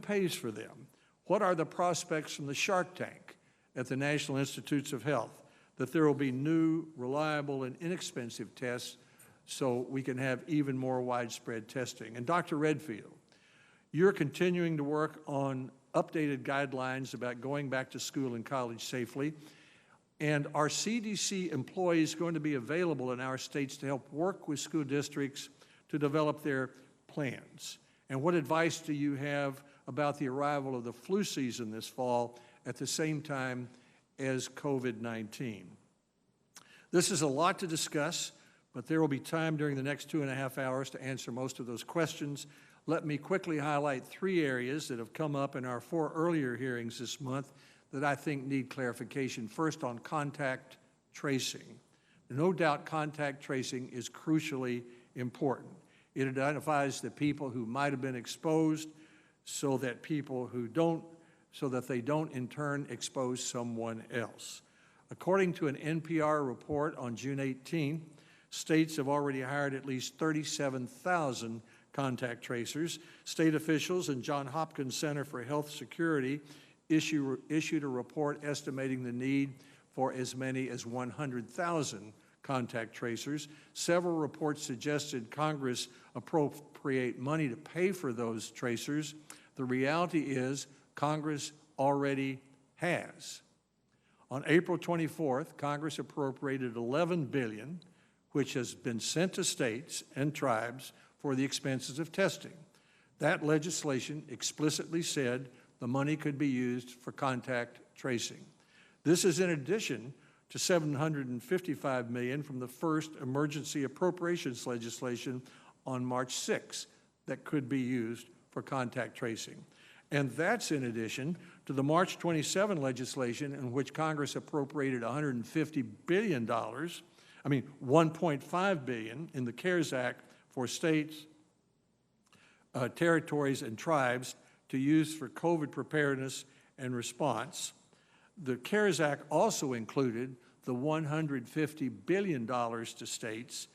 pays for them? What are the prospects from the Shark Tank at the National Institutes of Health that there will be new, reliable, and inexpensive tests so we can have even more widespread testing? And Dr. Redfield, you're continuing to work on updated guidelines about going back to school and college safely. And are CDC employees going to be available in our states to help work with school districts to develop their plans? And what advice do you have about the arrival of the flu season this fall at the same time as COVID-19? This is a lot to discuss, but there will be time during the next 2.5 hours to answer most of those questions. Let me quickly highlight 3 areas that have come up in our 4 earlier hearings this month that I think need clarification. First, on contact tracing. No doubt contact tracing is crucially important. It identifies the people who might have been exposed so that they don't in turn expose someone else. According to an NPR report on June 18, states have already hired at least 37,000 contact tracers. State officials and Johns Hopkins Center for Health Security issued a report estimating the need for as many as 100,000 contact tracers. Several reports suggested Congress appropriate money to pay for those tracers. The reality is Congress already has. On April 24th, Congress appropriated $11 billion, which has been sent to states and tribes for the expenses of testing. That legislation explicitly said the money could be used for contact tracing. This is in addition to $755 million from the first emergency appropriations legislation on March 6 that could be used for contact tracing. And that's in addition to the March 27 legislation in which Congress appropriated $150 billion, $1.5 billion in the CARES Act for states, territories, and tribes to use for COVID preparedness and response. The CARES Act also included the $150 billion to states,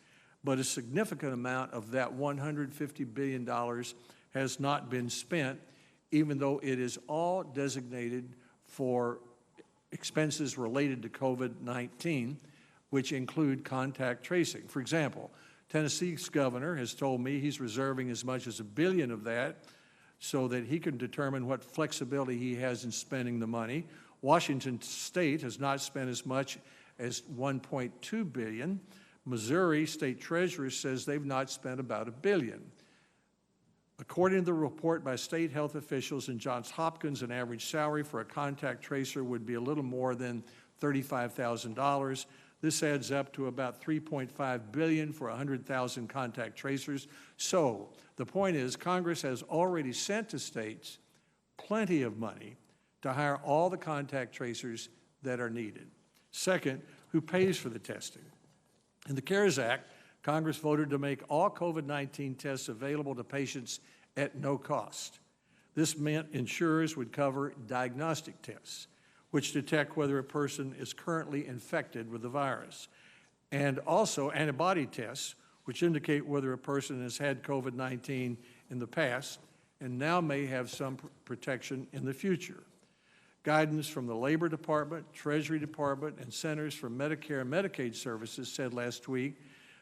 but a significant amount of that $150 billion has not been spent, even though it is all designated for expenses related to COVID-19, which include contact tracing. For example, Tennessee's governor has told me he's reserving as much as $1 billion of that so that he can determine what flexibility he has in spending the money. Washington State has not spent as much as $1.2 billion. Missouri State Treasurer says they've not spent about $1 billion. According to the report by state health officials in Johns Hopkins, an average salary for a contact tracer would be a little more than $35,000. This adds up to about $3.5 billion for 100,000 contact tracers. So the point is, Congress has already sent to states plenty of money to hire all the contact tracers that are needed. Second, who pays for the testing? In the CARES Act, Congress voted to make all COVID-19 tests available to patients at no cost. This meant insurers would cover diagnostic tests, which detect whether a person is currently infected with the virus, and also antibody tests, which indicate whether a person has had COVID-19 in the past and now may have some protection in the future. Guidance from the Labor Department, Treasury Department, and Centers for Medicare and Medicaid Services said last week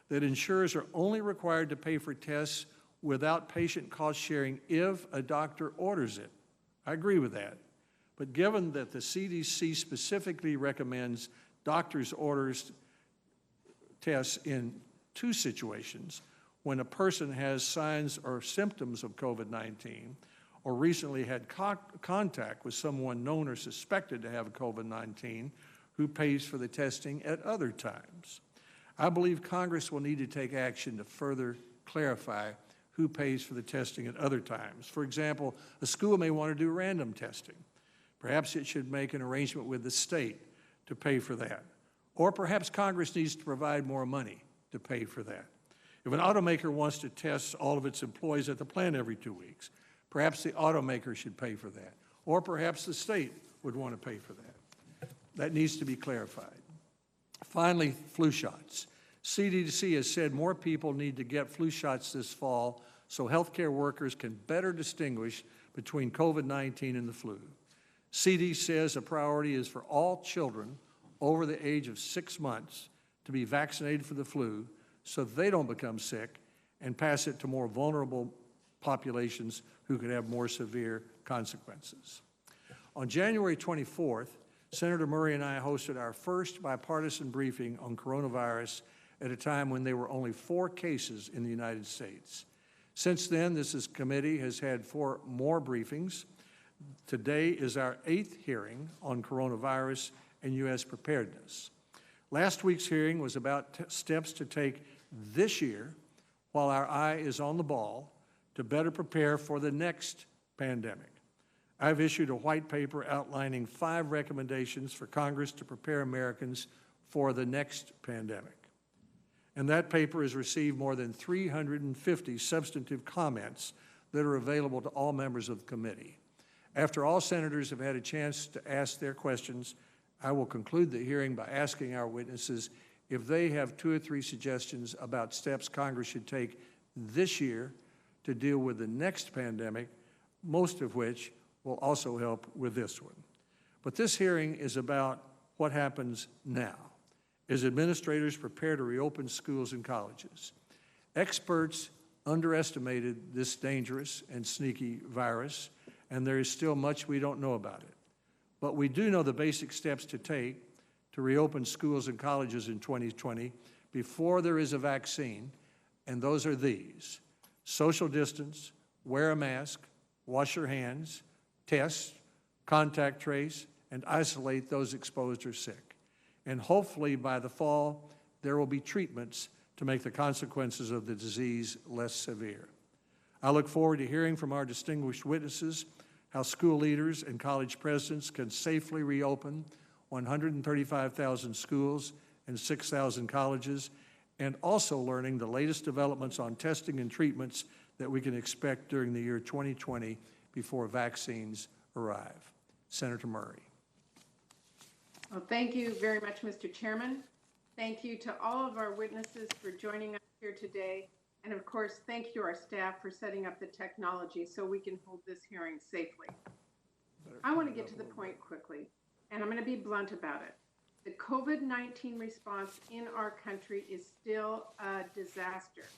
that insurers are only required to pay for tests without patient cost sharing if a doctor orders it. I agree with that. But given that the CDC specifically recommends doctors' orders tests in 2 situations, when a person has signs or symptoms of COVID-19 or recently had contact with someone known or suspected to have COVID-19, who pays for the testing at other times? I believe Congress will need to take action to further clarify who pays for the testing at other times. For example, a school may want to do random testing. Perhaps it should make an arrangement with the state to pay for that. Or perhaps Congress needs to provide more money to pay for that. If an automaker wants to test all of its employees at the plant every 2 weeks, perhaps the automaker should pay for that. Or perhaps the state would want to pay for that. That needs to be clarified. Finally, flu shots. CDC has said more people need to get flu shots this fall so healthcare workers can better distinguish between COVID-19 and the flu. CD says a priority is for all children over the age of 6 months to be vaccinated for the flu so they don't become sick and pass it to more vulnerable populations who could have more severe consequences. On January 24th, Senator Murray and I hosted our first bipartisan briefing on coronavirus at a time when there were only 4 cases in the United States. Since then, this committee has had 4 more briefings. Today is our 8th hearing on coronavirus and U.S. preparedness. Last week's hearing was about steps to take this year while our eye is on the ball to better prepare for the next pandemic. I've issued a white paper outlining 5 recommendations for Congress to prepare Americans for the next pandemic. And that paper has received more than 350 substantive comments that are available to all members of the committee. After all senators have had a chance to ask their questions, I will conclude the hearing by asking our witnesses if they have 2 or 3 suggestions about steps Congress should take this year to deal with the next pandemic, most of which will also help with this one. But this hearing is about what happens now as administrators prepare to reopen schools and colleges. Experts underestimated this dangerous and sneaky virus, and there is still much we don't know about it. But we do know the basic steps to take to reopen schools and colleges in 2020 before there is a vaccine, and those are these: social distance, wear a mask, wash your hands, test, contact trace, and isolate those exposed or sick. And hopefully by the fall, there will be treatments to make the consequences of the disease less severe. I look forward to hearing from our distinguished witnesses how school leaders and college presidents can safely reopen 135,000 schools and 6,000 colleges, and also learning the latest developments on testing and treatments that we can expect during the year 2020 before vaccines arrive. Senator Murray. Well, thank you very much, Mr. Chairman. Thank you to all of our witnesses for joining us here today. And of course, thank you to our staff for setting up the technology so we can hold this hearing safely. I want to get to the point quickly, and I'm going to be blunt about it. The COVID-19 response in our country is still a disaster.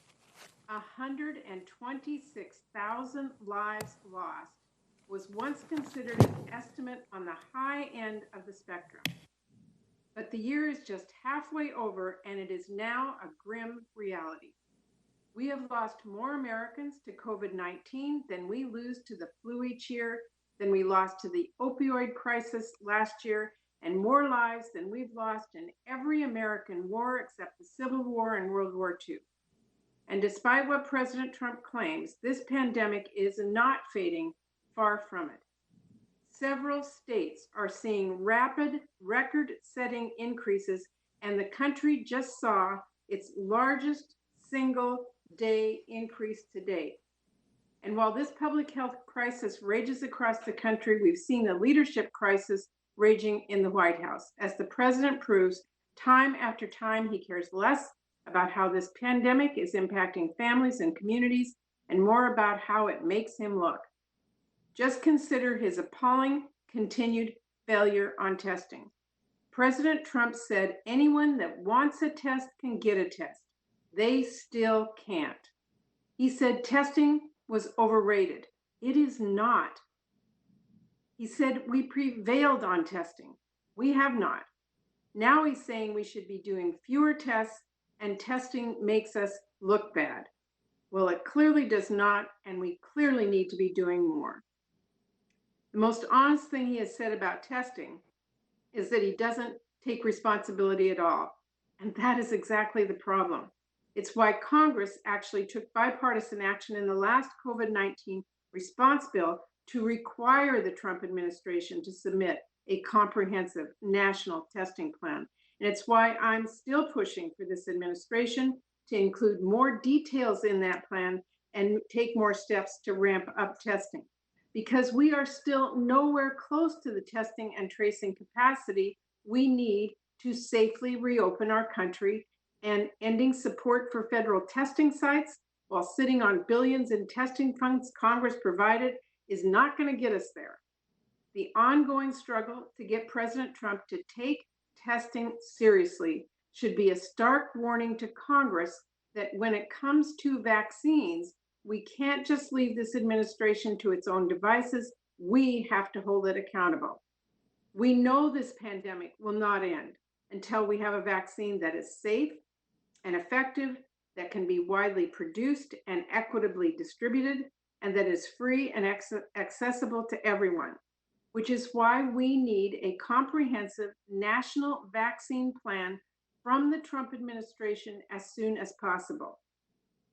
126,000 lives lost was once considered an estimate on the high end of the spectrum. But the year is just halfway over, and it is now a grim reality. We have lost more Americans to COVID-19 than we lose to the flu each year, than we lost to the opioid crisis last year, and more lives than we've lost in every American war except the Civil War and World War II. And despite what President Trump claims, this pandemic is not fading, far from it. Several states are seeing rapid, record-setting increases, and the country just saw its largest single-day increase to date. And while this public health crisis rages across the country, we've seen a leadership crisis raging in the White House. As the president proves, time after time, he cares less about how this pandemic is impacting families and communities and more about how it makes him look. Just consider his appalling continued failure on testing. President Trump said anyone that wants a test can get a test. They still can't. He said testing was overrated. It is not. He said we prevailed on testing. We have not. Now he's saying we should be doing fewer tests and testing makes us look bad. Well, it clearly does not, and we clearly need to be doing more. The most honest thing he has said about testing is that he doesn't take responsibility at all. And that is exactly the problem. It's why Congress actually took bipartisan action in the last COVID-19 response bill to require the Trump administration to submit a comprehensive national testing plan. And it's why I'm still pushing for this administration to include more details in that plan and take more steps to ramp up testing. Because we are still nowhere close to the testing and tracing capacity we need to safely reopen our country, and ending support for federal testing sites while sitting on billions in testing funds Congress provided is not going to get us there. The ongoing struggle to get President Trump to take testing seriously should be a stark warning to Congress that when it comes to vaccines, we can't just leave this administration to its own devices. We have to hold it accountable. We know this pandemic will not end until we have a vaccine that is safe and effective, that can be widely produced and equitably distributed, and that is free and accessible to everyone, which is why we need a comprehensive national vaccine plan from the Trump administration as soon as possible.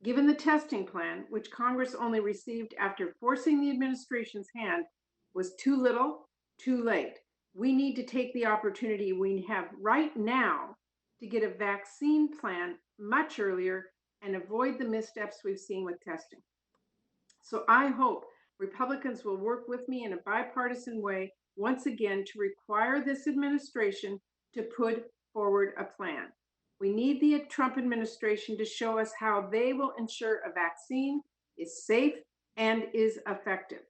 Given the testing plan, which Congress only received after forcing the administration's hand, was too little, too late. We need to take the opportunity we have right now to get a vaccine plan much earlier and avoid the missteps we've seen with testing. So I hope Republicans will work with me in a bipartisan way once again to require this administration to put forward a plan. We need the Trump administration to show us how they will ensure a vaccine is safe and is effective.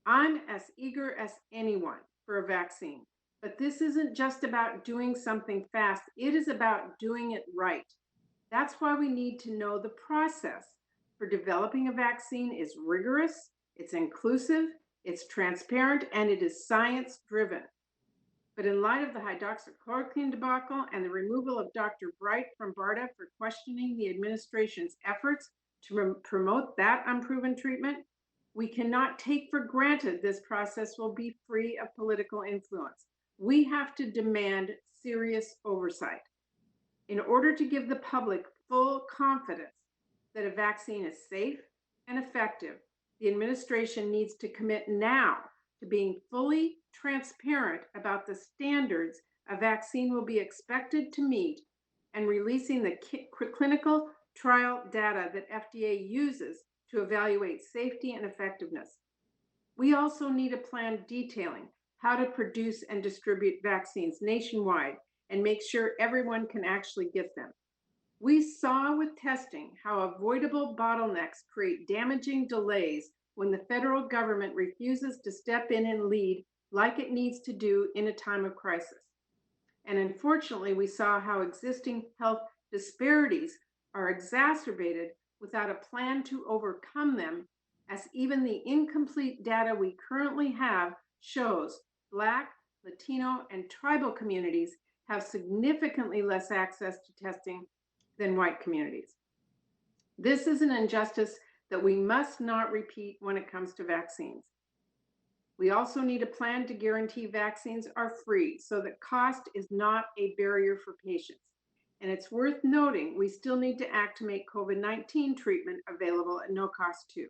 I'm as eager as anyone for a vaccine, but this isn't just about doing something fast. It is about doing it right. That's why we need to know the process for developing a vaccine is rigorous, it's inclusive, it's transparent, and it is science-driven. But in light of the hydroxychloroquine debacle and the removal of Dr. Bright from BARDA for questioning the administration's efforts to promote that unproven treatment, we cannot take for granted this process will be free of political influence. We have to demand serious oversight. In order to give the public full confidence that a vaccine is safe and effective, the administration needs to commit now to being fully transparent about the standards a vaccine will be expected to meet and releasing the clinical trial data that FDA uses to evaluate safety and effectiveness. We also need a plan detailing how to produce and distribute vaccines nationwide and make sure everyone can actually get them. We saw with testing how avoidable bottlenecks create damaging delays when the federal government refuses to step in and lead like it needs to do in a time of crisis. And unfortunately, we saw how existing health disparities are exacerbated without a plan to overcome them, as even the incomplete data we currently have shows Black, Latino, and tribal communities have significantly less access to testing than white communities. This is an injustice that we must not repeat when it comes to vaccines. We also need a plan to guarantee vaccines are free so that cost is not a barrier for patients. And it's worth noting, we still need to act to make COVID-19 treatment available at no cost too.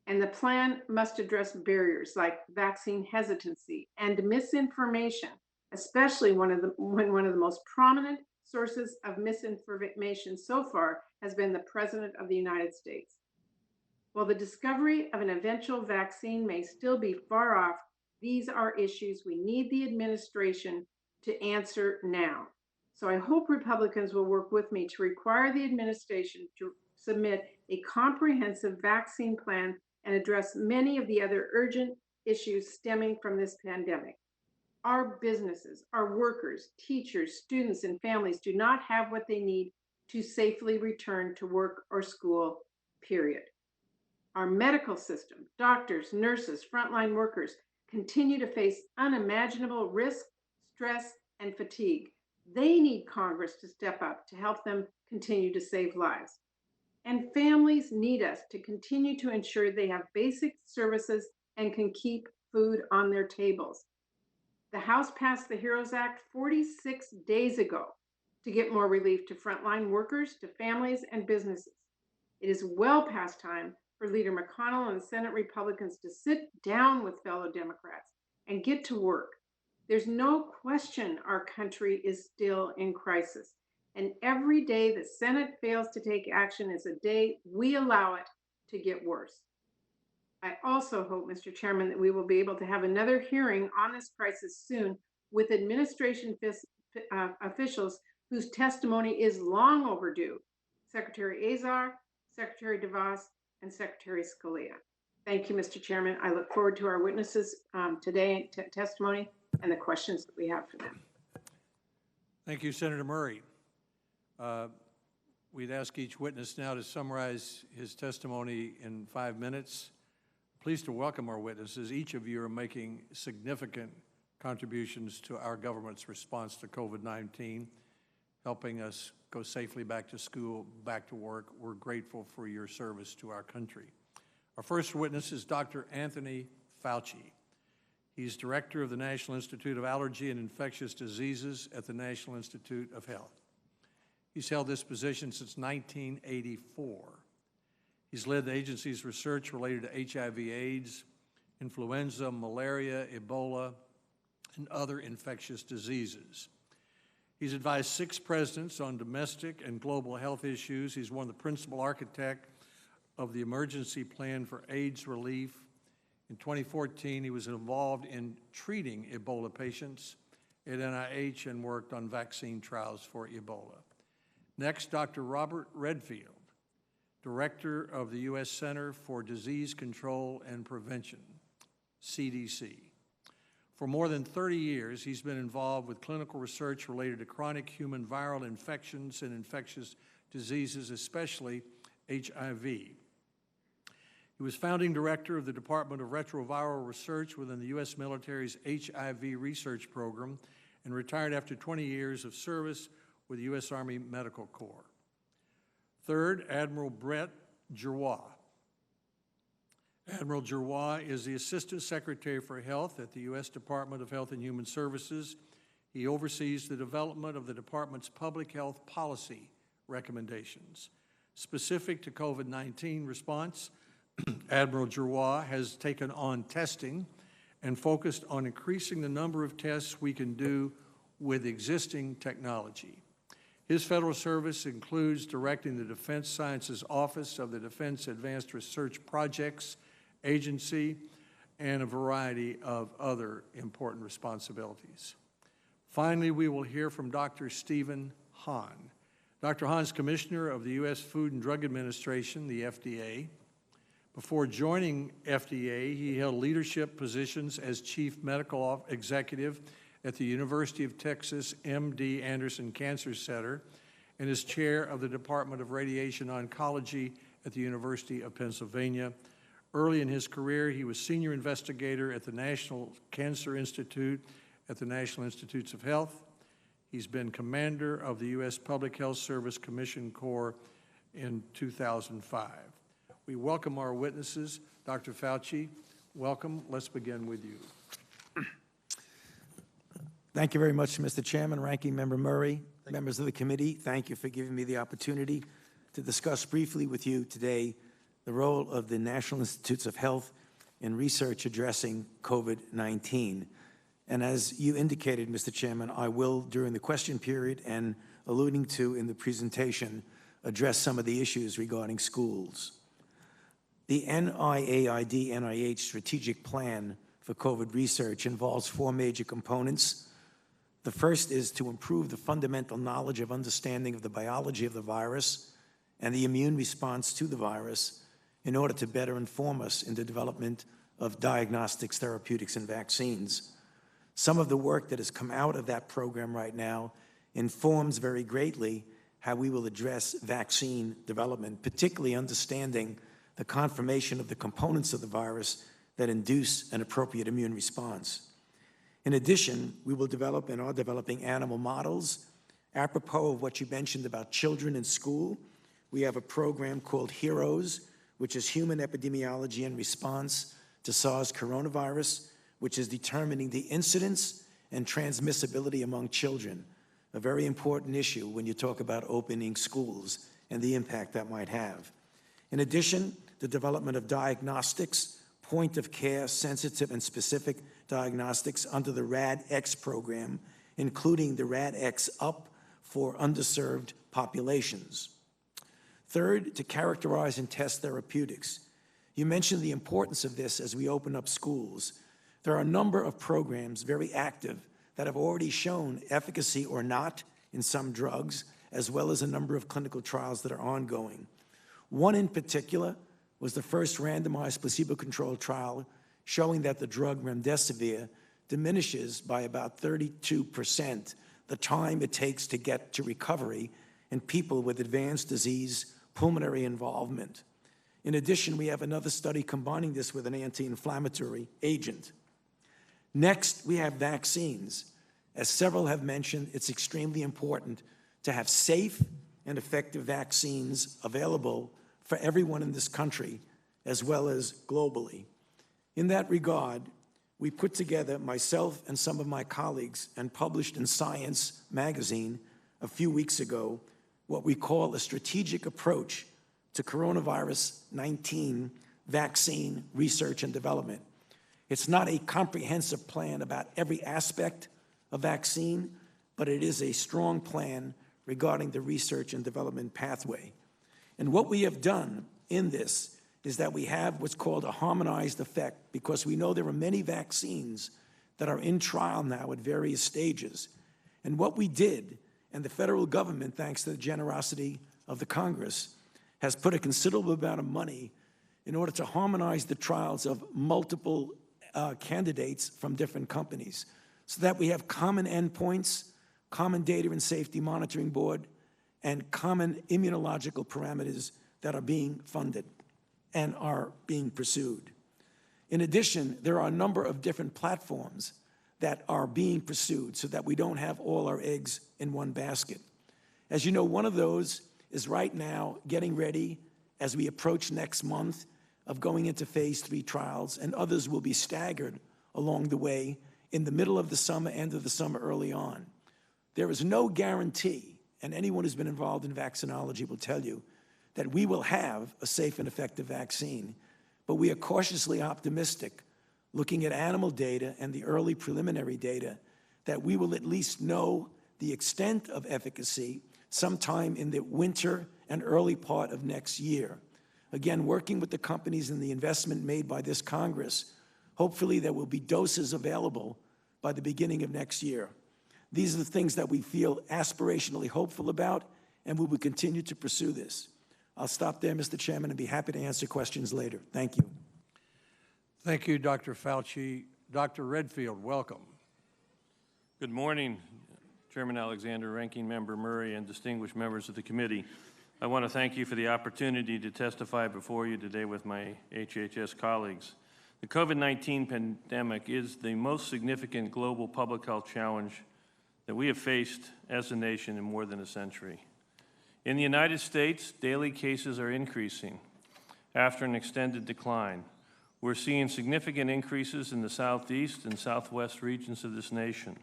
And the plan must address barriers like vaccine hesitancy and misinformation, especially when one of the most prominent sources of misinformation so far has been the President of the United States. While the discovery of an eventual vaccine may still be far off, these are issues we need the administration to answer now. So I hope Republicans will work with me to require the administration to submit a comprehensive vaccine plan and address many of the other urgent issues stemming from this pandemic. Our businesses, our workers, teachers, students, and families do not have what they need to safely return to work or school, period. Our medical system, doctors, nurses, frontline workers continue to face unimaginable risk, stress, and fatigue. They need Congress to step up to help them continue to save lives. And families need us to continue to ensure they have basic services and can keep food on their tables. The House passed the HEROES Act 46 days ago to get more relief to frontline workers, to families, and businesses. It is well past time for Leader McConnell and Senate Republicans to sit down with fellow Democrats and get to work. There's no question our country is still in crisis. And every day the Senate fails to take action is a day we allow it to get worse. I also hope, Mr. Chairman, that we will be able to have another hearing on this crisis soon with administration officials whose testimony is long overdue, Secretary Azar, Secretary DeVos, and Secretary Scalia. Thank you, Mr. Chairman. I look forward to our witnesses today, testimony, and the questions that we have for them. Thank you, Senator Murray. We'd ask each witness now to summarize his testimony in 5 minutes. Pleased to welcome our witnesses. Each of you are making significant contributions to our government's response to COVID-19, helping us go safely back to school, back to work. We're grateful for your service to our country. Our first witness is Dr. Anthony Fauci. He's director of the National Institute of Allergy and Infectious Diseases at the National Institute of Health. He's held this position since 1984. He's led the agency's research related to HIV/AIDS, influenza, malaria, Ebola, and other infectious diseases. He's advised 6 presidents on domestic and global health issues. He's one of the principal architects of the Emergency Plan for AIDS Relief. In 2014, he was involved in treating Ebola patients at NIH and worked on vaccine trials for Ebola. Next, Dr. Robert Redfield, Director of the U.S. Center for Disease Control and Prevention, CDC. For more than 30 years, he's been involved with clinical research related to chronic human viral infections and infectious diseases, especially HIV. He was founding director of the Department of Retroviral Research within the U.S. military's HIV research program and retired after 20 years of service with the U.S. Army Medical Corps. Third, Admiral Brett Giroir. Admiral Giroir is the Assistant Secretary for Health at the U.S. Department of Health and Human Services. He oversees the development of the department's public health policy recommendations. Specific to COVID-19 response, Admiral Giroir has taken on testing and focused on increasing the number of tests we can do with existing technology. His federal service includes directing the Defense Sciences Office of the Defense Advanced Research Projects Agency and a variety of other important responsibilities. Finally, we will hear from Dr. Stephen Hahn. Dr. Hahn's Commissioner of the U.S. Food and Drug Administration, the FDA. Before joining FDA, he held leadership positions as Chief Medical Executive at the University of Texas MD Anderson Cancer Center and is chair of the Department of Radiation Oncology at the University of Pennsylvania. Early in his career, he was senior investigator at the National Cancer Institute at the National Institutes of Health. He's been commander of the U.S. Public Health Service Commission Corps in 2005. We welcome our witnesses. Dr. Fauci, welcome. Let's begin with you. Thank you very much, Mr. Chairman, Ranking Member Murray, members of the committee. Thank you for giving me the opportunity to discuss briefly with you today the role of the National Institutes of Health in research addressing COVID-19. And as you indicated, Mr. Chairman, I will, during the question period and alluding to in the presentation, address some of the issues regarding schools. The NIAID-NIH Strategic Plan for COVID research involves 4 major components. The first is to improve the fundamental knowledge of understanding of the biology of the virus and the immune response to the virus in order to better inform us in the development of diagnostics, therapeutics, and vaccines. Some of the work that has come out of that program right now informs very greatly how we will address vaccine development, particularly understanding the conformation of the components of the virus that induce an appropriate immune response. In addition, we will develop and are developing animal models. Apropos of what you mentioned about children in school, we have a program called HEROES, which is Human Epidemiology and Response to SARS coronavirus, which is determining the incidence and transmissibility among children, a very important issue when you talk about opening schools and the impact that might have. In addition, the development of diagnostics, point-of-care, sensitive and specific diagnostics under the RADx program, including the RADx Up for underserved populations. Third, to characterize and test therapeutics. You mentioned the importance of this as we open up schools. There are a number of programs very active that have already shown efficacy or not in some drugs, as well as a number of clinical trials that are ongoing. One in particular, was the first randomized placebo-controlled trial showing that the drug remdesivir diminishes by about 32% the time it takes to get to recovery in people with advanced disease, pulmonary involvement. In addition, we have another study combining this with an anti-inflammatory agent. Next, we have vaccines. As several have mentioned, it's extremely important to have safe and effective vaccines available for everyone in this country, as well as globally. In that regard, we put together, myself and some of my colleagues, and published in Science magazine a few weeks ago, what we call a strategic approach to coronavirus 19 vaccine research and development. It's not a comprehensive plan about every aspect of vaccine, but it is a strong plan regarding the research and development pathway. And what we have done in this is that we have what's called a harmonized effect, because we know there are many vaccines that are in trial now at various stages. And what we did, and the federal government, thanks to the generosity of the Congress, has put a considerable amount of money in order to harmonize the trials of multiple candidates from different companies, so that we have common endpoints, common data and safety monitoring board, and common immunological parameters that are being funded and are being pursued. In addition, there are a number of different platforms that are being pursued so that we don't have all our eggs in one basket. As you know, one of those is right now getting ready as we approach next month of going into phase 3 trials, and others will be staggered along the way in the middle of the summer, end of the summer, early on. There is no guarantee, and anyone who's been involved in vaccinology will tell you, that we will have a safe and effective vaccine. But we are cautiously optimistic, looking at animal data and the early preliminary data, that we will at least know the extent of efficacy sometime in the winter and early part of next year. Again, working with the companies and the investment made by this Congress, hopefully there will be doses available by the beginning of next year. These are the things that we feel aspirationally hopeful about, and we will continue to pursue this. I'll stop there, Mr. Chairman, and be happy to answer questions later. Thank you. Thank you, Dr. Fauci. Dr. Redfield, welcome. Good morning, Chairman Alexander, Ranking Member Murray, and distinguished members of the committee. I want to thank you for the opportunity to testify before you today with my HHS colleagues. The COVID-19 pandemic is the most significant global public health challenge that we have faced as a nation in more than a century. In the United States, daily cases are increasing after an extended decline. We're seeing significant increases in the southeast and southwest regions of this nation.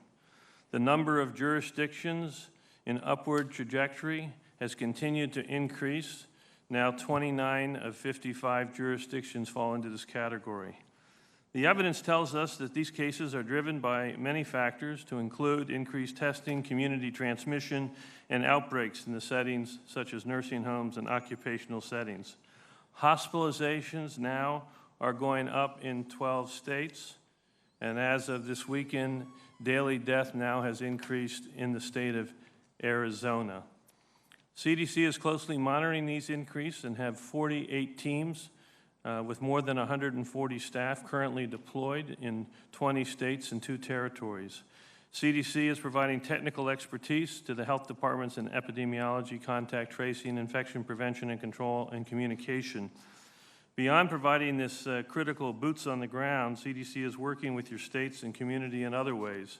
The number of jurisdictions in upward trajectory has continued to increase. Now 29 of 55 jurisdictions fall into this category. The evidence tells us that these cases are driven by many factors, to include increased testing, community transmission, and outbreaks in the settings such as nursing homes and occupational settings. Hospitalizations now are going up in 12 states, and as of this weekend, daily death now has increased in the state of Arizona. CDC is closely monitoring these increases and have 48 teams with more than 140 staff currently deployed in 20 states and 2 territories. CDC is providing technical expertise to the health departments in epidemiology, contact tracing, infection prevention and control, and communication. Beyond providing this critical boots on the ground, CDC is working with your states and community in other ways.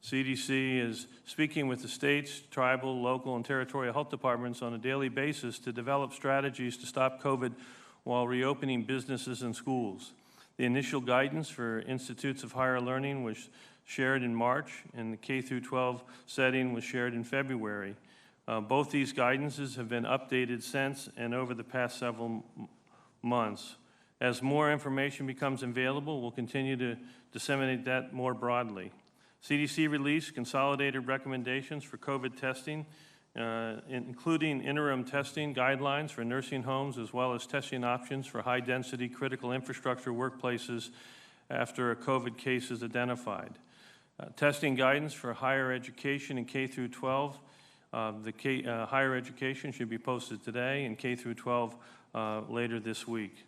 CDC is speaking with the states, tribal, local, and territorial health departments on a daily basis to develop strategies to stop COVID while reopening businesses and schools. The initial guidance for institutes of higher learning was shared in March, and the K-12 setting was shared in February. Both these guidances have been updated since and over the past several months. As more information becomes available, we'll continue to disseminate that more broadly. CDC released consolidated recommendations for COVID testing, including interim testing guidelines for nursing homes, as well as testing options for high-density critical infrastructure workplaces after a COVID case is identified. Testing guidance for higher education in K through 12. Higher education should be posted today, and K through 12 later this week.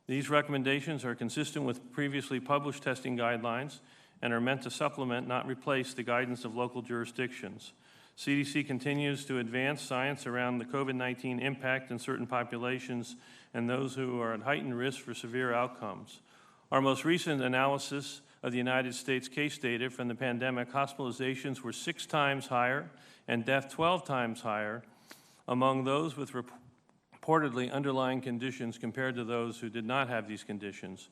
These recommendations are consistent with previously published testing guidelines and are meant to supplement, not replace, the guidance of local jurisdictions. CDC continues to advance science around the COVID-19 impact in certain populations and those who are at heightened risk for severe outcomes. Our most recent analysis of the United States case data from the pandemic, hospitalizations were 6 times higher and death 12 times higher among those with reportedly underlying conditions compared to those who did not have these conditions.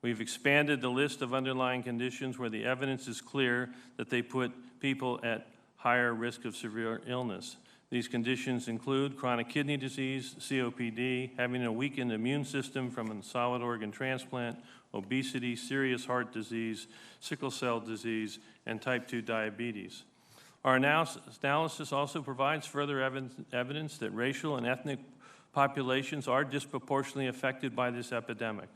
We've expanded the list of underlying conditions where the evidence is clear that they put people at higher risk of severe illness. These conditions include chronic kidney disease, COPD, having a weakened immune system from a solid organ transplant, obesity, serious heart disease, sickle cell disease, and type 2 diabetes. Our analysis also provides further evidence that racial and ethnic populations are disproportionately affected by this epidemic.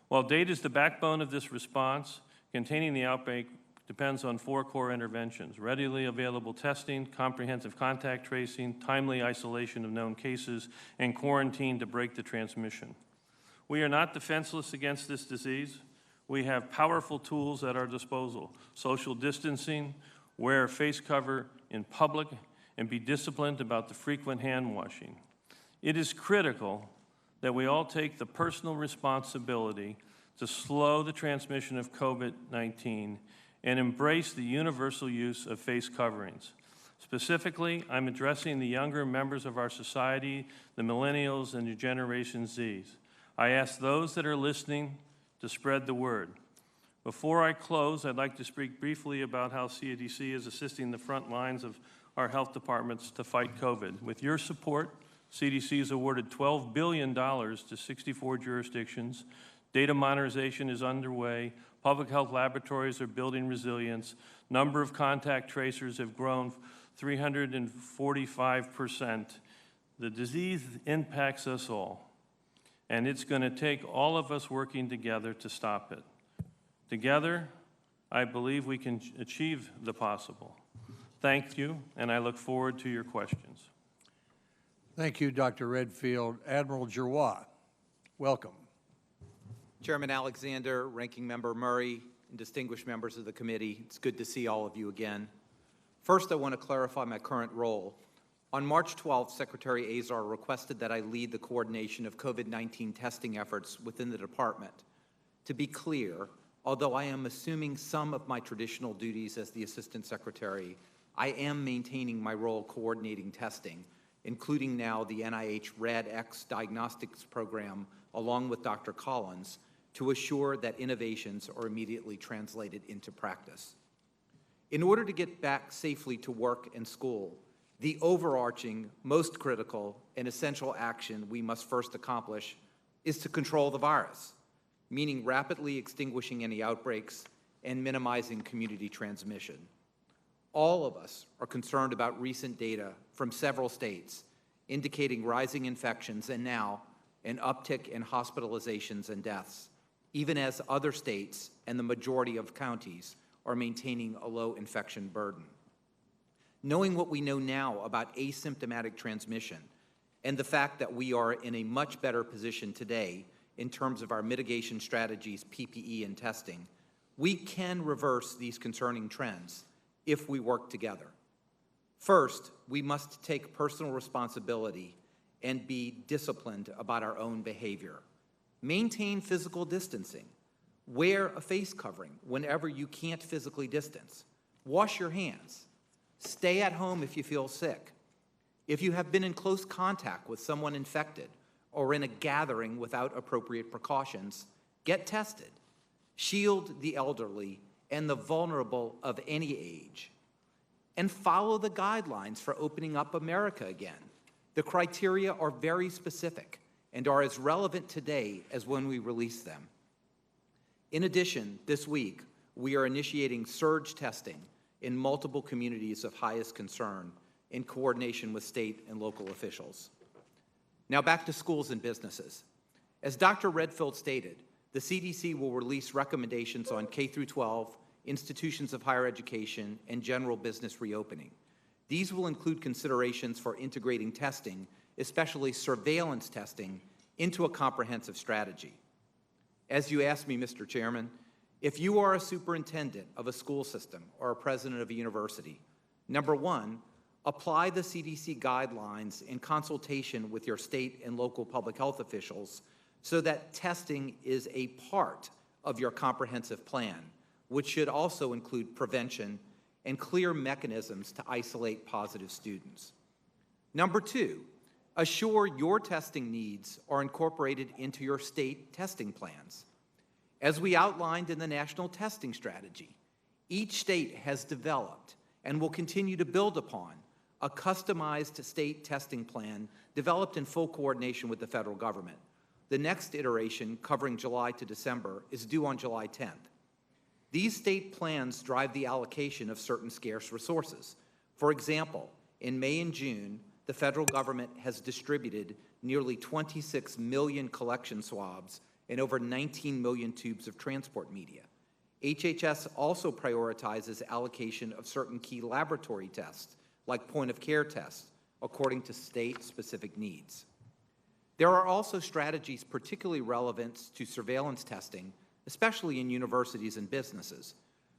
While data is the backbone of this response, containing the outbreak depends on 4 core interventions: readily available testing, comprehensive contact tracing, timely isolation of known cases, and quarantine to break the transmission. We are not defenseless against this disease. We have powerful tools at our disposal: social distancing, wear a face cover in public, and be disciplined about the frequent hand washing. It is critical that we all take the personal responsibility to slow the transmission of COVID-19 and embrace the universal use of face coverings. Specifically, I'm addressing the younger members of our society, the millennials and the Generation Zs. I ask those that are listening to spread the word. Before I close, I'd like to speak briefly about how CDC is assisting the front lines of our health departments to fight COVID. With your support, CDC has awarded $12 billion to 64 jurisdictions. Data modernization is underway. Public health laboratories are building resilience. Number of contact tracers have grown 345%. The disease impacts us all, and it's going to take all of us working together to stop it. Together, I believe we can achieve the possible. Thank you, and I look forward to your questions. Thank you, Dr. Redfield. Admiral Giroir, welcome. Chairman Alexander, Ranking Member Murray, and distinguished members of the committee, it's good to see all of you again. First, I want to clarify my current role. On March 12th, Secretary Azar requested that I lead the coordination of COVID-19 testing efforts within the department. To be clear, although I am assuming some of my traditional duties as the Assistant Secretary, I am maintaining my role coordinating testing, including now the NIH RADx diagnostics program, along with Dr. Collins, to assure that innovations are immediately translated into practice. In order to get back safely to work and school, the overarching, most critical, and essential action we must first accomplish is to control the virus, meaning rapidly extinguishing any outbreaks and minimizing community transmission. All of us are concerned about recent data from several states indicating rising infections and now an uptick in hospitalizations and deaths, even as other states and the majority of counties are maintaining a low infection burden. Knowing what we know now about asymptomatic transmission and the fact that we are in a much better position today in terms of our mitigation strategies, PPE, and testing, we can reverse these concerning trends if we work together. First, we must take personal responsibility and be disciplined about our own behavior. Maintain physical distancing. Wear a face covering whenever you can't physically distance. Wash your hands. Stay at home if you feel sick. If you have been in close contact with someone infected or in a gathering without appropriate precautions, get tested. Shield the elderly and the vulnerable of any age. And follow the guidelines for opening up America again. The criteria are very specific and are as relevant today as when we released them. In addition, this week, we are initiating surge testing in multiple communities of highest concern in coordination with state and local officials. Now back to schools and businesses. As Dr. Redfield stated, the CDC will release recommendations on K-12, institutions of higher education, and general business reopening. These will include considerations for integrating testing, especially surveillance testing, into a comprehensive strategy. As you asked me, Mr. Chairman, if you are a superintendent of a school system or a president of a university, number one, apply the CDC guidelines in consultation with your state and local public health officials so that testing is a part of your comprehensive plan, which should also include prevention and clear mechanisms to isolate positive students. Number two, assure your testing needs are incorporated into your state testing plans. As we outlined in the National Testing Strategy, each state has developed and will continue to build upon a customized state testing plan developed in full coordination with the federal government. The next iteration, covering July to December, is due on July 10th. These state plans drive the allocation of certain scarce resources. For example, in May and June, the federal government has distributed nearly 26 million collection swabs and over 19 million tubes of transport media. HHS also prioritizes allocation of certain key laboratory tests, like point-of-care tests, according to state-specific needs. There are also strategies particularly relevant to surveillance testing, especially in universities and businesses.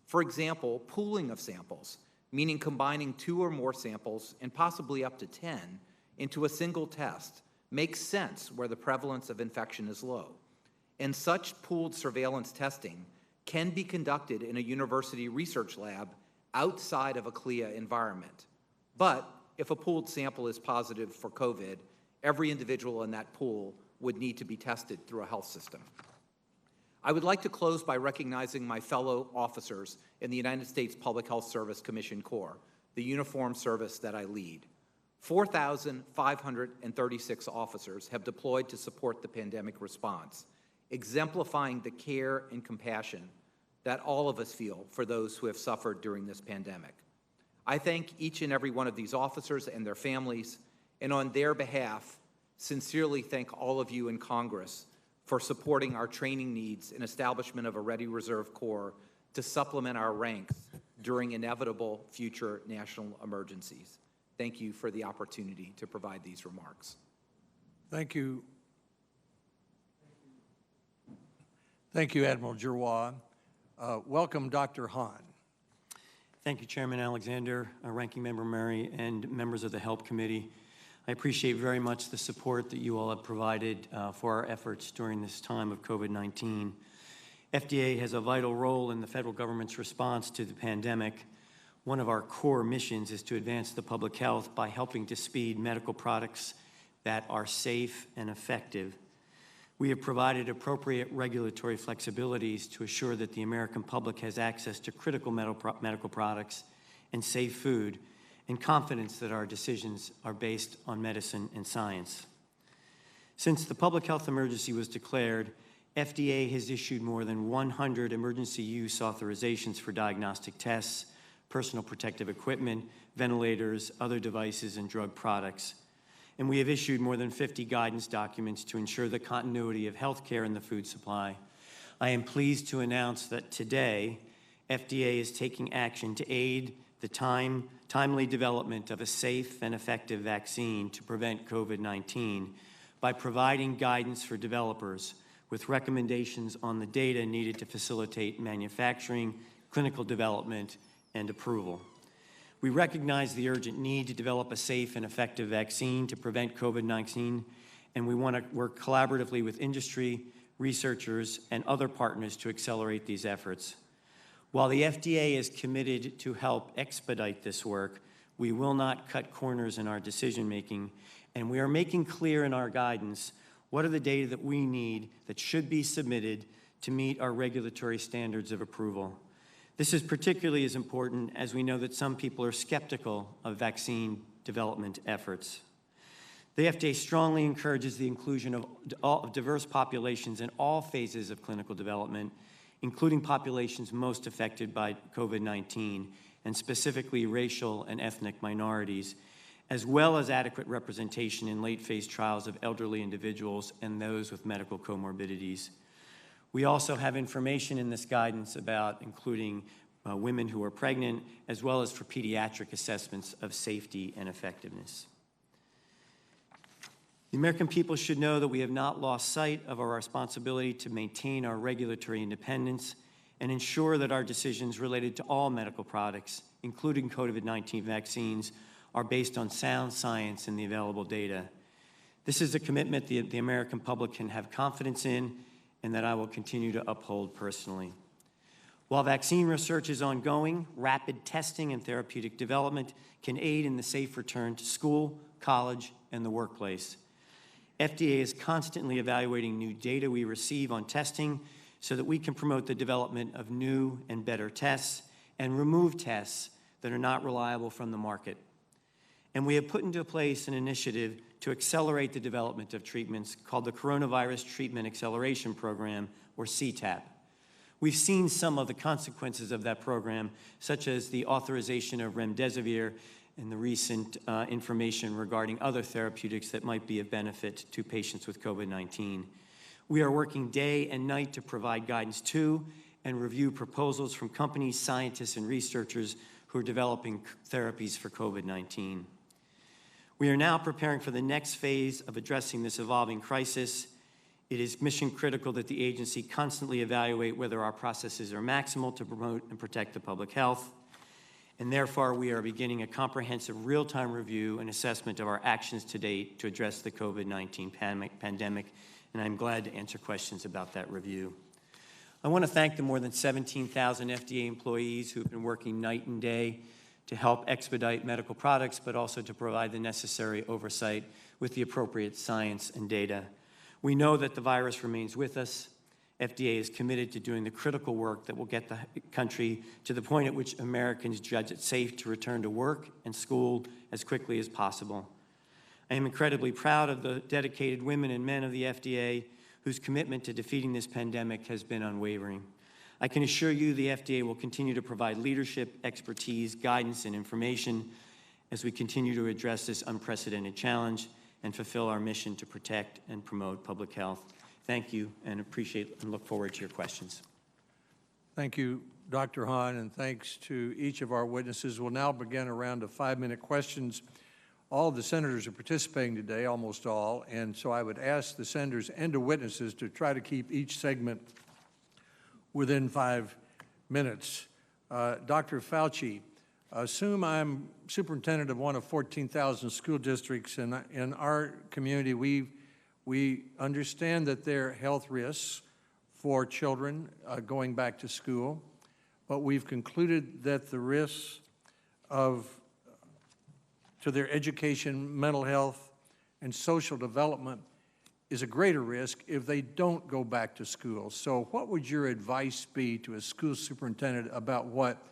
For example, pooling of samples, meaning combining 2 or more samples, and possibly up to 10, into a single test, makes sense where the prevalence of infection is low. And such pooled surveillance testing can be conducted in a university research lab outside of a CLIA environment. But if a pooled sample is positive for COVID, every individual in that pool would need to be tested through a health system. I would like to close by recognizing my fellow officers in the United States Public Health Service Commission Corps, the uniformed service that I lead. 4,536 officers have deployed to support the pandemic response, exemplifying the care and compassion that all of us feel for those who have suffered during this pandemic. I thank each and every one of these officers and their families, and on their behalf, sincerely thank all of you in Congress for supporting our training needs and establishment of a Ready Reserve Corps to supplement our ranks during inevitable future national emergencies. Thank you for the opportunity to provide these remarks. Thank you. Thank you, Admiral Giroir. Welcome, Dr. Hahn. Thank you, Chairman Alexander, Ranking Member Murray, and members of the HELP Committee. I appreciate very much the support that you all have provided for our efforts during this time of COVID-19. FDA has a vital role in the federal government's response to the pandemic. One of our core missions is to advance the public health by helping to speed medical products that are safe and effective. We have provided appropriate regulatory flexibilities to assure that the American public has access to critical medical products and safe food, and confidence that our decisions are based on medicine and science. Since the public health emergency was declared, FDA has issued more than 100 emergency use authorizations for diagnostic tests, personal protective equipment, ventilators, other devices, and drug products. And we have issued more than 50 guidance documents to ensure the continuity of health care in the food supply. I am pleased to announce that today, FDA is taking action to aid the timely development of a safe and effective vaccine to prevent COVID-19 by providing guidance for developers with recommendations on the data needed to facilitate manufacturing, clinical development, and approval. We recognize the urgent need to develop a safe and effective vaccine to prevent COVID-19, and we want to work collaboratively with industry, researchers, and other partners to accelerate these efforts. While the FDA is committed to help expedite this work, we will not cut corners in our decision-making, and we are making clear in our guidance what are the data that we need that should be submitted to meet our regulatory standards of approval. This is particularly as important as we know that some people are skeptical of vaccine development efforts. The FDA strongly encourages the inclusion of diverse populations in all phases of clinical development, including populations most affected by COVID-19, and specifically racial and ethnic minorities, as well as adequate representation in late-phase trials of elderly individuals and those with medical comorbidities. We also have information in this guidance about including women who are pregnant, as well as for pediatric assessments of safety and effectiveness. The American people should know that we have not lost sight of our responsibility to maintain our regulatory independence and ensure that our decisions related to all medical products, including COVID-19 vaccines, are based on sound science and the available data. This is a commitment the American public can have confidence in and that I will continue to uphold personally. While vaccine research is ongoing, rapid testing and therapeutic development can aid in the safe return to school, college, and the workplace. FDA is constantly evaluating new data we receive on testing so that we can promote the development of new and better tests and remove tests that are not reliable from the market. And we have put into place an initiative to accelerate the development of treatments called the Coronavirus Treatment Acceleration Program, or CTAP. We've seen some of the consequences of that program, such as the authorization of remdesivir and the recent information regarding other therapeutics that might be of benefit to patients with COVID-19. We are working day and night to provide guidance to and review proposals from companies, scientists, and researchers who are developing therapies for COVID-19. We are now preparing for the next phase of addressing this evolving crisis. It is mission critical that the agency constantly evaluate whether our processes are maximal to promote and protect the public health. And therefore, we are beginning a comprehensive real-time review and assessment of our actions to date to address the COVID-19 pandemic, and I'm glad to answer questions about that review. I want to thank the more than 17,000 FDA employees who have been working night and day to help expedite medical products, but also to provide the necessary oversight with the appropriate science and data. We know that the virus remains with us. FDA is committed to doing the critical work that will get the country to the point at which Americans judge it safe to return to work and school as quickly as possible. I am incredibly proud of the dedicated women and men of the FDA whose commitment to defeating this pandemic has been unwavering. I can assure you the FDA will continue to provide leadership, expertise, guidance, and information as we continue to address this unprecedented challenge and fulfill our mission to protect and promote public health. Thank you, and appreciate and look forward to your questions. Thank you, Dr. Hahn, and thanks to each of our witnesses. We'll now begin a round of 5-minute questions. All of the senators are participating today, almost all, and so I would ask the senators and the witnesses to try to keep each segment within 5 minutes. Dr. Fauci, assume I'm superintendent of one of 14,000 school districts, and in our community, we understand that there are health risks for children going back to school, but we've concluded that the risks to their education, mental health, and social development is a greater risk if they don't go back to school. So what would your advice be to a school superintendent about what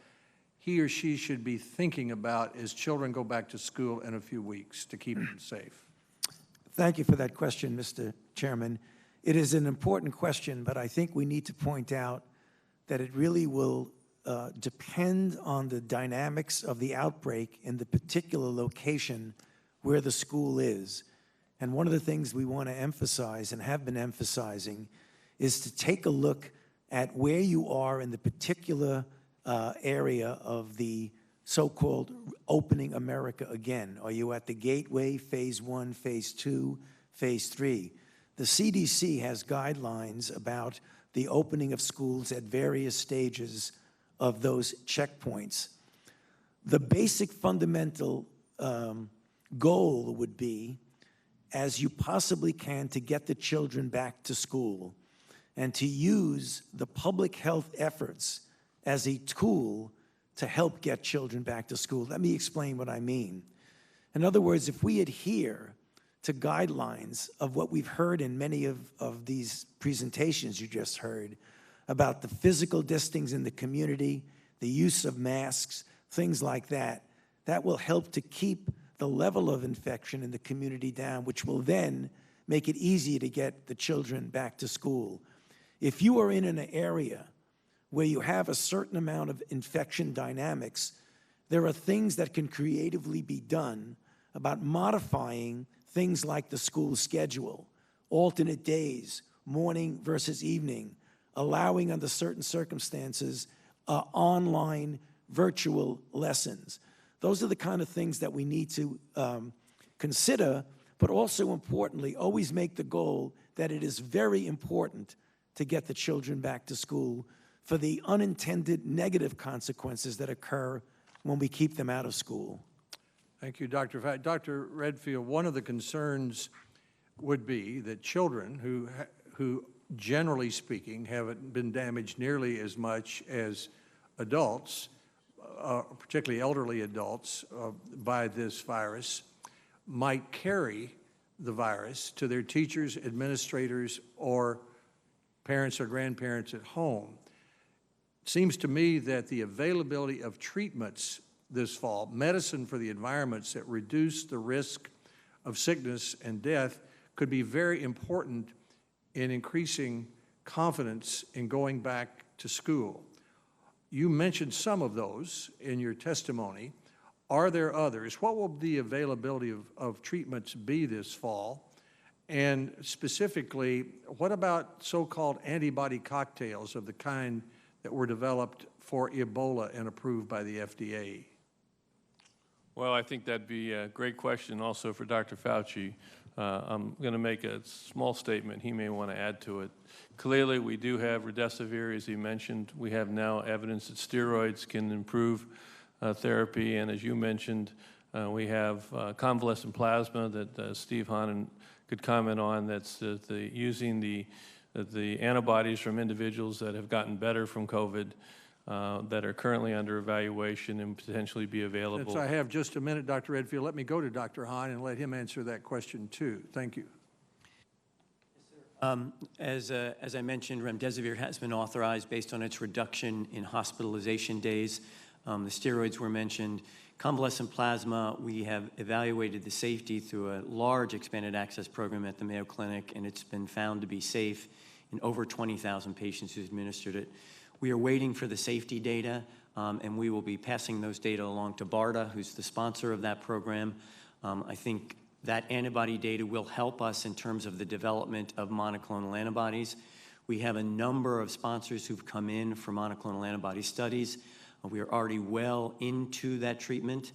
he or she should be thinking about as children go back to school in a few weeks to keep them safe? Thank you for that question, Mr. Chairman. It is an important question, but I think we need to point out that it really will depend on the dynamics of the outbreak in the particular location where the school is. And one of the things we want to emphasize and have been emphasizing is to take a look at where you are in the particular area of the so-called opening America again. Are you at the gateway, phase 1, phase 2, phase 3? The CDC has guidelines about the opening of schools at various stages of those checkpoints. The basic fundamental goal would be, as you possibly can, to get the children back to school and to use the public health efforts as a tool to help get children back to school. Let me explain what I mean. In other words, if we adhere to guidelines of what we've heard in many of these presentations you just heard about the physical distancing in the community, the use of masks, things like that, that will help to keep the level of infection in the community down, which will then make it easier to get the children back to school. If you are in an area where you have a certain amount of infection dynamics, there are things that can creatively be done about modifying things like the school schedule, alternate days, morning versus evening, allowing under certain circumstances online virtual lessons. Those are the kind of things that we need to consider, but also importantly, always make the goal that it is very important to get the children back to school for the unintended negative consequences that occur when we keep them out of school. Thank you, Dr. Fauci. Dr. Redfield, one of the concerns would be that children who generally speaking haven't been damaged nearly as much as adults, particularly elderly adults, by this virus, might carry the virus to their teachers, administrators, or parents or grandparents at home. It seems to me that the availability of treatments this fall, medicine for the environments that reduce the risk of sickness and death, could be very important in increasing confidence in going back to school. You mentioned some of those in your testimony. Are there others? What will the availability of treatments be this fall? And specifically, what about so-called antibody cocktails of the kind that were developed for Ebola and approved by the FDA? Well, I think that'd be a great question also for Dr. Fauci. I'm going to make a small statement. He may want to add to it. Clearly, we do have remdesivir, as he mentioned. We have now evidence that steroids can improve therapy, and as you mentioned, we have convalescent plasma that Steve Hahn could comment on. That's using the antibodies from individuals that have gotten better from COVID that are currently under evaluation and potentially be available. Since I have just a minute, Dr. Redfield, let me go to Dr. Hahn and let him answer that question too. Thank you. As I mentioned, remdesivir has been authorized based on its reduction in hospitalization days. The steroids were mentioned. Convalescent plasma, we have evaluated the safety through a large expanded access program at the Mayo Clinic, and it's been found to be safe in over 20,000 patients who administered it. We are waiting for the safety data, and we will be passing those data along to BARDA, who's the sponsor of that program. I think that antibody data will help us in terms of the development of monoclonal antibodies. We have a number of sponsors who've come in for monoclonal antibody studies. We are already well into that treatment.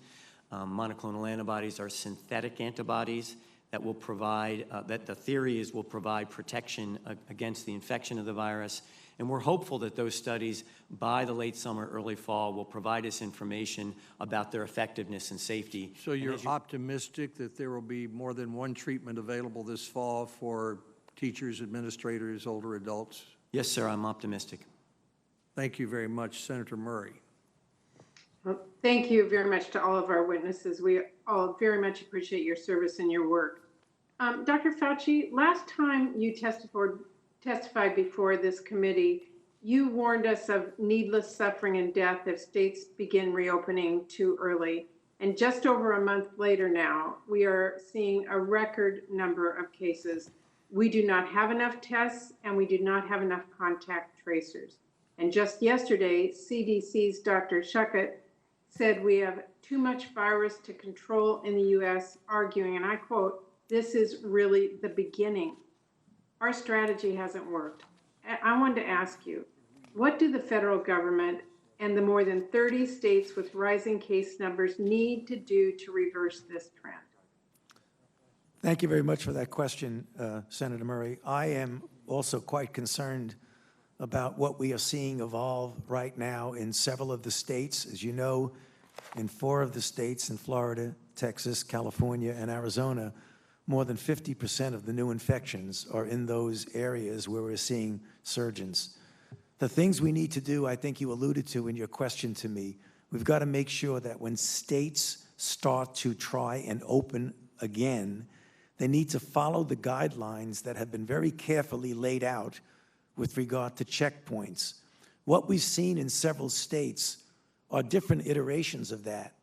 Monoclonal antibodies are synthetic antibodies that will provide, that the theory is will provide protection against the infection of the virus. And we're hopeful that those studies by the late summer, early fall will provide us information about their effectiveness and safety. So you're optimistic that there will be more than one treatment available this fall for teachers, administrators, older adults? Yes, sir, I'm optimistic. Thank you very much, Senator Murray. Well, thank you very much to all of our witnesses. We all very much appreciate your service and your work. Dr. Fauci, last time you testified before this committee, you warned us of needless suffering and death if states begin reopening too early. And just over a month later now, we are seeing a record number of cases. We do not have enough tests, and we do not have enough contact tracers. And just yesterday, CDC's Dr. Schuchat said we have too much virus to control in the US, arguing, and I quote, "This is really the beginning." Our strategy hasn't worked. I wanted to ask you, what do the federal government and the more than 30 states with rising case numbers need to do to reverse this trend? Thank you very much for that question, Senator Murray. I am also quite concerned about what we are seeing evolve right now in several of the states. As you know, in 4 of the states, in Florida, Texas, California, and Arizona, more than 50% of the new infections are in those areas where we're seeing surges. The things we need to do, I think you alluded to in your question to me, we've got to make sure that when states start to try and open again, they need to follow the guidelines that have been very carefully laid out with regard to checkpoints. What we've seen in several states are different iterations of that,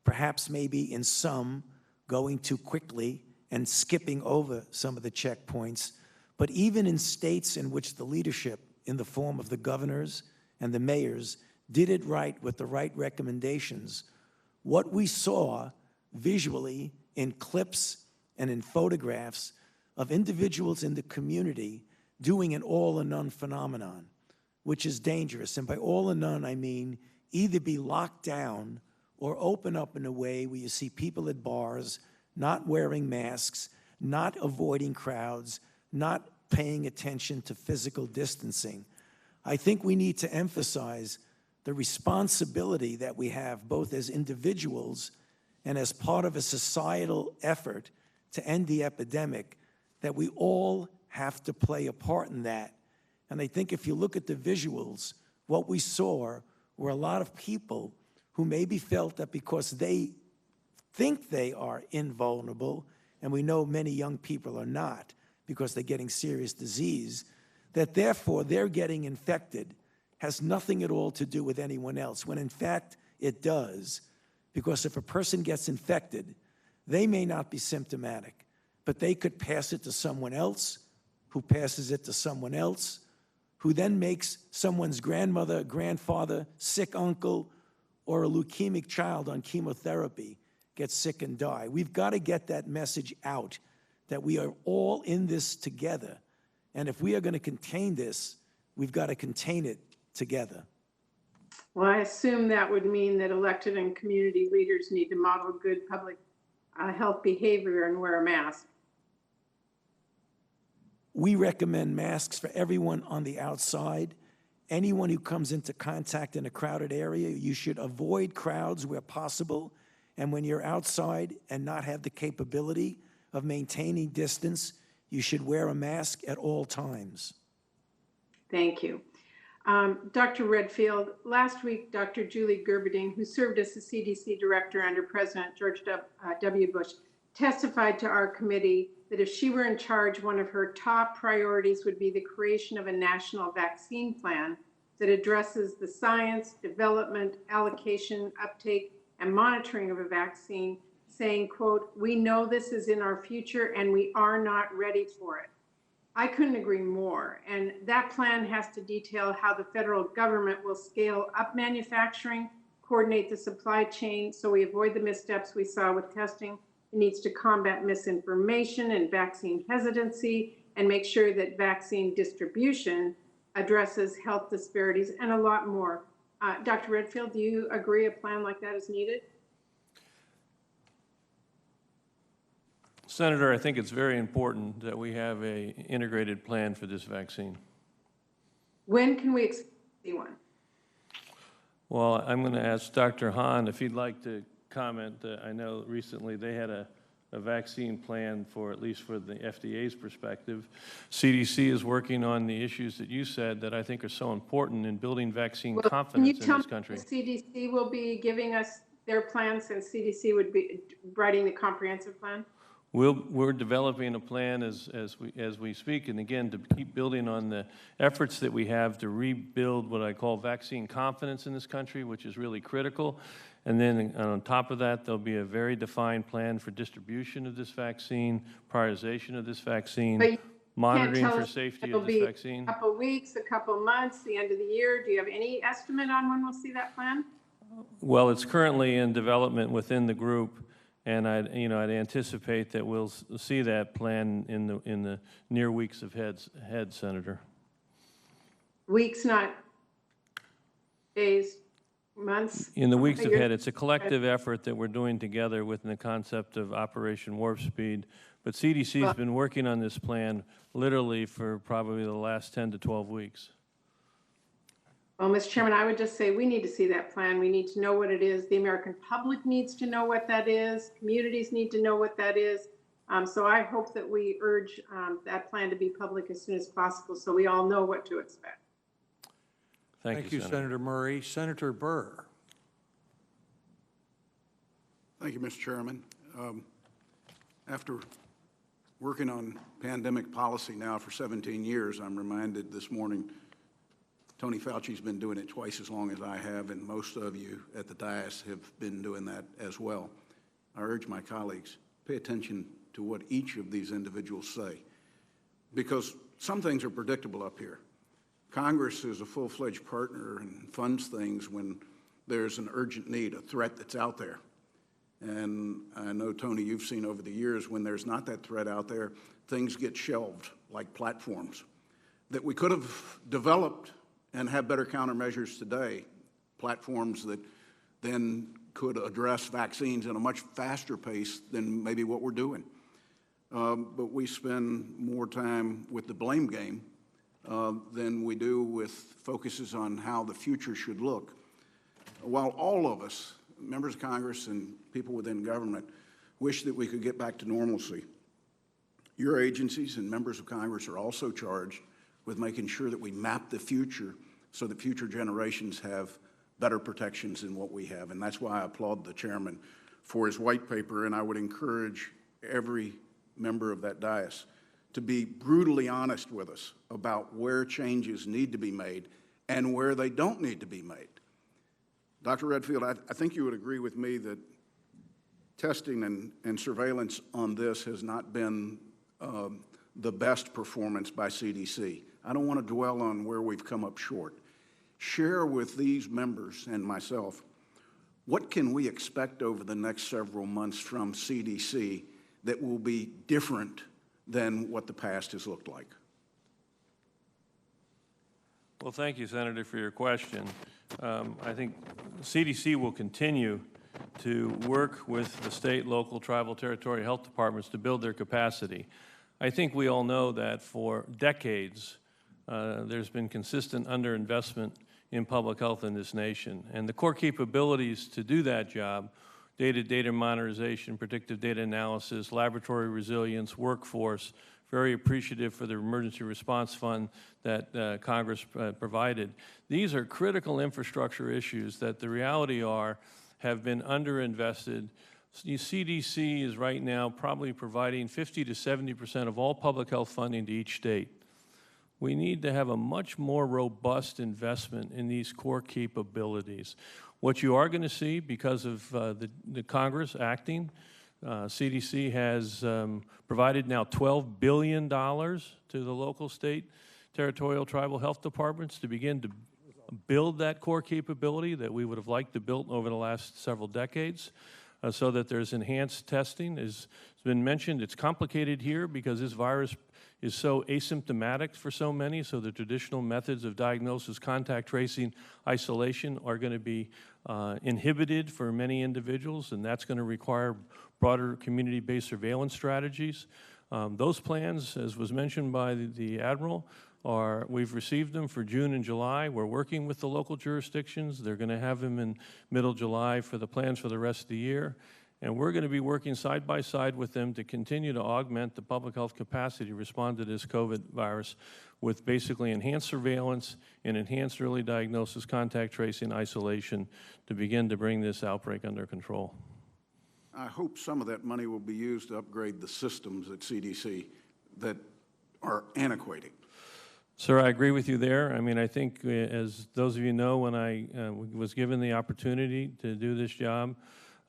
perhaps maybe in some going too quickly and skipping over some of the checkpoints. But even in states in which the leadership, in the form of the governors and the mayors, did it right with the right recommendations, what we saw visually in clips and in photographs of individuals in the community doing an all or none phenomenon, which is dangerous. And by all or none, I mean either be locked down or open up in a way where you see people at bars not wearing masks, not avoiding crowds, not paying attention to physical distancing. I think we need to emphasize the responsibility that we have both as individuals and as part of a societal effort to end the epidemic, that we all have to play a part in that. And I think if you look at the visuals, what we saw were a lot of people who maybe felt that because they think they are invulnerable, and we know many young people are not because they're getting serious disease, that therefore they're getting infected has nothing at all to do with anyone else, when in fact it does. Because if a person gets infected, they may not be symptomatic, but they could pass it to someone else, who passes it to someone else, who then makes someone's grandmother, grandfather, sick uncle, or a leukemic child on chemotherapy get sick and die. We've got to get that message out that we are all in this together. And if we are going to contain this, we've got to contain it together. Well, I assume that would mean that elected and community leaders need to model good public health behavior and wear a mask. We recommend masks for everyone on the outside. Anyone who comes into contact in a crowded area, you should avoid crowds where possible. And when you're outside and not have the capability of maintaining distance, you should wear a mask at all times. Thank you. Dr. Redfield, last week, Dr. Julie Gerberding, who served as the CDC director under President George W. Bush, testified to our committee that if she were in charge, one of her top priorities would be the creation of a national vaccine plan that addresses the science, development, allocation, uptake, and monitoring of a vaccine, saying, quote, "We know this is in our future and we are not ready for it." I couldn't agree more. And that plan has to detail how the federal government will scale up manufacturing, coordinate the supply chain so we avoid the missteps we saw with testing. It needs to combat misinformation and vaccine hesitancy and make sure that vaccine distribution addresses health disparities and a lot more. Dr. Redfield, do you agree a plan like that is needed? Senator, I think it's very important that we have an integrated plan for this vaccine. When can we expect to see one? Well, I'm going to ask Dr. Hahn if he'd like to comment. I know recently they had a vaccine plan for, at least for the FDA's perspective. CDC is working on the issues that you said that I think are so important in building vaccine confidence in this country. Can you tell me if CDC will be giving us their plan since CDC would be writing the comprehensive plan? We're developing a plan as we speak, and again, to keep building on the efforts that we have to rebuild what I call vaccine confidence in this country, which is really critical. And then on top of that, there'll be a very defined plan for distribution of this vaccine, prioritization of this vaccine, monitoring for safety of this vaccine. A couple weeks, a couple months, the end of the year. Do you have any estimate on when we'll see that plan? Well, it's currently in development within the group. And I'd anticipate that we'll see that plan in the near weeks ahead, Senator. Weeks, not days, months? In the weeks ahead. It's a collective effort that we're doing together within the concept of Operation Warp Speed. But CDC has been working on this plan literally for probably the last 10 to 12 weeks. Well, Mr. Chairman, I would just say we need to see that plan. We need to know what it is. The American public needs to know what that is. Communities need to know what that is. So I hope that we urge that plan to be public as soon as possible so we all know what to expect. Thank you, Senator Murray. Senator Burr. Thank you, Mr. Chairman. After working on pandemic policy now for 17 years, I'm reminded this morning Tony Fauci's been doing it twice as long as I have, and most of you at the dais have been doing that as well. I urge my colleagues, pay attention to what each of these individuals say, because some things are predictable up here. Congress is a full-fledged partner and funds things when there's an urgent need, a threat that's out there. And I know, Tony, you've seen over the years when there's not that threat out there, things get shelved, like platforms that we could have developed and have better countermeasures today, platforms that then could address vaccines at a much faster pace than maybe what we're doing. but we spend more time with the blame game than we do with focuses on how the future should look. While all of us, members of Congress and people within government, wish that we could get back to normalcy, your agencies and members of Congress are also charged with making sure that we map the future so that future generations have better protections than what we have. And that's why I applaud the chairman for his white paper, and I would encourage every member of that dais to be brutally honest with us about where changes need to be made and where they don't need to be made. Dr. Redfield, I think you would agree with me that testing and surveillance on this has not been the best performance by CDC. I don't want to dwell on where we've come up short. Share with these members and myself, what can we expect over the next several months from CDC that will be different than what the past has looked like? Well, thank you, Senator, for your question. I think CDC will continue to work with the state, local, tribal, territorial health departments to build their capacity. I think we all know that for decades, there's been consistent underinvestment in public health in this nation. And the core capabilities to do that job, data monitorization, predictive data analysis, laboratory resilience, workforce, very appreciative for the emergency response fund that Congress provided. These are critical infrastructure issues that the reality are have been underinvested. CDC is right now probably providing 50 to 70% of all public health funding to each state. We need to have a much more robust investment in these core capabilities. What you are going to see because of the Congress acting, CDC has provided now $12 billion to the local, state, territorial, tribal health departments to begin to build that core capability that we would have liked to build over the last several decades, so that there's enhanced testing. As has been mentioned, it's complicated here because this virus is so asymptomatic for so many, so the traditional methods of diagnosis, contact tracing, isolation are going to be inhibited for many individuals, and that's going to require broader community-based surveillance strategies. Those plans, as was mentioned by the Admiral, we've received them for June and July. We're working with the local jurisdictions. They're going to have them in middle July for the plans for the rest of the year. And we're going to be working side by side with them to continue to augment the public health capacity to respond to this COVID virus with basically enhanced surveillance and enhanced early diagnosis, contact tracing, isolation to begin to bring this outbreak under control. I hope some of that money will be used to upgrade the systems at CDC that are antiquated. Sir, I agree with you there. I mean, I think as those of you know, when I was given the opportunity to do this job,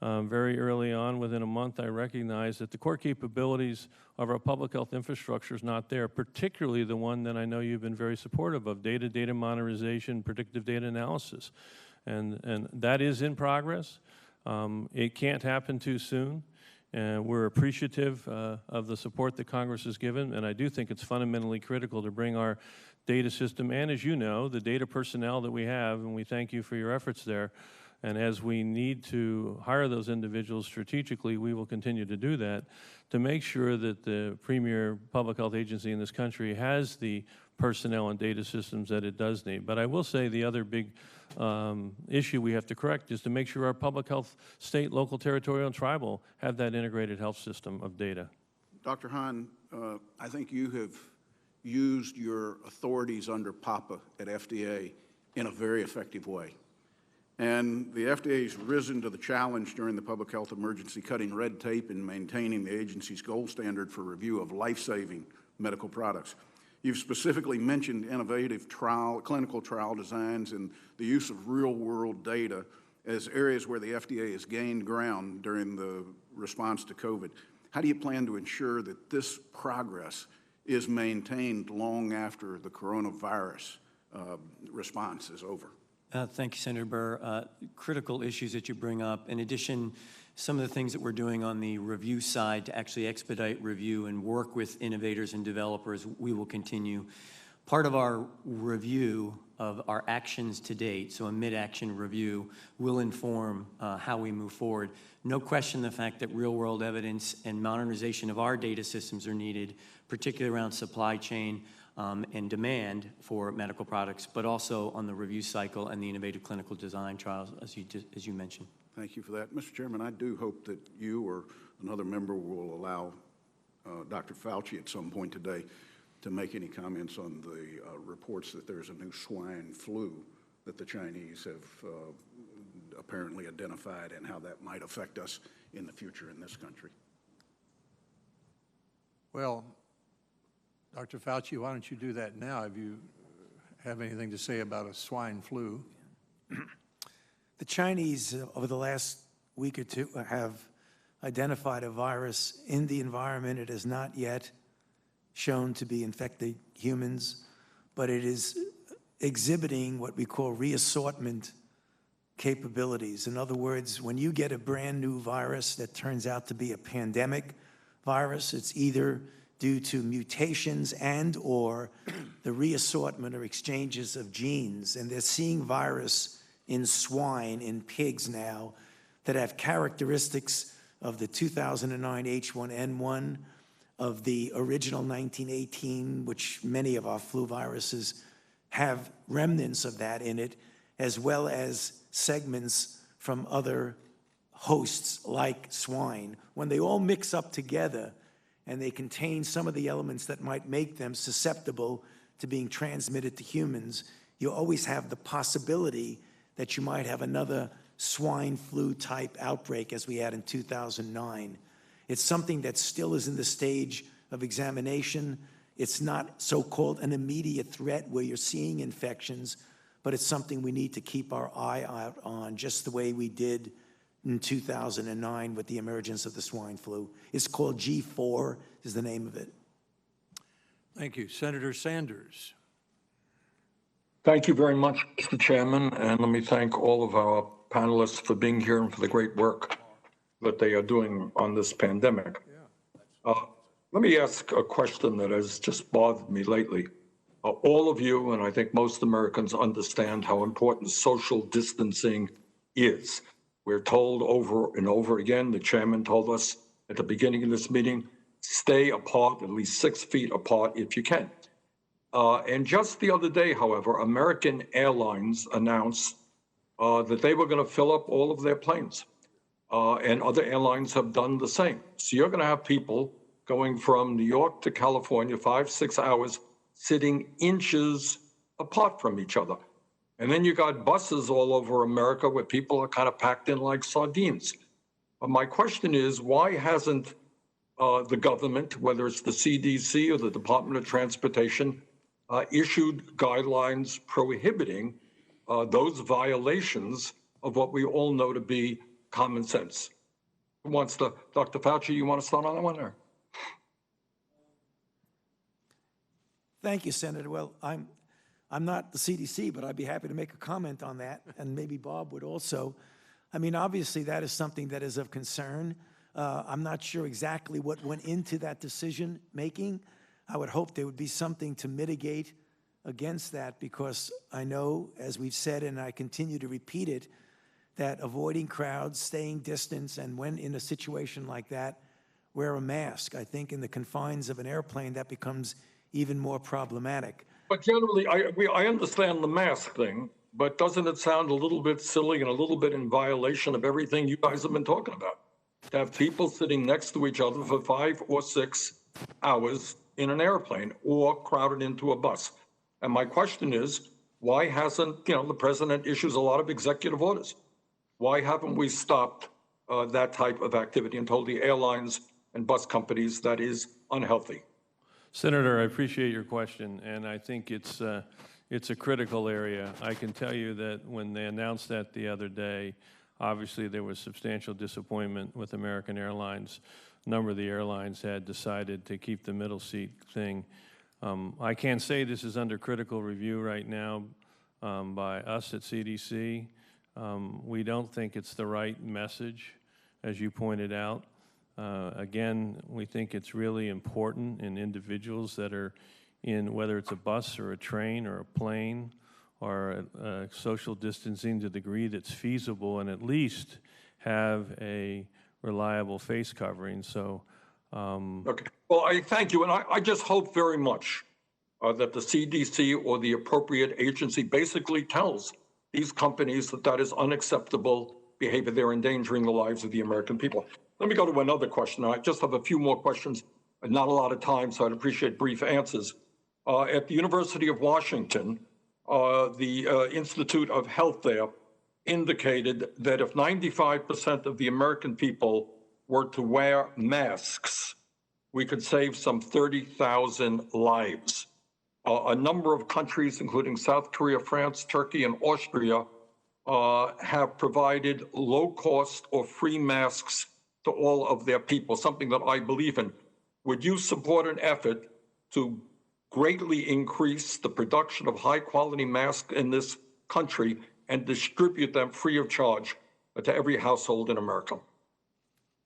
very early on, within a month, I recognized that the core capabilities of our public health infrastructure is not there, particularly the one that I know you've been very supportive of, data monitorization, predictive data analysis. And that is in progress. It can't happen too soon. And we're appreciative of the support that Congress has given, and I do think it's fundamentally critical to bring our data system, and as you know, the data personnel that we have, and we thank you for your efforts there. And as we need to hire those individuals strategically, we will continue to do that to make sure that the premier public health agency in this country has the personnel and data systems that it does need. But I will say the other big issue we have to correct is to make sure our public health, state, local, territorial, and tribal have that integrated health system of data. Dr. Hahn, I think you have used your authorities under PAPA at FDA in a very effective way. And the FDA has risen to the challenge during the public health emergency, cutting red tape and maintaining the agency's gold standard for review of life-saving medical products. You've specifically mentioned innovative clinical trial designs and the use of real-world data as areas where the FDA has gained ground during the response to COVID. How do you plan to ensure that this progress is maintained long after the coronavirus response is over? Thank you, Senator Burr. Critical issues that you bring up. In addition, some of the things that we're doing on the review side to actually expedite review and work with innovators and developers, we will continue. Part of our review of our actions to date, so a mid-action review, will inform how we move forward. No question the fact that real-world evidence and modernization of our data systems are needed, particularly around supply chain and demand for medical products, but also on the review cycle and the innovative clinical design trials, as you mentioned. Thank you for that. Mr. Chairman, I do hope that you or another member will allow Dr. Fauci at some point today to make any comments on the reports that there's a new swine flu that the Chinese have apparently identified and how that might affect us in the future in this country. Well, Dr. Fauci, why don't you do that now? If you have anything to say about a swine flu? The Chinese, over the last week or two, have identified a virus in the environment. It has not yet shown to be infecting humans, but it is exhibiting what we call reassortment capabilities. In other words, when you get a brand new virus that turns out to be a pandemic virus, it's either due to mutations and or the reassortment or exchanges of genes. And they're seeing virus in swine, in pigs now, that have characteristics of the 2009 H1N1, of the original 1918, which many of our flu viruses have remnants of that in it, as well as segments from other hosts like swine. When they all mix up together and they contain some of the elements that might make them susceptible to being transmitted to humans, you always have the possibility that you might have another swine flu type outbreak as we had in 2009. It's something that still is in the stage of examination. It's not so-called an immediate threat where you're seeing infections, but it's something we need to keep our eye out on, just the way we did in 2009 with the emergence of the swine flu. It's called G4 is the name of it. Thank you. Senator Sanders. Thank you very much, Mr. Chairman, and let me thank all of our panelists for being here and for the great work that they are doing on this pandemic. Let me ask a question that has just bothered me lately. All of you, and I think most Americans, understand how important social distancing is. We're told over and over again, the chairman told us at the beginning of this meeting, stay apart, at least 6 feet apart if you can. And just the other day, however, American Airlines announced that they were going to fill up all of their planes. And other airlines have done the same. So you're going to have people going from New York to California, 5-6 hours, sitting inches apart from each other. And then you got buses all over America where people are kind of packed in like sardines. But my question is, why hasn't the government, whether it's the CDC or the Department of Transportation, issued guidelines prohibiting those violations of what we all know to be common sense? Who wants to, Dr. Fauci, you want to start on that one there? Thank you, Senator. Well, I'm not the CDC, but I'd be happy to make a comment on that, and maybe Bob would also. I mean, obviously, that is something that is of concern. I'm not sure exactly what went into that decision making. I would hope there would be something to mitigate against that, because I know, as we've said, and I continue to repeat it, that avoiding crowds, staying distance, and when in a situation like that, wear a mask. I think in the confines of an airplane, that becomes even more problematic. But generally, I understand the mask thing, but doesn't it sound a little bit silly and a little bit in violation of everything you guys have been talking about? To have people sitting next to each other for 5 or 6 hours in an airplane or crowded into a bus. And my question is, why hasn't, the president issues a lot of executive orders. Why haven't we stopped that type of activity and told the airlines and bus companies that is unhealthy? Senator, I appreciate your question, and I think it's a critical area. I can tell you that when they announced that the other day, obviously there was substantial disappointment with American Airlines. A number of the airlines had decided to keep the middle seat thing. I can't say this is under critical review right now by us at CDC. We don't think it's the right message, as you pointed out. Again, we think it's really important in individuals that are in whether it's a bus or a train or a plane, or social distancing to the degree that's feasible, and at least have a reliable face covering. So, Okay. Well, I thank you, and I just hope very much that the CDC or the appropriate agency basically tells these companies that that is unacceptable behavior. They're endangering the lives of the American people. Let me go to another question. I just have a few more questions, and not a lot of time, so I'd appreciate brief answers. At the University of Washington, the Institute of Health there indicated that if 95% of the American people were to wear masks, we could save some 30,000 lives. A number of countries, including South Korea, France, Turkey, and Austria, have provided low-cost or free masks to all of their people, something that I believe in. Would you support an effort to greatly increase the production of high-quality masks in this country and distribute them free of charge to every household in America?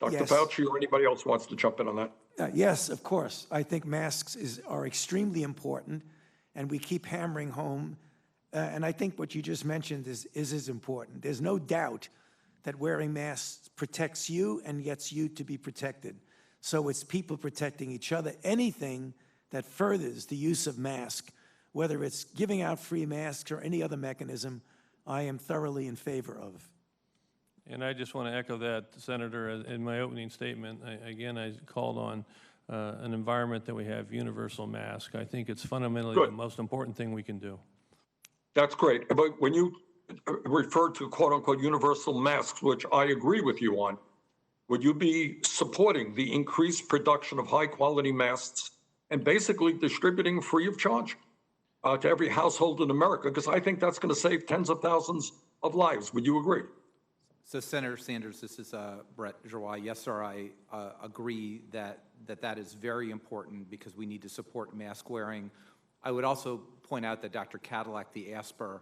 Dr. Yes. Fauci or anybody else wants to jump in on that? Yes, of course. I think masks are extremely important, and we keep hammering home. And I think what you just mentioned is as important. There's no doubt that wearing masks protects you and gets you to be protected. So it's people protecting each other. Anything that furthers the use of masks, whether it's giving out free masks or any other mechanism, I am thoroughly in favor of. and I just want to echo that, Senator. In my opening statement, I called on an environment that we have universal masks. I think it's fundamentally Good. the most important thing we can do. That's great. But when you refer to quote unquote universal masks, which I agree with you on, would you be supporting the increased production of high quality masks and basically distributing free of charge to every household in America? Because I think that's going to save tens of thousands of lives. Would you agree? So Senator Sanders, this is Brett Giroir. Yes, sir, I agree that is very important because we need to support mask wearing. I would also point out that Dr. Cadillac, the ASPR,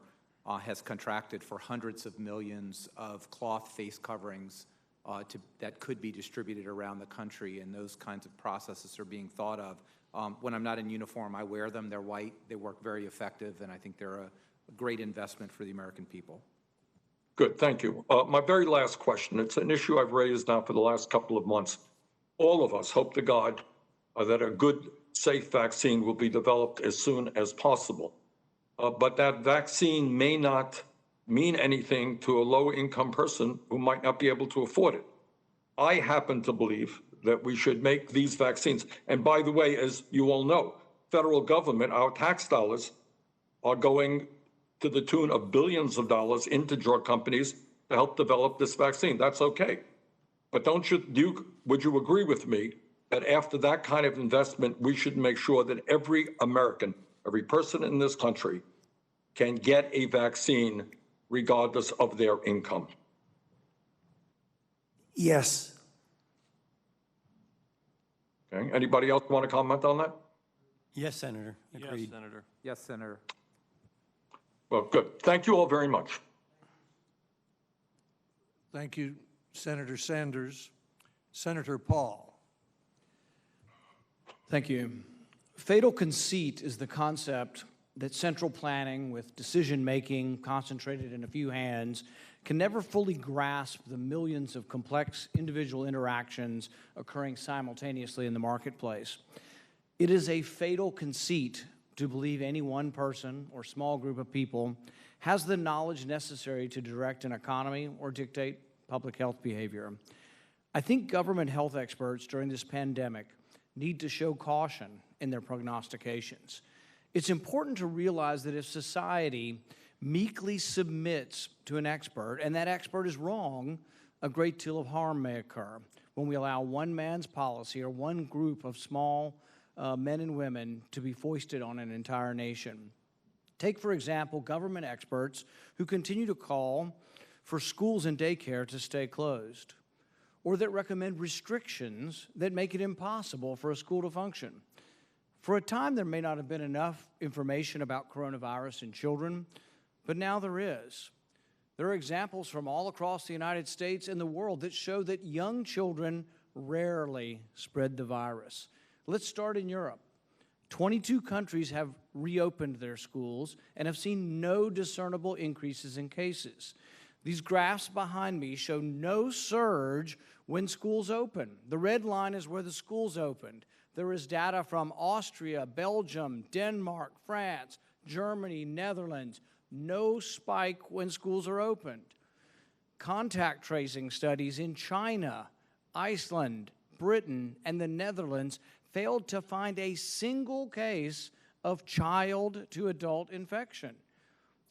has contracted for hundreds of millions of cloth face coverings that could be distributed around the country, and those kinds of processes are being thought of. When I'm not in uniform, I wear them. They're white. They work very effective, and I think they're a great investment for the American people. Good, thank you. My very last question, it's an issue I've raised now for the last couple of months. All of us hope to God that a good, safe vaccine will be developed as soon as possible. But that vaccine may not mean anything to a low-income person who might not be able to afford it. I happen to believe that we should make these vaccines. And by the way, as you all know, federal government, our tax dollars are going to the tune of billions of dollars into drug companies to help develop this vaccine. That's okay. But would you agree with me that after that kind of investment, we should make sure that every American, every person in this country can get a vaccine regardless of their income? Yes. Okay. Anybody else want to comment on that? Yes, Senator. Agreed. Yes, Senator. Yes, Senator. Well, good. Thank you all very much. Thank you, Senator Sanders. Senator Paul. Thank you. Fatal conceit is the concept that central planning with decision-making concentrated in a few hands can never fully grasp the millions of complex individual interactions occurring simultaneously in the marketplace. It is a fatal conceit to believe any one person or small group of people has the knowledge necessary to direct an economy or dictate public health behavior. I think government health experts during this pandemic need to show caution in their prognostications. It's important to realize that if society meekly submits to an expert, and that expert is wrong, a great deal of harm may occur when we allow one man's policy or one group of small men and women to be foisted on an entire nation. Take, for example, government experts who continue to call for schools and daycare to stay closed, or that recommend restrictions that make it impossible for a school to function. For a time, there may not have been enough information about coronavirus in children, but now there is. There are examples from all across the United States and the world that show that young children rarely spread the virus. Let's start in Europe. 22 countries have reopened their schools and have seen no discernible increases in cases. These graphs behind me show no surge when schools open. The red line is where the schools opened. There is data from Austria, Belgium, Denmark, France, Germany, Netherlands. No spike when schools are opened. Contact tracing studies in China, Iceland, Britain, and the Netherlands failed to find a single case of child-to-adult infection.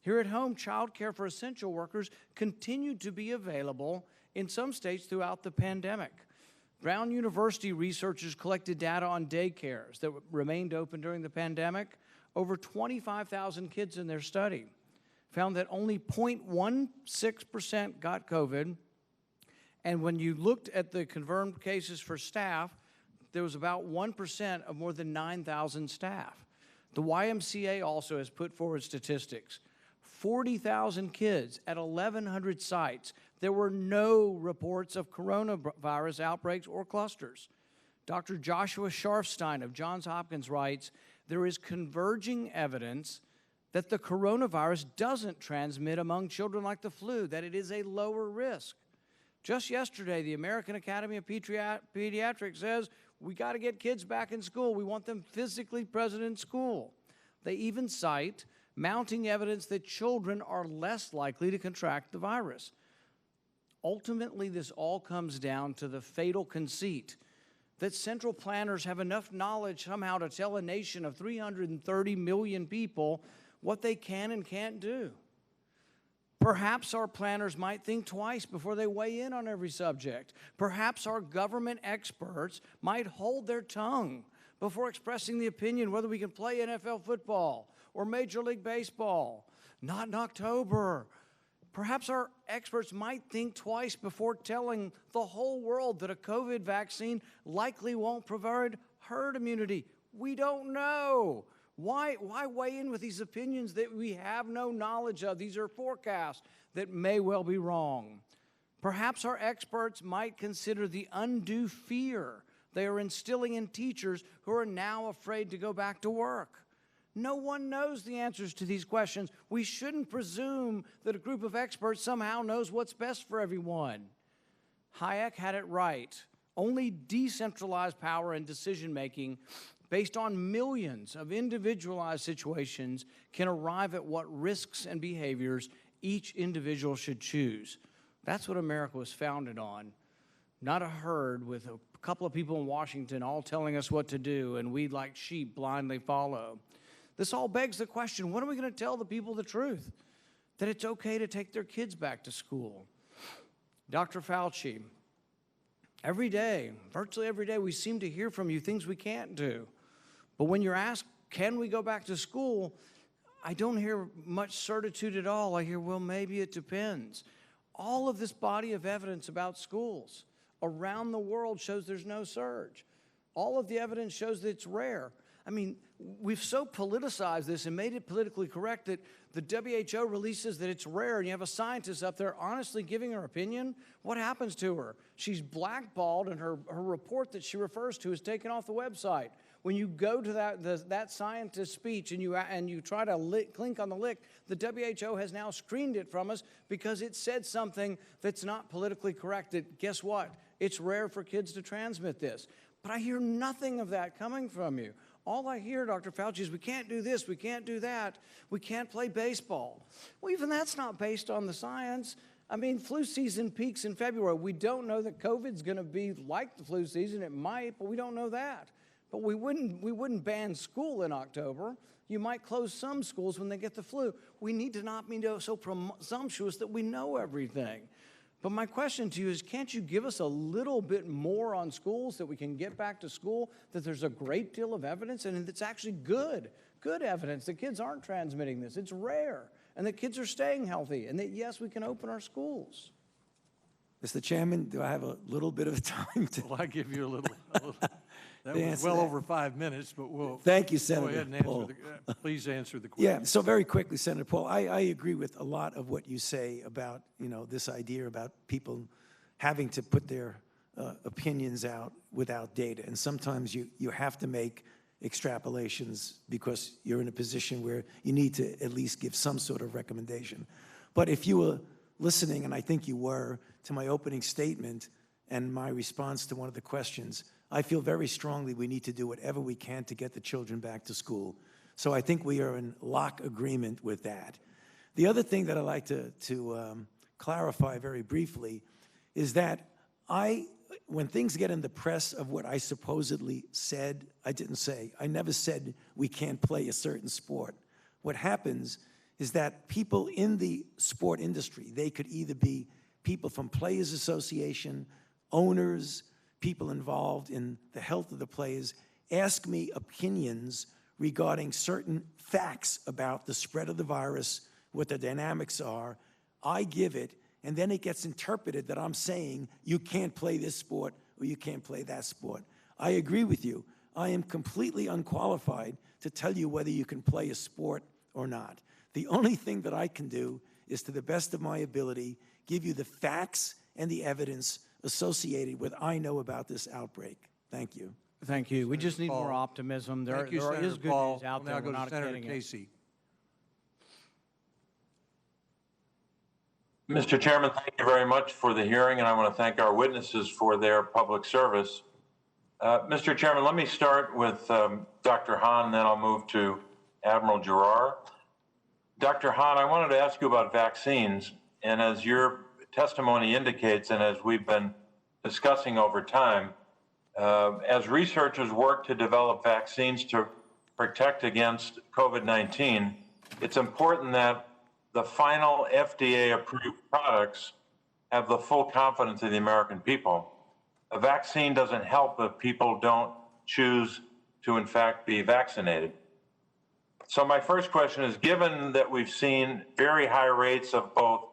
Here at home, child care for essential workers continued to be available in some states throughout the pandemic. Brown University researchers collected data on daycares that remained open during the pandemic. Over 25,000 kids in their study found that only 0.16% got COVID. And when you looked at the confirmed cases for staff, there was about 1% of more than 9,000 staff. The YMCA also has put forward statistics. 40,000 kids at 1,100 sites. There were no reports of coronavirus outbreaks or clusters. Dr. Joshua Sharfstein of Johns Hopkins writes, there is converging evidence that the coronavirus doesn't transmit among children like the flu, that it is a lower risk. Just yesterday, the American Academy of Pediatrics says we got to get kids back in school. We want them physically present in school. They even cite mounting evidence that children are less likely to contract the virus. Ultimately, this all comes down to the fatal conceit that central planners have enough knowledge somehow to tell a nation of 330 million people what they can and can't do. Perhaps our planners might think twice before they weigh in on every subject. Perhaps our government experts might hold their tongue before expressing the opinion whether we can play NFL football or Major League Baseball. Not in October. Perhaps our experts might think twice before telling the whole world that a COVID vaccine likely won't provide herd immunity. We don't know. Why weigh in with these opinions that we have no knowledge of? These are forecasts that may well be wrong. Perhaps our experts might consider the undue fear they are instilling in teachers who are now afraid to go back to work. No one knows the answers to these questions. We shouldn't presume that a group of experts somehow knows what's best for everyone. Hayek had it right. Only decentralized power and decision-making based on millions of individualized situations can arrive at what risks and behaviors each individual should choose. That's what America was founded on, not a herd with a couple of people in Washington all telling us what to do and we, like sheep, blindly follow. This all begs the question, when are we going to tell the people the truth? That it's okay to take their kids back to school? Dr. Fauci, every day, virtually every day, we seem to hear from you things we can't do. But when you're asked, can we go back to school? I don't hear much certitude at all. I hear, well, maybe it depends. All of this body of evidence about schools around the world shows there's no surge. All of the evidence shows that it's rare. I mean, we've so politicized this and made it politically correct that the WHO releases that it's rare, and you have a scientist up there honestly giving her opinion. What happens to her? She's blackballed, and her report that she refers to is taken off the website. When you go to that scientist's speech and you try to click on the link, the WHO has now screened it from us because it said something that's not politically correct. That, guess what? It's rare for kids to transmit this. But I hear nothing of that coming from you. All I hear, Dr. Fauci, is we can't do this, we can't do that, we can't play baseball. Well, even that's not based on the science. I mean, flu season peaks in February. We don't know that COVID's going to be like the flu season. It might, but we don't know that. But we wouldn't ban school in October. You might close some schools when they get the flu. We need to not be so presumptuous that we know everything. But my question to you is, can't you give us a little bit more on schools that we can get back to school, that there's a great deal of evidence, and it's actually good evidence that kids aren't transmitting this. It's rare, and that kids are staying healthy, and that, yes, we can open our schools. Mr. Chairman, do I have a little bit of time to? Well, I give you a little that was answer well that. over 5 minutes, but we'll. Thank you, Go Senator ahead and Paul. please answer the question. Yeah, so very quickly, Senator Paul, I agree with a lot of what you say about, this idea about people having to put their opinions out without data. And sometimes you have to make extrapolations because you're in a position where you need to at least give some sort of recommendation. But if you were listening, and I think you were, to my opening statement and my response to one of the questions, I feel very strongly we need to do whatever we can to get the children back to school. So I think we are in lock agreement with that. The other thing that I'd like to clarify very briefly is that when things get in the press of what I supposedly said, I didn't say. I never said we can't play a certain sport. What happens is that people in the sport industry, they could either be people from Players Association, owners, people involved in the health of the players, ask me opinions regarding certain facts about the spread of the virus, what the dynamics are. I give it, and then it gets interpreted that I'm saying you can't play this sport or you can't play that sport. I agree with you. I am completely unqualified to tell you whether you can play a sport or not. The only thing that I can do is, to the best of my ability, give you the facts and the evidence associated with I know about this outbreak. Thank you. Thank you. We just need Paul. more optimism. Thank you, There Senator is good Paul. news out We'll there. now We're go to not Senator getting it. Casey. Mr. Chairman, thank you very much for the hearing, and I want to thank our witnesses for their public service. Mr. Chairman, let me start with Dr. Hahn, then I'll move to Admiral Giroir. Dr. Hahn, I wanted to ask you about vaccines, and as your testimony indicates, and as we've been discussing over time, as researchers work to develop vaccines to protect against COVID-19, it's important that the final FDA-approved products have the full confidence of the American people. A vaccine doesn't help if people don't choose to, in fact, be vaccinated. So my first question is, given that we've seen very high rates of both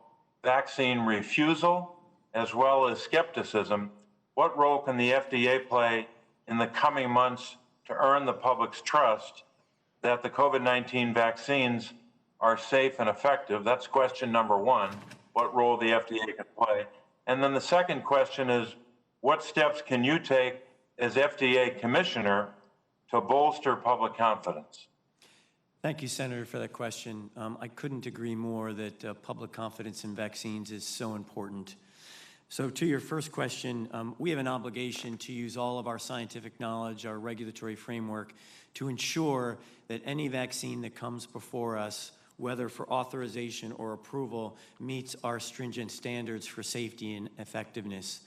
vaccine refusal as well as skepticism, what role can the FDA play in the coming months to earn the public's trust that the COVID-19 vaccines are safe and effective? That's question number one, what role the FDA can play. And then the second question is, what steps can you take as FDA commissioner to bolster public confidence? Thank you, Senator, for that question. I couldn't agree more that public confidence in vaccines is so important. So to your first question, we have an obligation to use all of our scientific knowledge, our regulatory framework, to ensure that any vaccine that comes before us, whether for authorization or approval, meets our stringent standards for safety and effectiveness.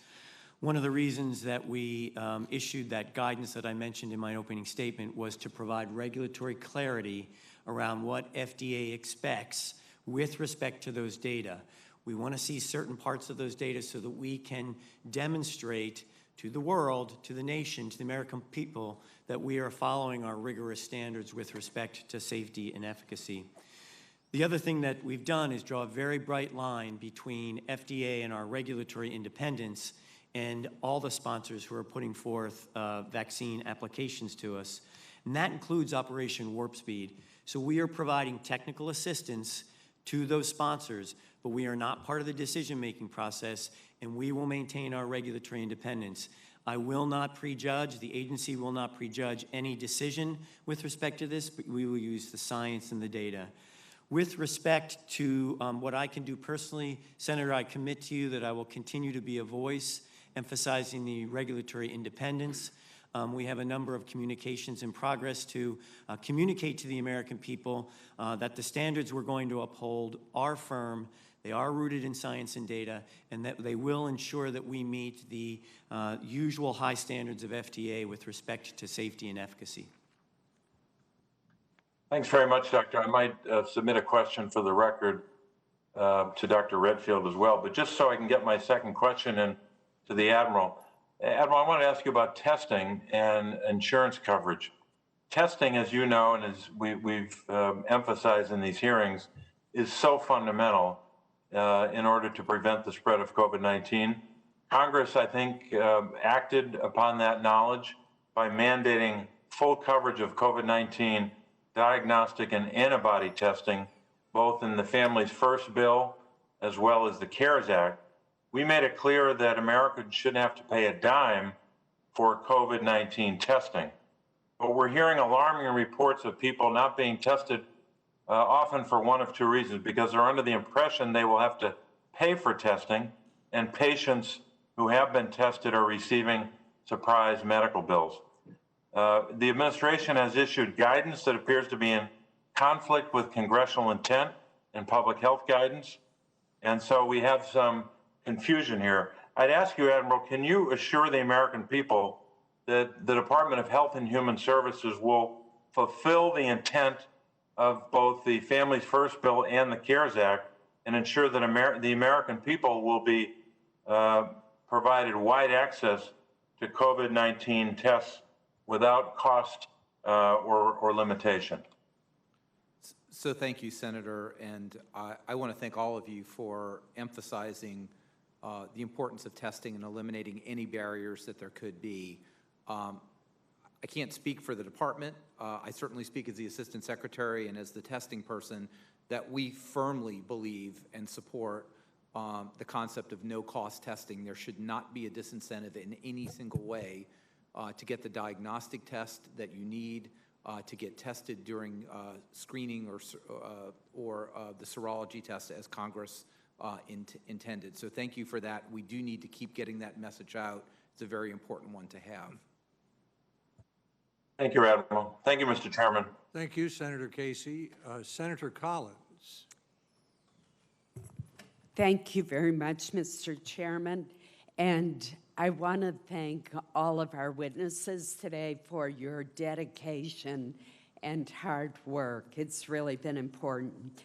One of the reasons that we issued that guidance that I mentioned in my opening statement was to provide regulatory clarity around what FDA expects with respect to those data. We want to see certain parts of those data so that we can demonstrate to the world, to the nation, to the American people, that we are following our rigorous standards with respect to safety and efficacy. The other thing that we've done is draw a very bright line between FDA and our regulatory independence and all the sponsors who are putting forth vaccine applications to us. And that includes Operation Warp Speed. So we are providing technical assistance to those sponsors, but we are not part of the decision-making process, and we will maintain our regulatory independence. I will not prejudge, the agency will not prejudge any decision with respect to this, but we will use the science and the data. With respect to what I can do personally, Senator, I commit to you that I will continue to be a voice emphasizing the regulatory independence. We have a number of communications in progress to communicate to the American people that the standards we're going to uphold are firm, they are rooted in science and data, and that they will ensure that we meet the usual high standards of FDA with respect to safety and efficacy. Thanks very much, Doctor. I might submit a question for the record to Dr. Redfield as well, but just so I can get my second question in to the Admiral. Admiral, I want to ask you about testing and insurance coverage. Testing, as you know, and as we've emphasized in these hearings, is so fundamental in order to prevent the spread of COVID-19. Congress, I think, acted upon that knowledge by mandating full coverage of COVID-19 diagnostic and antibody testing, both in the Families First bill as well as the CARES Act. We made it clear that Americans shouldn't have to pay a dime for COVID-19 testing. but we're hearing alarming reports of people not being tested, often for one of two reasons, because they're under the impression they will have to pay for testing, and patients who have been tested are receiving surprise medical bills. The administration has issued guidance that appears to be in conflict with congressional intent and public health guidance, and so we have some confusion here. I'd ask you, Admiral, can you assure the American people that the Department of Health and Human Services will fulfill the intent of both the Families First bill and the CARES Act and ensure that the American people will be provided wide access to COVID-19 tests without cost or limitation? So thank you, Senator, and I want to thank all of you for emphasizing the importance of testing and eliminating any barriers that there could be. I can't speak for the department. I certainly speak as the Assistant Secretary and as the testing person that we firmly believe and support the concept of no-cost testing. There should not be a disincentive in any single way to get the diagnostic test that you need, to get tested during screening or the serology test as Congress intended. So thank you for that. We do need to keep getting that message out. It's a very important one to have. Thank you, Admiral. Thank you, Mr. Chairman. Thank you, Senator Casey. Senator Collins. Thank you very much, Mr. Chairman. And I want to thank all of our witnesses today for your dedication and hard work. It's really been important.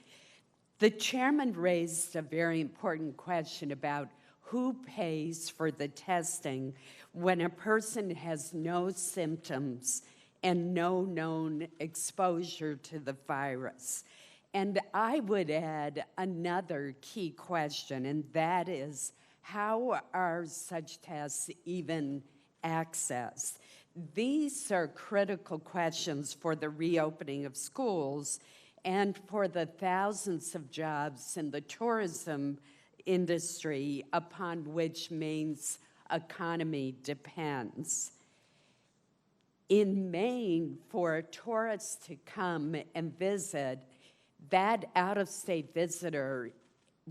The chairman raised a very important question about who pays for the testing when a person has no symptoms and no known exposure to the virus. And I would add another key question, and that is, how are such tests even accessed? These are critical questions for the reopening of schools and for the thousands of jobs in the tourism industry upon which Maine's economy depends. In Maine, for a tourist to come and visit, that out-of-state visitor,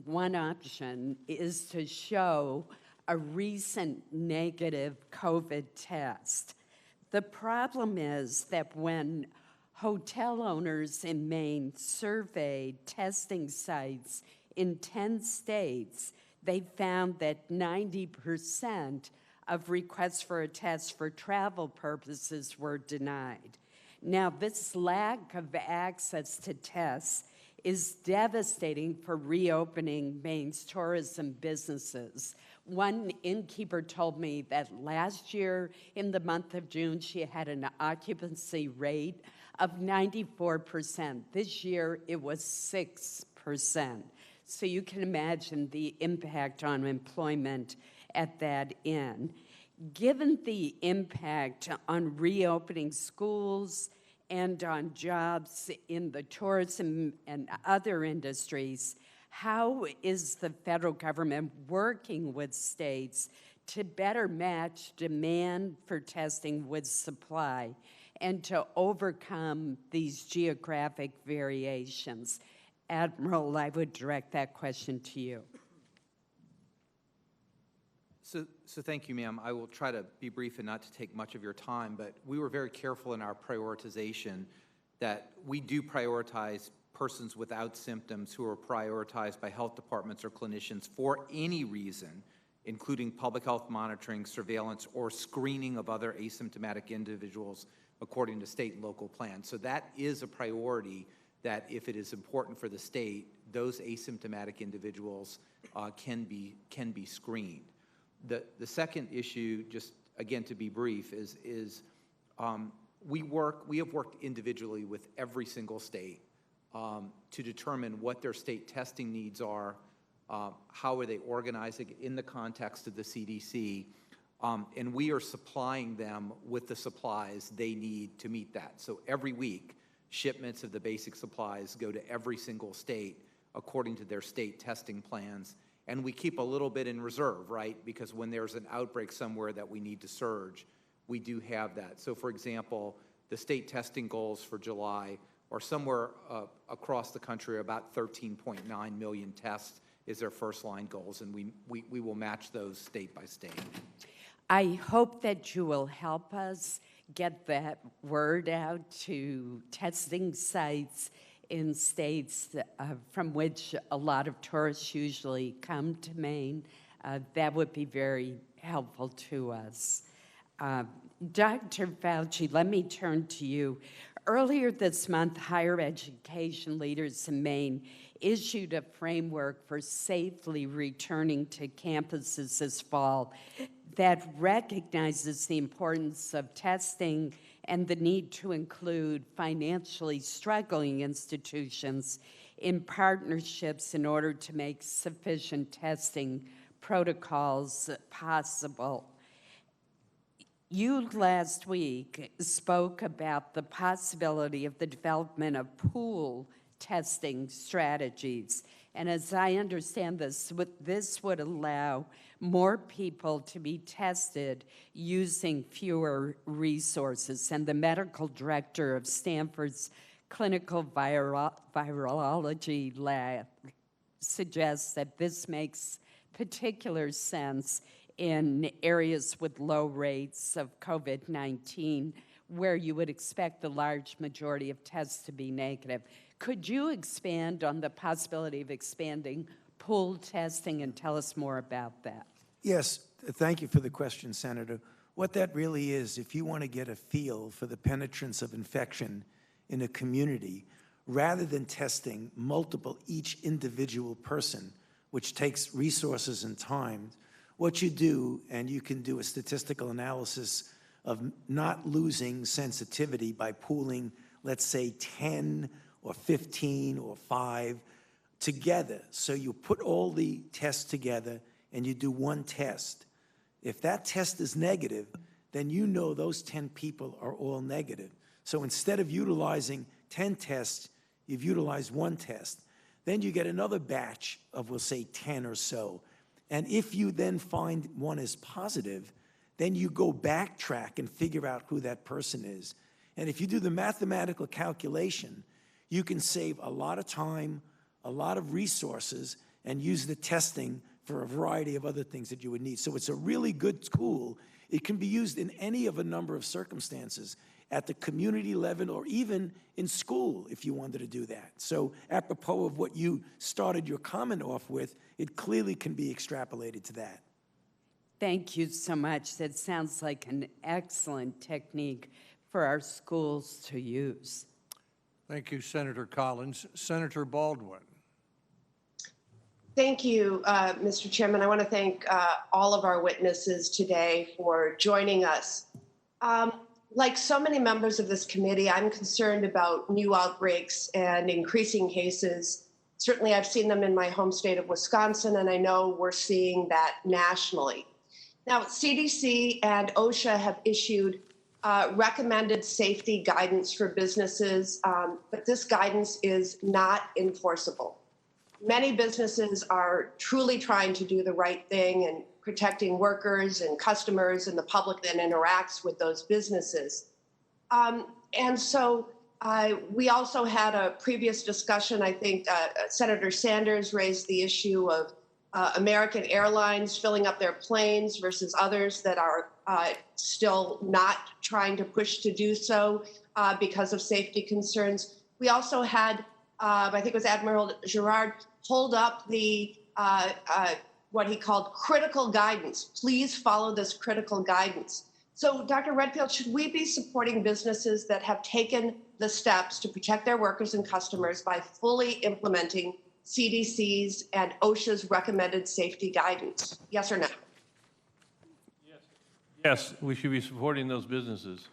one option is to show a recent negative COVID test. The problem is that when hotel owners in Maine surveyed testing sites in 10 states, they found that 90% of requests for a test for travel purposes were denied. Now, this lack of access to tests is devastating for reopening Maine's tourism businesses. One innkeeper told me that last year in the month of June, she had an occupancy rate of 94%. This year, it was 6%. So you can imagine the impact on employment at that inn. Given the impact on reopening schools and on jobs in the tourism and other industries, how is the federal government working with states to better match demand for testing with supply and to overcome these geographic variations? Admiral, I would direct that question to you. So thank you, ma'am. I will try to be brief and not to take much of your time, but we were very careful in our prioritization that we do prioritize persons without symptoms who are prioritized by health departments or clinicians for any reason, including public health monitoring, surveillance, or screening of other asymptomatic individuals according to state and local plans. So that is a priority that if it is important for the state, those asymptomatic individuals can be screened. The second issue, just again to be brief, is we have worked individually with every single state to determine what their state testing needs are, how are they organizing in the context of the CDC, and we are supplying them with the supplies they need to meet that. So every week, shipments of the basic supplies go to every single state according to their state testing plans. And we keep a little bit in reserve, right? Because when there's an outbreak somewhere that we need to surge, we do have that. So for example, the state testing goals for July are somewhere across the country, about 13.9 million tests is their first-line goals, and we will match those state by state. I hope that you will help us get that word out to testing sites in states from which a lot of tourists usually come to Maine. That would be very helpful to us. Dr. Fauci, let me turn to you. Earlier this month, higher education leaders in Maine issued a framework for safely returning to campuses this fall that recognizes the importance of testing and the need to include financially struggling institutions in partnerships in order to make sufficient testing protocols possible. You last week spoke about the possibility of the development of pool testing strategies. And as I understand this would allow more people to be tested using fewer resources. And the medical director of Stanford's clinical virology lab suggests that this makes particular sense in areas with low rates of COVID-19, where you would expect the large majority of tests to be negative. Could you expand on the possibility of expanding pool testing and tell us more about that? Yes, thank you for the question, Senator. What that really is, if you want to get a feel for the penetrance of infection in a community, rather than testing each individual person, which takes resources and time, what you do, and you can do a statistical analysis of not losing sensitivity by pooling, let's say 10 or 15 or 5 together. So you put all the tests together and you do one test. If that test is negative, then you know those 10 people are all negative. So instead of utilizing 10 tests, you've utilized one test. Then you get another batch of, we'll say, 10 or so. And if you then find one is positive, then you go backtrack and figure out who that person is. And if you do the mathematical calculation, you can save a lot of time, a lot of resources, and use the testing for a variety of other things that you would need. So it's a really good tool. It can be used in any of a number of circumstances, at the community level or even in school if you wanted to do that. So apropos of what you started your comment off with, it clearly can be extrapolated to that. Thank you so much. That sounds like an excellent technique for our schools to use. Thank you, Senator Collins. Senator Baldwin. Thank you, Mr. Chairman. I want to thank all of our witnesses today for joining us. Like so many members of this committee, I'm concerned about new outbreaks and increasing cases. Certainly, I've seen them in my home state of Wisconsin, and I know we're seeing that nationally. Now, CDC and OSHA have issued recommended safety guidance for businesses, but this guidance is not enforceable. Many businesses are truly trying to do the right thing and protecting workers and customers and the public that interacts with those businesses. And so we also had a previous discussion. I think Senator Sanders raised the issue of American Airlines filling up their planes versus others that are still not trying to push to do so because of safety concerns. We also had, I think it was Admiral Girard, hold up the what he called critical guidance. Please follow this critical guidance. So, Dr. Redfield, should we be supporting businesses that have taken the steps to protect their workers and customers by fully implementing CDC's and OSHA's recommended safety guidance? Yes or no? Yes, we should be supporting those businesses.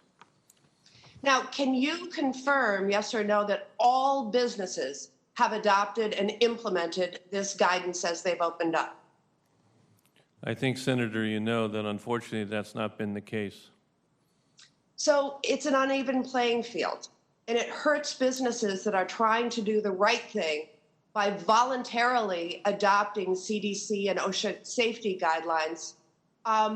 Now, can you confirm, yes or no, that all businesses have adopted and implemented this guidance as they've opened up? I think, Senator, you know that unfortunately that's not been the case. So it's an uneven playing field, and it hurts businesses that are trying to do the right thing by voluntarily adopting CDC and OSHA safety guidelines,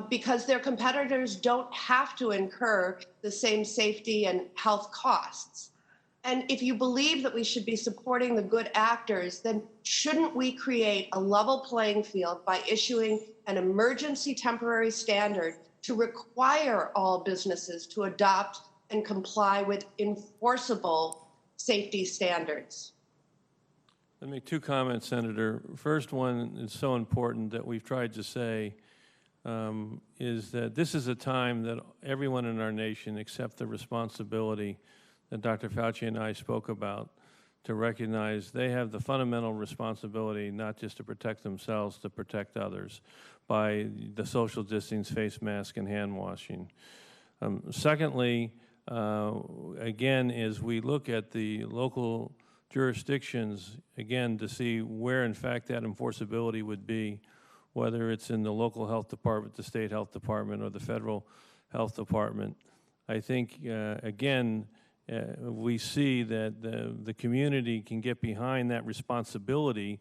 because their competitors don't have to incur the same safety and health costs. And if you believe that we should be supporting the good actors, then shouldn't we create a level playing field by issuing an emergency temporary standard to require all businesses to adopt and comply with enforceable safety standards? Let me make two comments, Senator. First one is so important that we've tried to say is that this is a time that everyone in our nation accept the responsibility that Dr. Fauci and I spoke about, to recognize they have the fundamental responsibility not just to protect themselves, to protect others by the social distancing, face mask, and hand washing. Secondly, again, as we look at the local jurisdictions, again, to see where in fact that enforceability would be, whether it's in the local health department, the state health department, or the federal health department, I think, again, we see that the community can get behind that responsibility.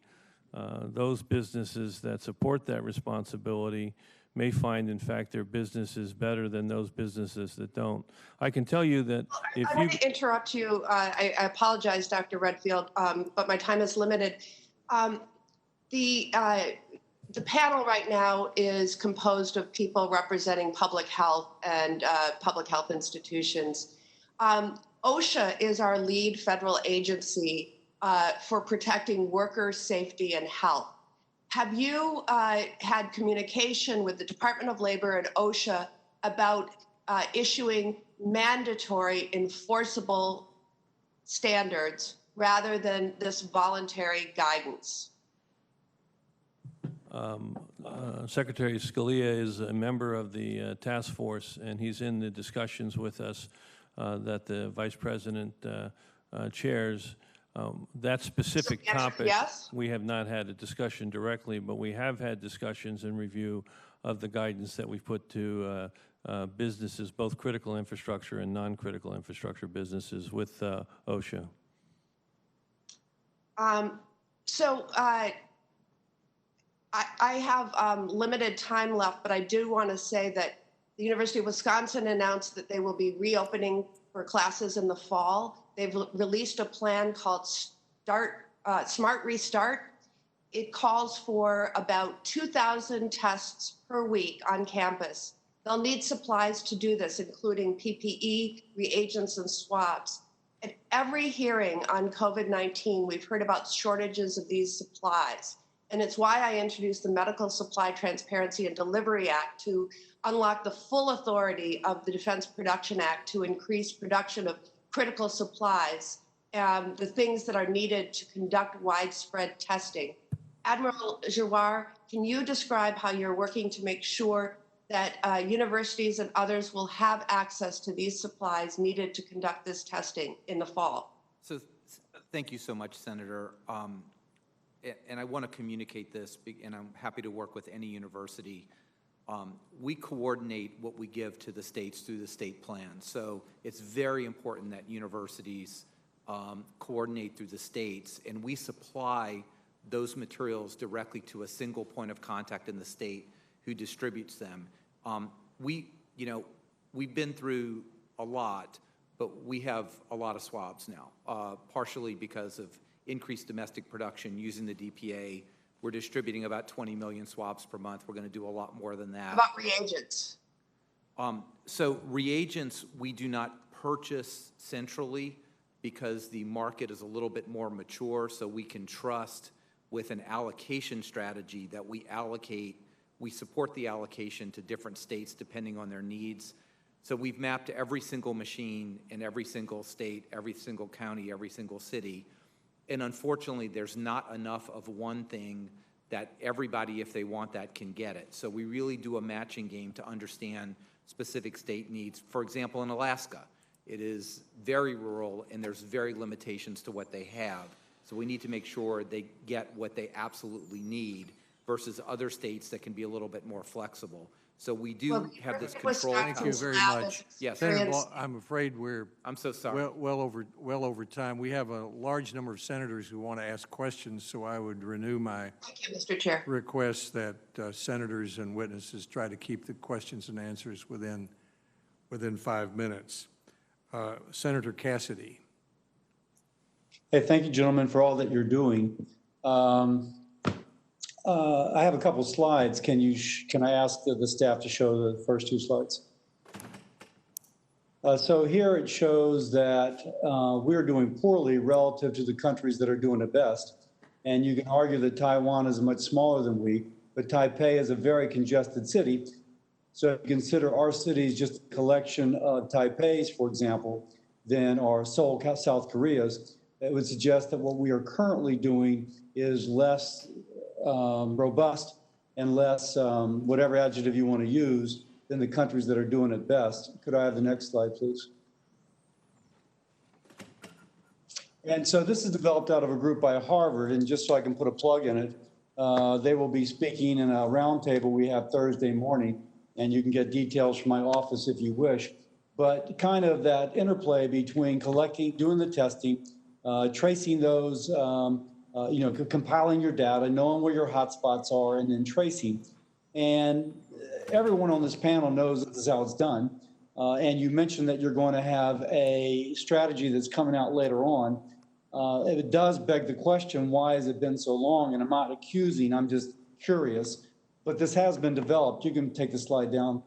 Those businesses that support that responsibility may find, in fact, their business is better than those businesses that don't. I can tell you that if I want to interrupt you. I apologize, Dr. Redfield, but my time is limited. The panel right now is composed of people representing public health and public health institutions. OSHA is our lead federal agency for protecting worker safety and health. Have you had communication with the Department of Labor and OSHA about issuing mandatory enforceable standards rather than this voluntary guidance? Secretary Scalia is a member of the task force, and he's in the discussions with us that the Vice President chairs. That specific topic, yes? we have not had a discussion directly, but we have had discussions and review of the guidance that we've put to businesses, both critical infrastructure and non-critical infrastructure businesses, with OSHA. I have limited time left, but I do want to say that the University of Wisconsin announced that they will be reopening for classes in the fall. They've released a plan called Smart Restart. It calls for about 2,000 tests per week on campus. They'll need supplies to do this, including PPE, reagents, and swabs. At every hearing on COVID-19, we've heard about shortages of these supplies. And it's why I introduced the Medical Supply Transparency and Delivery Act to unlock the full authority of the Defense Production Act to increase production of critical supplies and the things that are needed to conduct widespread testing. Admiral Giroir, can you describe how you're working to make sure that universities and others will have access to these supplies needed to conduct this testing in the fall? So thank you so much, Senator. And I want to communicate this, and I'm happy to work with any university. We coordinate what we give to the states through the state plan. So it's very important that universities coordinate through the states, and we supply those materials directly to a single point of contact in the state who distributes them. We've been through a lot, but we have a lot of swabs now, partially because of increased domestic production using the DPA. We're distributing about 20 million swabs per month. We're going to do a lot more than that. How about reagents? So reagents we do not purchase centrally because the market is a little bit more mature, so we can trust with an allocation strategy that we support the allocation to different states depending on their needs. So we've mapped every single machine in every single state, every single county, every single city. And unfortunately, there's not enough of one thing that everybody, if they want that, can get it. So we really do a matching game to understand specific state needs. For example, in Alaska, it is very rural and there's very limitations to what they have. So we need to make sure they get what they absolutely need versus other states that can be a little bit more flexible. So we do Well, have this Wisconsin's control. Thank you very lab much. Yes. Senator Ball, I'm afraid we're I'm so sorry. well over time. We have a large number of senators who want to ask questions, so I would renew my Thank you, Mr. Chair. request that senators and witnesses try to keep the questions and answers within 5 minutes. Senator Cassidy. Hey, thank you, gentlemen, for all that you're doing. I have a couple slides. Can I ask the staff to show the first two slides? So here it shows that we're doing poorly relative to the countries that are doing it best. And you can argue that Taiwan is much smaller than we, but Taipei is a very congested city. So if you consider our cities just a collection of Taipei's, for example, then our Seoul, South Korea's, it would suggest that what we are currently doing is less robust and less, whatever adjective you want to use, than the countries that are doing it best. Could I have the next slide, please? And so this is developed out of a group by Harvard, and just so I can put a plug in it, they will be speaking in a roundtable we have Thursday morning, and you can get details from my office if you wish. But kind of that interplay between collecting, doing the testing, tracing those, compiling your data, knowing where your hotspots are, and then tracing. And everyone on this panel knows that this is how it's done. And you mentioned that you're going to have a strategy that's coming out later on. It does beg the question, why has it been so long? And I'm not accusing, I'm just curious. But this has been developed. You can take the slide down,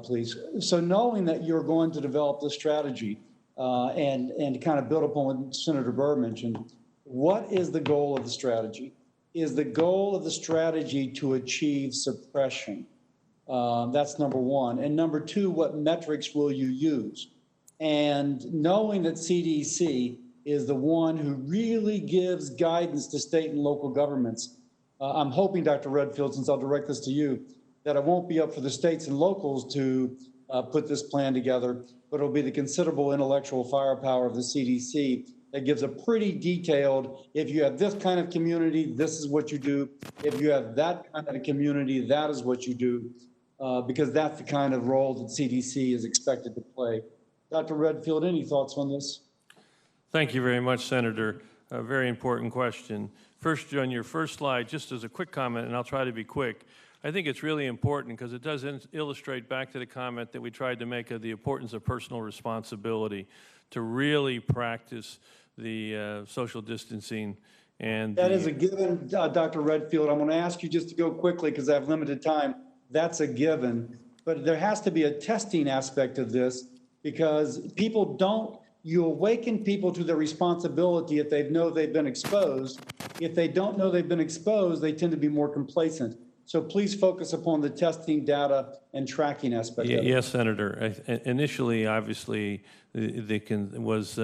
please. So knowing that you're going to develop this strategy and kind of build upon what Senator Burr mentioned, what is the goal of the strategy? Is the goal of the strategy to achieve suppression? That's number one. And number two, what metrics will you use? And knowing that CDC is the one who really gives guidance to state and local governments, I'm hoping, Dr. Redfield, since I'll direct this to you, that it won't be up for the states and locals to put this plan together, but it'll be the considerable intellectual firepower of the CDC that gives a pretty detailed, if you have this kind of community, this is what you do. If you have that kind of community, that is what you do, because that's the kind of role that CDC is expected to play. Dr. Redfield, any thoughts on this? Thank you very much, Senator. A very important question. First, on your first slide, just as a quick comment, and I'll try to be quick, I think it's really important because it does illustrate back to the comment that we tried to make of the importance of personal responsibility to really practice the social distancing. And that is a given, Dr. Redfield. I'm going to ask you just to go quickly because I have limited time. That's a given. But there has to be a testing aspect of this because people don't, you awaken people to their responsibility if they know they've been exposed. If they don't know they've been exposed, they tend to be more complacent. So please focus upon the testing data and tracking aspect of it. Yes, Senator. Initially, obviously, was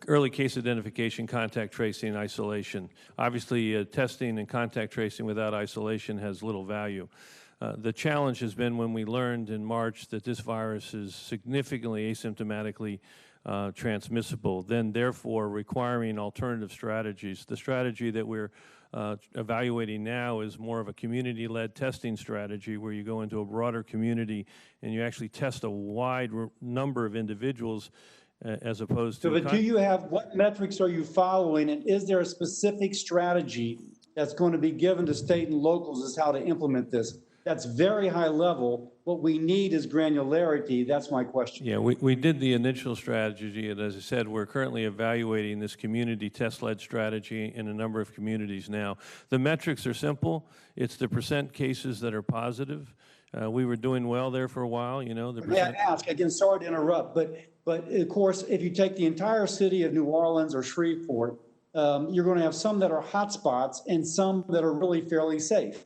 early case identification, contact tracing, isolation. Obviously, testing and contact tracing without isolation has little value. The challenge has been when we learned in March that this virus is significantly asymptomatically transmissible, then therefore requiring alternative strategies. The strategy that we're evaluating now is more of a community-led testing strategy where you go into a broader community and you actually test a wide number of individuals as opposed to... So, but do you have, what metrics are you following, and is there a specific strategy that's going to be given to state and locals as how to implement this? That's very high level. What we need is granularity. That's my question. Yeah, we did the initial strategy, and as I said, we're currently evaluating this community test-led strategy in a number of communities now. The metrics are simple. It's the percent cases that are positive. We were doing well there for a while, you know. May I ask, again, sorry to interrupt, but of course, if you take the entire city of New Orleans or Shreveport, you're going to have some that are hotspots and some that are really fairly safe.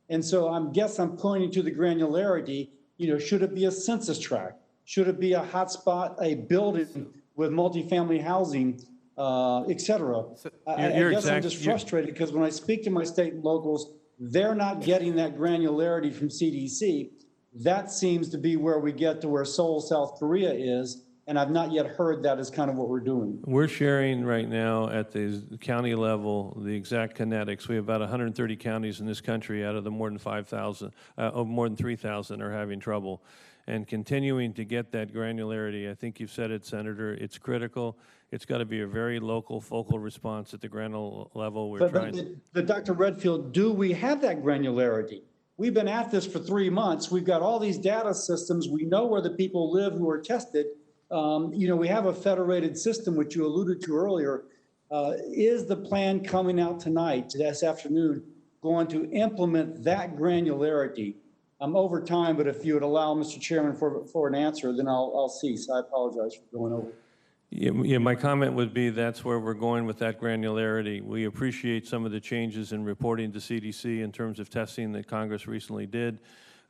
And so I'm pointing to the granularity. You know, should it be a census tract? Should it be a hotspot, a building with multifamily housing, et cetera? I guess I'm just frustrated because when I speak to my state and locals, they're not getting that granularity from CDC. That seems to be where we get to where Seoul, South Korea is. and I've not yet heard that is kind of what we're doing. We're sharing right now at the county level the exact kinetics. We have about 130 counties in this country out of the more than 5,000, more than 3,000 are having trouble. And continuing to get that granularity, I think you've said it, Senator, it's critical. It's got to be a very local, focal response at the granular level. But Dr. Redfield, do we have that granularity? We've been at this for 3 months. We've got all these data systems. We know where the people live who are tested. We have a federated system, which you alluded to earlier. Is the plan coming out tonight, this afternoon, going to implement that granularity? I'm over time, but if you would allow, Mr. Chairman, for an answer, then I'll cease. I apologize for going over. Yeah, my comment would be that's where we're going with that granularity. We appreciate some of the changes in reporting to CDC in terms of testing that Congress recently did.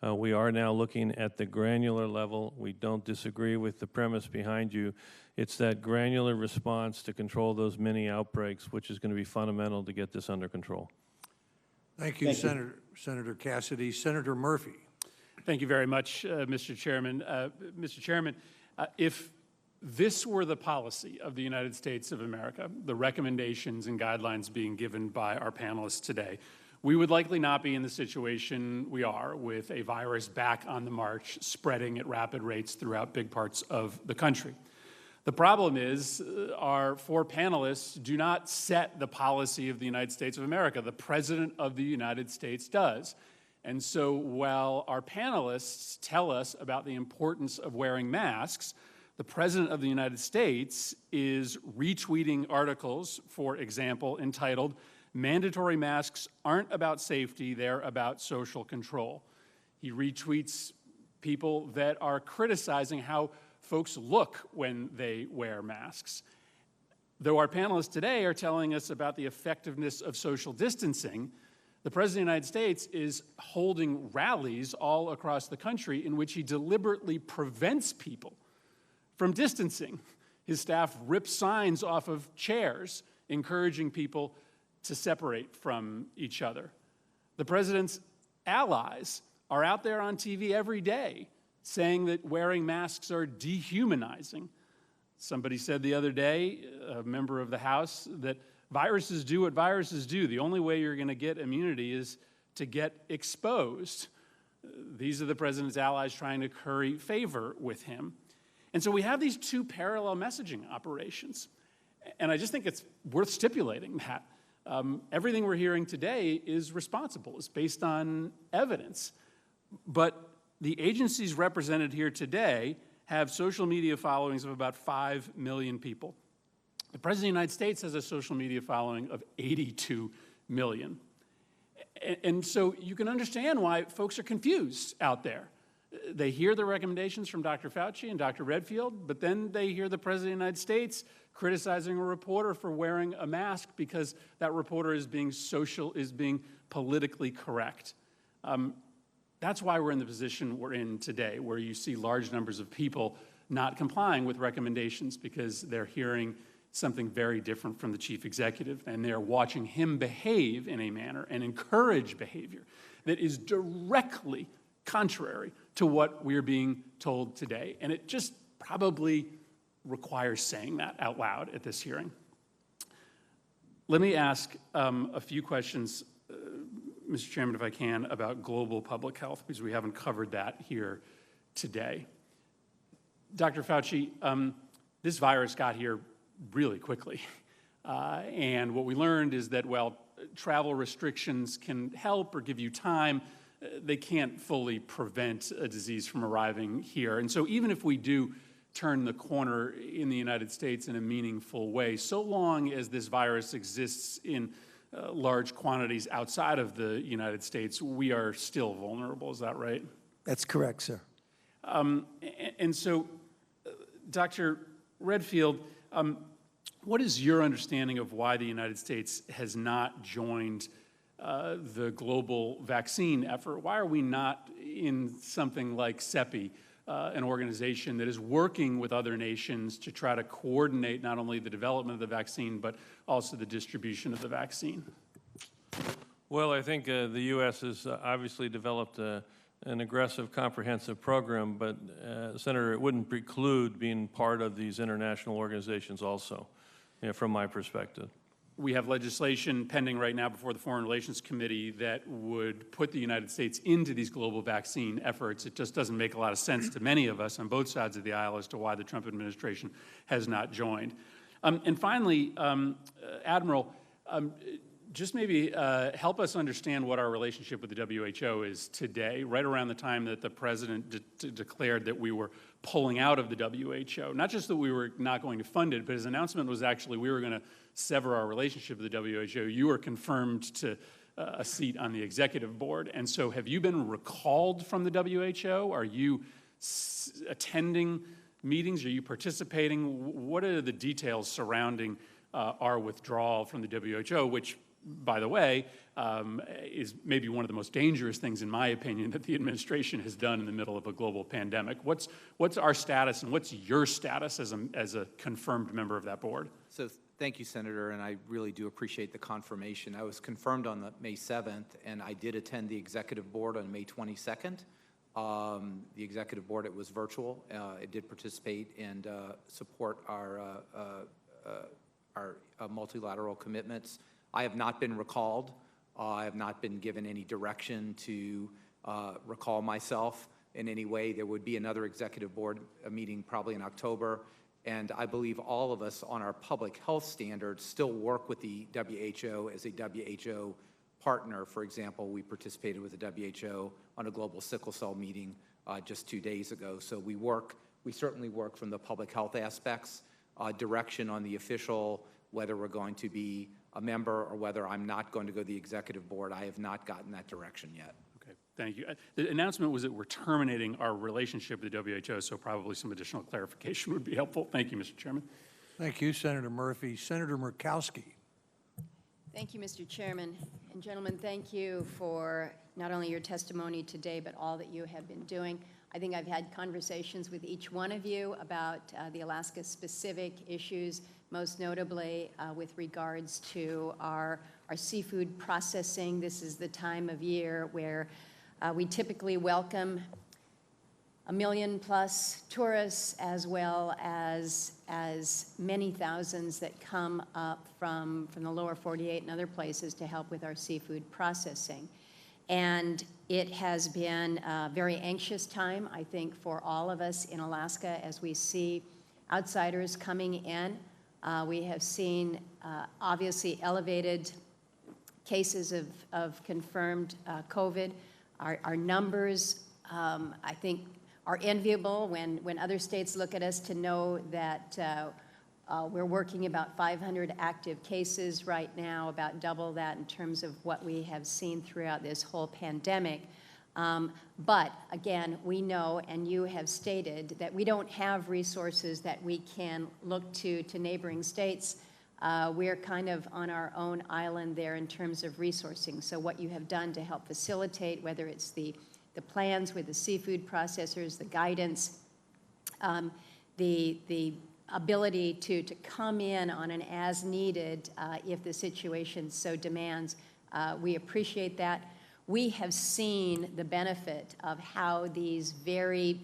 We are now looking at the granular level. We don't disagree with the premise behind you. It's that granular response to control those mini outbreaks, which is going to be fundamental to get this under control. Thank you, Senator Cassidy. Senator Murphy. Thank you very much, Mr. Chairman. Mr. Chairman, if this were the policy of the United States of America, the recommendations and guidelines being given by our panelists today, we would likely not be in the situation we are with a virus back on the march, spreading at rapid rates throughout big parts of the country. The problem is our four panelists do not set the policy of the United States of America. The President of the United States does. And so while our panelists tell us about the importance of wearing masks, the President of the United States is retweeting articles, for example, entitled, "Mandatory masks aren't about safety, they're about social control." He retweets people that are criticizing how folks look when they wear masks. Though our panelists today are telling us about the effectiveness of social distancing, the President of the United States is holding rallies all across the country in which he deliberately prevents people from distancing. His staff rips signs off of chairs, encouraging people to separate from each other. The President's allies are out there on TV every day saying that wearing masks are dehumanizing. Somebody said the other day, a member of the House, that viruses do what viruses do. The only way you're going to get immunity is to get exposed. These are the President's allies trying to curry favor with him. And so we have these two parallel messaging operations. And I just think it's worth stipulating that everything we're hearing today is responsible. It's based on evidence. But the agencies represented here today have social media followings of about 5 million people. The President of the United States has a social media following of 82 million. And so you can understand why folks are confused out there. They hear the recommendations from Dr. Fauci and Dr. Redfield, but then they hear the President of the United States criticizing a reporter for wearing a mask because that reporter is being politically correct. That's why we're in the position we're in today, where you see large numbers of people not complying with recommendations because they're hearing something very different from the chief executive, and they're watching him behave in a manner and encourage behavior that is directly contrary to what we're being told today. And it just probably requires saying that out loud at this hearing. Let me ask a few questions, Mr. Chairman, if I can, about global public health, because we haven't covered that here today. Dr. Fauci, this virus got here really quickly. And what we learned is that, while travel restrictions can help or give you time, they can't fully prevent a disease from arriving here. And so even if we do turn the corner in the United States in a meaningful way, so long as this virus exists in large quantities outside of the United States, we are still vulnerable. Is that right? That's correct, sir. And so, Dr. Redfield, what is your understanding of why the United States has not joined the global vaccine effort? Why are we not in something like CEPI, an organization that is working with other nations to try to coordinate not only the development of the vaccine, but also the distribution of the vaccine? Well, I think the U.S. has obviously developed an aggressive, comprehensive program, but Senator, it wouldn't preclude being part of these international organizations also, from my perspective. We have legislation pending right now before the Foreign Relations Committee that would put the United States into these global vaccine efforts. It just doesn't make a lot of sense to many of us on both sides of the aisle as to why the Trump administration has not joined. And finally, Admiral, just maybe help us understand what our relationship with the WHO is today, right around the time that the president declared that we were pulling out of the WHO. Not just that we were not going to fund it, but his announcement was actually we were going to sever our relationship with the WHO. You were confirmed to a seat on the executive board. And so have you been recalled from the WHO? Are you attending meetings? Are you participating? What are the details surrounding our withdrawal from the WHO, which, by the way, is maybe one of the most dangerous things, in my opinion, that the administration has done in the middle of a global pandemic? What's our status, and what's your status as a confirmed member of that board? So thank you, Senator, and I really do appreciate the confirmation. I was confirmed on May 7th, and I did attend the executive board on May 22nd. The executive board, it was virtual. It did participate and support our multilateral commitments. I have not been recalled. I have not been given any direction to recall myself in any way. There would be another executive board meeting probably in October, and I believe all of us on our public health standards still work with the WHO as a WHO partner. For example, we participated with the WHO on a global sickle cell meeting just 2 days ago. So we certainly work from the public health aspects. Direction on the official, whether we're going to be a member or whether I'm not going to go to the executive board, I have not gotten that direction yet. Okay, thank you. The announcement was that we're terminating our relationship with the WHO, so probably some additional clarification would be helpful. Thank you, Mr. Chairman. Thank you, Senator Murphy. Senator Murkowski. Thank you, Mr. Chairman. And gentlemen, thank you for not only your testimony today, but all that you have been doing. I think I've had conversations with each one of you about the Alaska-specific issues, most notably with regards to our seafood processing. This is the time of year where we typically welcome 1 million+ tourists, as well as many thousands that come up from the lower 48 and other places to help with our seafood processing. And it has been a very anxious time, I think, for all of us in Alaska as we see outsiders coming in. We have seen, obviously, elevated cases of confirmed COVID. Our numbers, I think, are enviable when other states look at us to know that we're working about 500 active cases right now, about double that in terms of what we have seen throughout this whole pandemic. But again, we know, and you have stated, that we don't have resources that we can look to neighboring states. We're kind of on our own island there in terms of resourcing. So what you have done to help facilitate, whether it's the plans with the seafood processors, the guidance, the ability to come in on an as needed if the situation so demands, we appreciate that. We have seen the benefit of how these very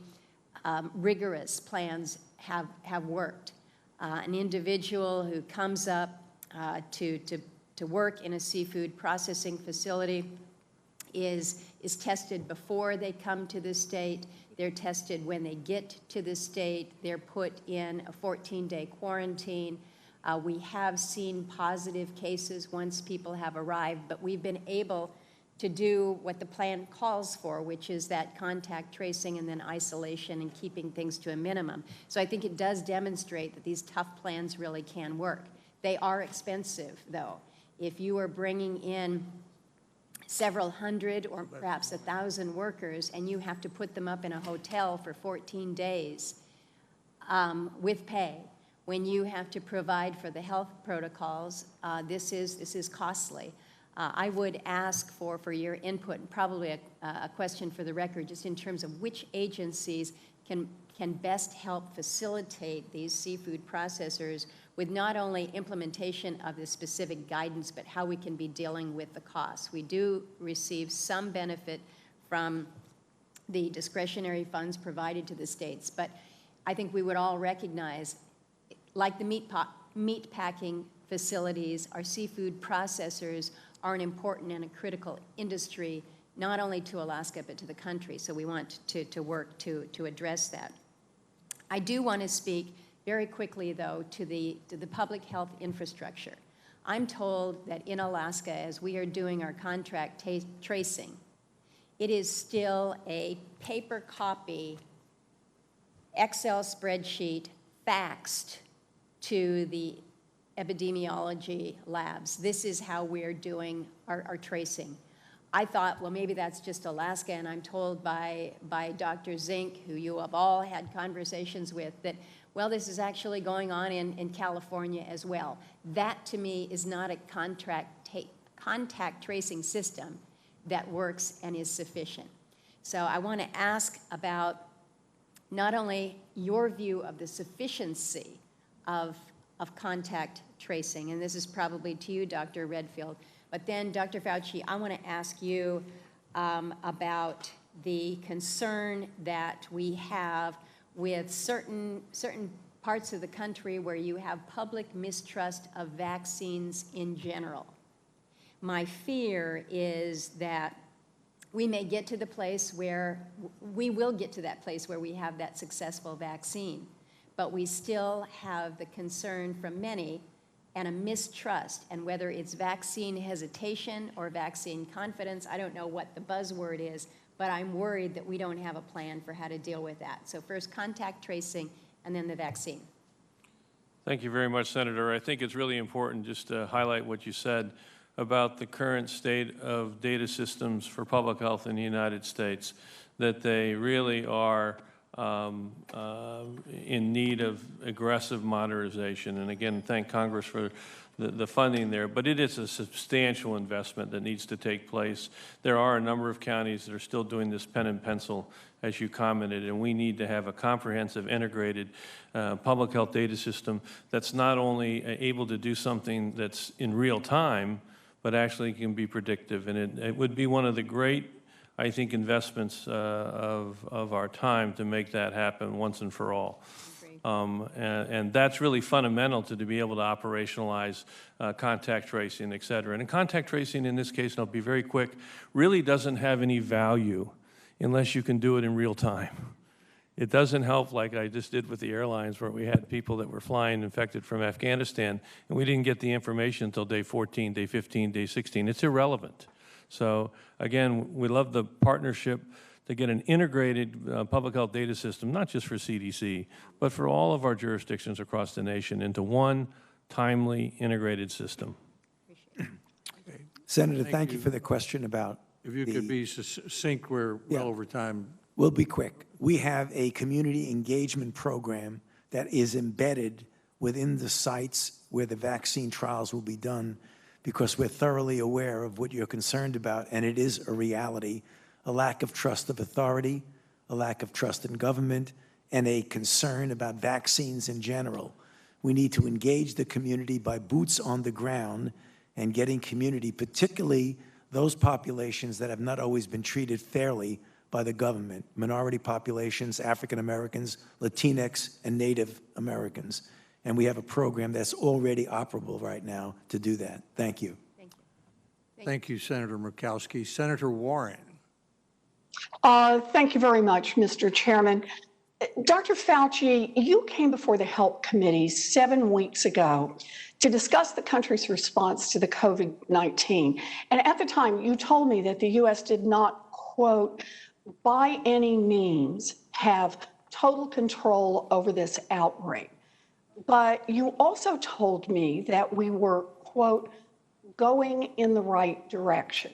rigorous plans have worked. An individual who comes up to work in a seafood processing facility is tested before they come to the state. They're tested when they get to the state. They're put in a 14-day quarantine. We have seen positive cases once people have arrived, but we've been able to do what the plan calls for, which is that contact tracing and then isolation and keeping things to a minimum. So I think it does demonstrate that these tough plans really can work. They are expensive, though. If you are bringing in several hundred or perhaps 1,000 workers and you have to put them up in a hotel for 14 days with pay, when you have to provide for the health protocols, this is costly. I would ask for your input, and probably a question for the record, just in terms of which agencies can best help facilitate these seafood processors with not only implementation of the specific guidance, but how we can be dealing with the costs. We do receive some benefit from the discretionary funds provided to the states. But I think we would all recognize, like the meat packing facilities, our seafood processors are an important and a critical industry, not only to Alaska, but to the country. So we want to work to address that. I do want to speak very quickly, though, to the public health infrastructure. I'm told that in Alaska, as we are doing our contract tracing, it is still a paper copy Excel spreadsheet faxed to the epidemiology labs. This is how we're doing our tracing. I thought, well, maybe that's just Alaska, and I'm told by Dr. Zink, who you have all had conversations with, that, well, this is actually going on in California as well. That, to me, is not a contact tracing system that works and is sufficient. So I want to ask about not only your view of the sufficiency of contact tracing, and this is probably to you, Dr. Redfield, but then, Dr. Fauci, I want to ask you about the concern that we have with certain parts of the country where you have public mistrust of vaccines in general. My fear is that we may get to the place where, we will get to that place where we have that successful vaccine, but we still have the concern from many and a mistrust, and whether it's vaccine hesitation or vaccine confidence, I don't know what the buzzword is, but I'm worried that we don't have a plan for how to deal with that. So first contact tracing and then the vaccine. Thank you very much, Senator. I think it's really important just to highlight what you said about the current state of data systems for public health in the United States, that they really are in need of aggressive modernization. And again, thank Congress for the funding there, but it is a substantial investment that needs to take place. There are a number of counties that are still doing this pen and pencil, as you commented, and we need to have a comprehensive, integrated public health data system that's not only able to do something that's in real time, but actually can be predictive. And it would be one of the great, I think, investments of our time to make that happen once and for all. And that's really fundamental to be able to operationalize contact tracing, et cetera. And contact tracing in this case, and I'll be very quick, really doesn't have any value unless you can do it in real time. It doesn't help like I just did with the airlines where we had people that were flying infected from Afghanistan and we didn't get the information until day 14, day 15, day 16. It's irrelevant. So again, we love the partnership to get an integrated public health data system, not just for CDC, but for all of our jurisdictions across the nation into one timely integrated system. Senator, thank you for the question about If you could be succinct, we're well over time. We'll be quick. We have a community engagement program that is embedded within the sites where the vaccine trials will be done, because we're thoroughly aware of what you're concerned about, and it is a reality, a lack of trust of authority, a lack of trust in government, and a concern about vaccines in general. We need to engage the community by boots on the ground and getting community, particularly those populations that have not always been treated fairly by the government, minority populations, African Americans, Latinx, and Native Americans. And we have a program that's already operable right now to do that. Thank you. Thank you. Thank you, Senator Murkowski. Senator Warren. Thank you very much, Mr. Chairman. Dr. Fauci, you came before the HELP Committee 7 weeks ago to discuss the country's response to the COVID-19. And at the time, you told me that the U.S. did not, quote, by any means have total control over this outbreak. But you also told me that we were, quote, going in the right direction.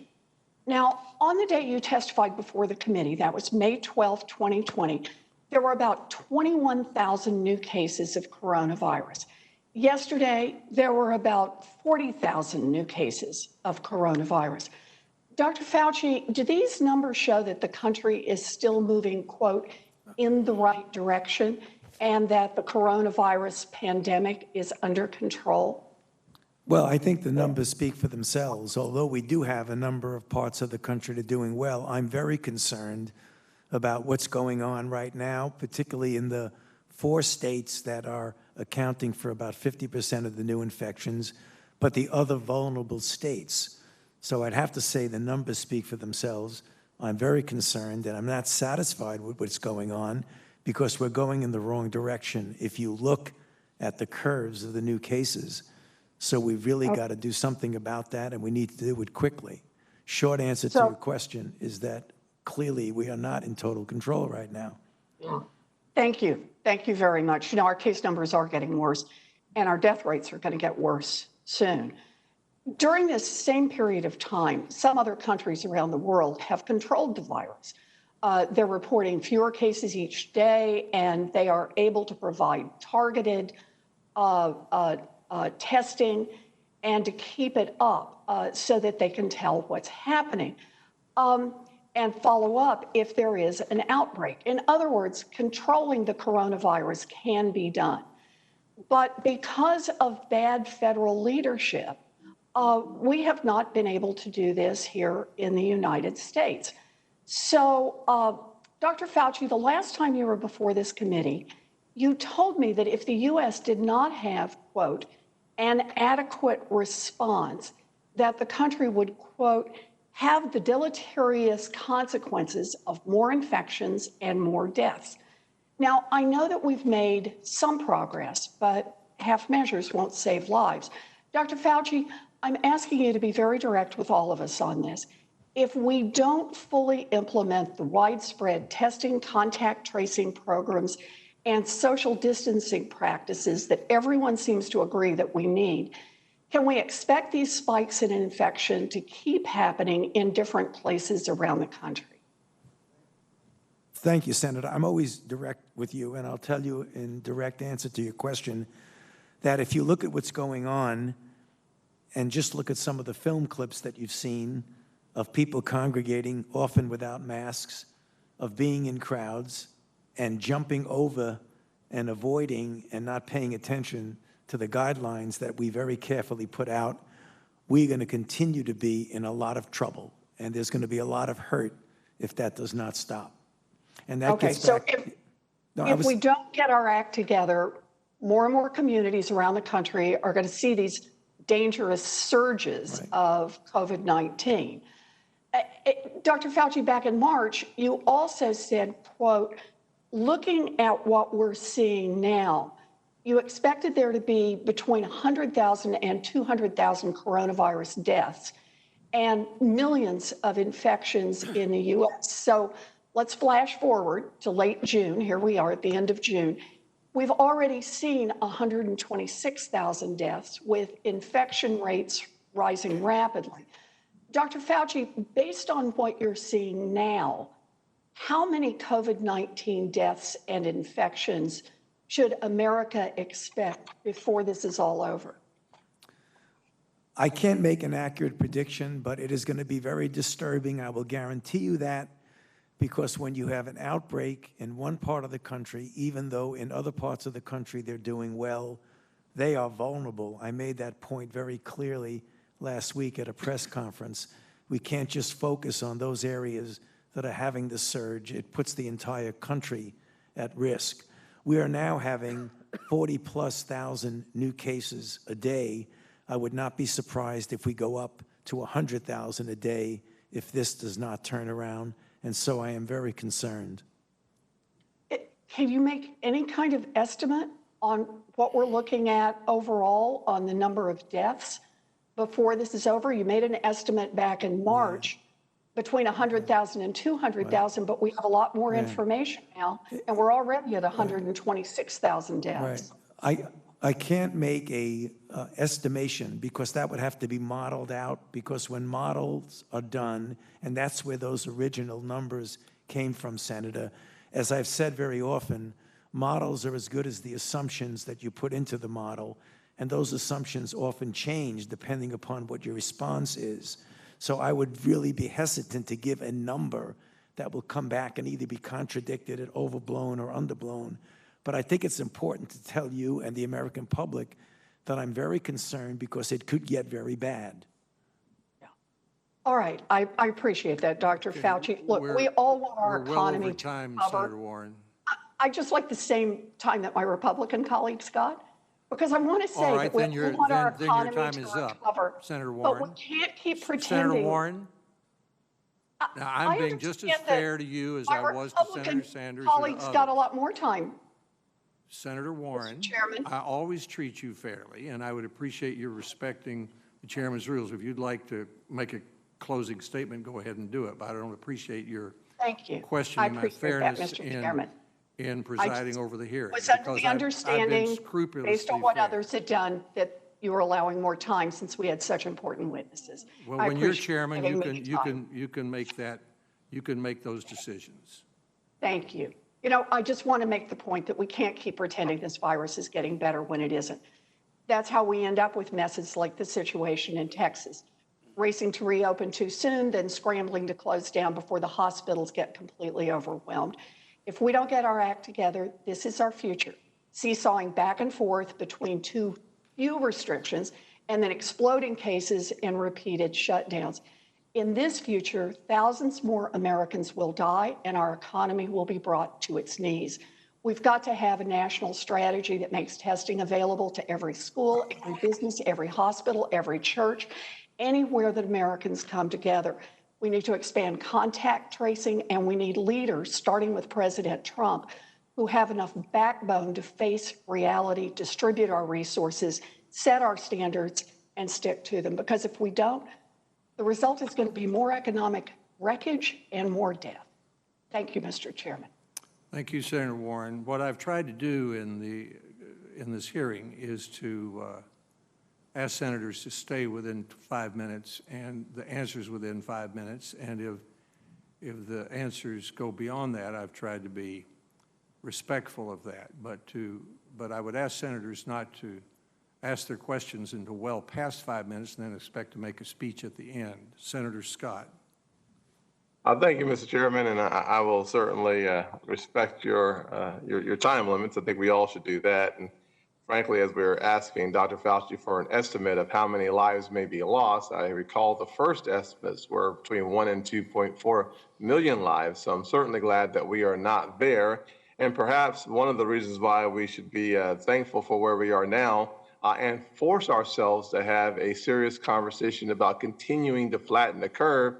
Now, on the day you testified before the committee, that was May 12, 2020, there were about 21,000 new cases of coronavirus. Yesterday, there were about 40,000 new cases of coronavirus. Dr. Fauci, do these numbers show that the country is still moving, quote, in the right direction, and that the coronavirus pandemic is under control? Well, I think the numbers speak for themselves. Although we do have a number of parts of the country that are doing well, I'm very concerned about what's going on right now, particularly in the 4 states that are accounting for about 50% of the new infections, but the other vulnerable states. So I'd have to say the numbers speak for themselves. I'm very concerned, and I'm not satisfied with what's going on because we're going in the wrong direction if you look at the curves of the new cases. So we've really got to do something about that, and we need to do it quickly. Short answer to your question is that clearly we are not in total control right now. Thank you. Thank you very much. You know, our case numbers are getting worse, and our death rates are going to get worse soon. During this same period of time, some other countries around the world have controlled the virus. They're reporting fewer cases each day, and they are able to provide targeted testing and to keep it up so that they can tell what's happening and follow up if there is an outbreak. In other words, controlling the coronavirus can be done. But because of bad federal leadership, we have not been able to do this here in the United States. So, Dr. Fauci, the last time you were before this committee, you told me that if the U.S. did not have, quote, an adequate response, that the country would, quote, have the deleterious consequences of more infections and more deaths. Now, I know that we've made some progress, but half measures won't save lives. Dr. Fauci, I'm asking you to be very direct with all of us on this. If we don't fully implement the widespread testing, contact tracing programs, and social distancing practices that everyone seems to agree that we need, can we expect these spikes in infection to keep happening in different places around the country? Thank you, Senator. I'm always direct with you, and I'll tell you in direct answer to your question that if you look at what's going on and just look at some of the film clips that you've seen of people congregating, often without masks, of being in crowds and jumping over and avoiding and not paying attention to the guidelines that we very carefully put out, we're going to continue to be in a lot of trouble, and there's going to be a lot of hurt if that does not stop. And that gets back. If we don't get our act together, more and more communities around the country are going to see these dangerous surges of COVID-19. Dr. Fauci, back in March, you also said, quote, looking at what we're seeing now, you expected there to be between 100,000 and 200,000 coronavirus deaths and millions of infections in the U.S. So let's flash forward to late June. Here we are at the end of June. We've already seen 126,000 deaths with infection rates rising rapidly. Dr. Fauci, based on what you're seeing now, how many COVID-19 deaths and infections should America expect before this is all over? I can't make an accurate prediction, but it is going to be very disturbing. I will guarantee you that, because when you have an outbreak in one part of the country, even though in other parts of the country they're doing well, they are vulnerable. I made that point very clearly last week at a press conference. We can't just focus on those areas that are having the surge. It puts the entire country at risk. We are now having 40,000+ new cases a day. I would not be surprised if we go up to 100,000 a day if this does not turn around, and so I am very concerned. Can you make any kind of estimate on what we're looking at overall on the number of deaths before this is over? You made an estimate back in March between 100,000 and 200,000, but we have a lot more information now, and we're already at 126,000 deaths. Right. I can't make a estimation, because that would have to be modeled out, because when models are done, and that's where those original numbers came from, Senator, as I've said very often, models are as good as the assumptions that you put into the model, and those assumptions often change depending upon what your response is. So I would really be hesitant to give a number that will come back and either be contradicted and overblown or underblown. But I think it's important to tell you and the American public that I'm very concerned, because it could get very bad. All right, I appreciate that, Dr. Fauci. Look, we all want our We're well over economy to time, recover. Senator Warren. I just like the same time that my Republican colleagues got, because I want to say All that right, we then all want our then your economy time to is up, recover. Senator But Warren. we can't keep pretending. Senator Warren, now I I'm being just as understand that fair to you as my I was to Republican Senator Sanders or colleagues to got a others. lot more time. Senator Warren, Chairman. I always treat you fairly, and I would appreciate your respecting the chairman's rules. If you'd like to make a closing statement, go ahead and do it, but I don't appreciate your Thank you. I questioning my appreciate that, fairness Mr. Chairman. in presiding over the hearing. Was under because the I've been understanding, scrupulously based on what fair. others had done, that you were allowing more time since we had such important witnesses. Well, I when you're appreciate chairman, giving you me can, the you time. can, you can make that, you can make those decisions. Thank you. You know, I just want to make the point that we can't keep pretending this virus is getting better when it isn't. That's how we end up with messes like the situation in Texas. Racing to reopen too soon, then scrambling to close down before the hospitals get completely overwhelmed. If we don't get our act together, this is our future. Seesawing back and forth between too few restrictions and then exploding cases and repeated shutdowns. In this future, thousands more Americans will die and our economy will be brought to its knees. We've got to have a national strategy that makes testing available to every school, every business, every hospital, every church, anywhere that Americans come together. We need to expand contact tracing, and we need leaders, starting with President Trump, who have enough backbone to face reality, distribute our resources, set our standards, and stick to them. Because if we don't, the result is going to be more economic wreckage and more death. Thank you, Mr. Chairman. Thank you, Senator Warren. What I've tried to do in this hearing is to ask senators to stay within 5 minutes and the answers within 5 minutes. And if the answers go beyond that, I've tried to be respectful of that. But I would ask senators not to ask their questions until well past 5 minutes and then expect to make a speech at the end. Senator Scott. Thank you, Mr. Chairman, and I will certainly respect your time limits. I think we all should do that. And frankly, as we were asking Dr. Fauci for an estimate of how many lives may be lost, I recall the first estimates were between 1 and 2.4 million lives. So I'm certainly glad that we are not there. And perhaps one of the reasons why we should be thankful for where we are now and force ourselves to have a serious conversation about continuing to flatten the curve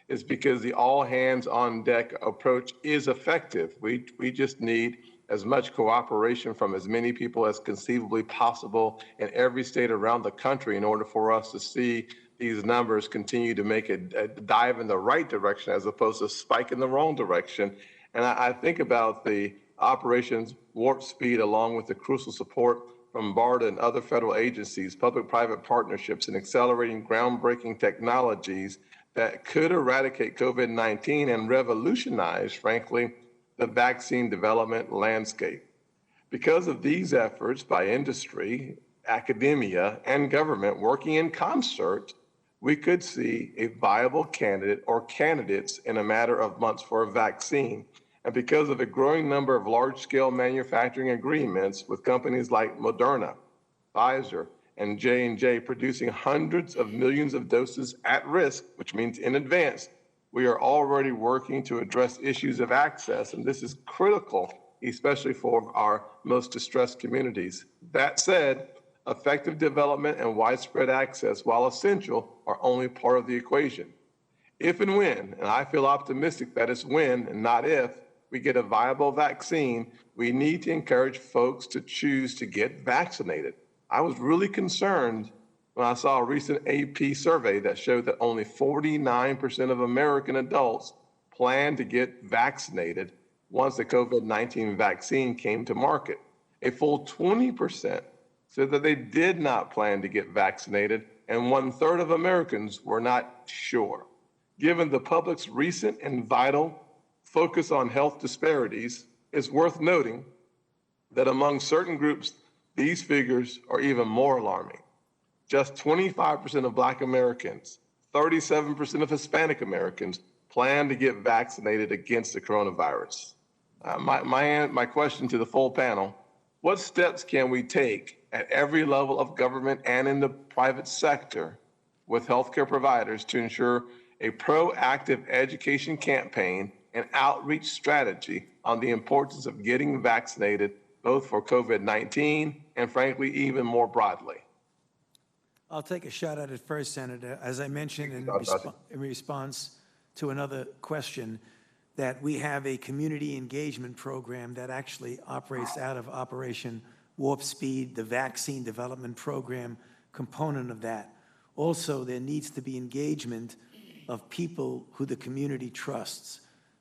is because the all-hands-on-deck approach is effective. We just need as much cooperation from as many people as conceivably possible in every state around the country in order for us to see these numbers continue to make a dive in the right direction as opposed to spike in the wrong direction. And I think about the Operations Warp Speed along with the crucial support from BARDA and other federal agencies, public-private partnerships, and accelerating groundbreaking technologies that could eradicate COVID-19 and revolutionize, frankly, the vaccine development landscape. Because of these efforts by industry, academia, and government working in concert, we could see a viable candidate or candidates in a matter of months for a vaccine. And because of a growing number of large-scale manufacturing agreements with companies like Moderna, Pfizer, and J&J producing hundreds of millions of doses at risk, which means in advance, we are already working to address issues of access, and this is critical, especially for our most distressed communities. That said, effective development and widespread access, while essential, are only part of the equation. If and when, and I feel optimistic that it's when and not if, we get a viable vaccine, we need to encourage folks to choose to get vaccinated. I was really concerned when I saw a recent AP survey that showed that only 49% of American adults plan to get vaccinated once the COVID-19 vaccine came to market. A full 20% said that they did not plan to get vaccinated, and 1/3 of Americans were not sure. Given the public's recent and vital focus on health disparities, it's worth noting that among certain groups, these figures are even more alarming. Just 25% of Black Americans, 37% of Hispanic Americans plan to get vaccinated against the coronavirus. My question to the full panel, what steps can we take at every level of government and in the private sector with healthcare providers to ensure a proactive education campaign and outreach strategy on the importance of getting vaccinated, both for COVID-19 and frankly, even more broadly? I'll take a shot at it first, Senator. As I mentioned in response to another question, that we have a community engagement program that actually operates out of Operation Warp Speed, the vaccine development program component of that. Also, there needs to be engagement of people who the community trusts,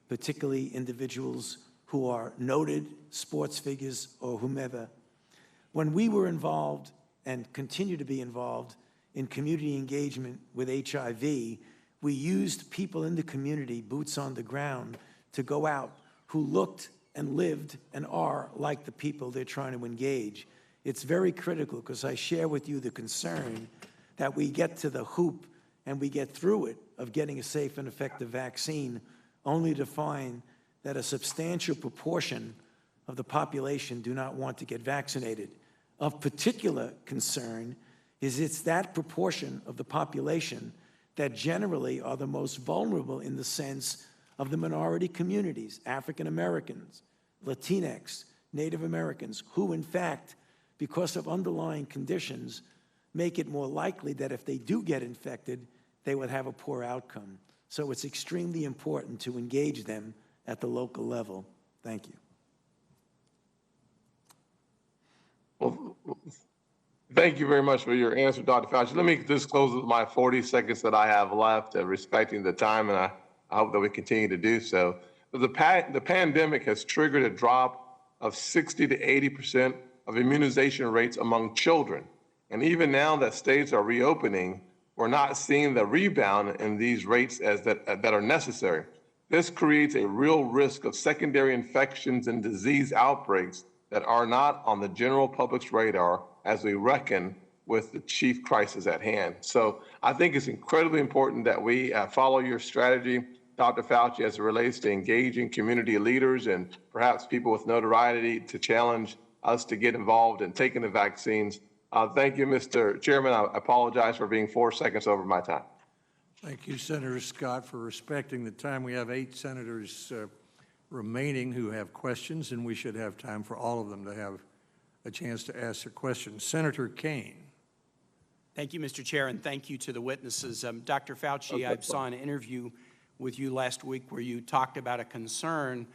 particularly individuals who are noted sports figures or whomever. When we were involved and continue to be involved in community engagement with HIV, we used people in the community, boots on the ground, to go out who looked and lived and are like the people they're trying to engage. It's very critical because I share with you the concern that we get to the hoop and we get through it of getting a safe and effective vaccine, only to find that a substantial proportion of the population do not want to get vaccinated. Of particular concern is it's that proportion of the population that generally are the most vulnerable in the sense of the minority communities, African Americans, Latinx, Native Americans, who in fact, because of underlying conditions, make it more likely that if they do get infected, they would have a poor outcome. So it's extremely important to engage them at the local level. Thank you. Well, thank you very much for your answer, Dr. Fauci. Let me just close with my 40 seconds that I have left, respecting the time, and I hope that we continue to do so. The pandemic has triggered a drop of 60 to 80% of immunization rates among children. And even now that states are reopening, we're not seeing the rebound in these rates that are necessary. This creates a real risk of secondary infections and disease outbreaks that are not on the general public's radar as we reckon with the chief crisis at hand. So I think it's incredibly important that we follow your strategy, Dr. Fauci, as it relates to engaging community leaders and perhaps people with notoriety to challenge us to get involved in taking the vaccines. Thank you, Mr. Chairman. I apologize for being 4 seconds over my time. Thank you, Senator Scott, for respecting the time. We have 8 senators remaining who have questions, and we should have time for all of them to have a chance to ask their questions. Senator Kane. Thank you, Mr. Chair, and thank you to the witnesses. Dr. Fauci, I saw an interview with you last week where you talked about a concern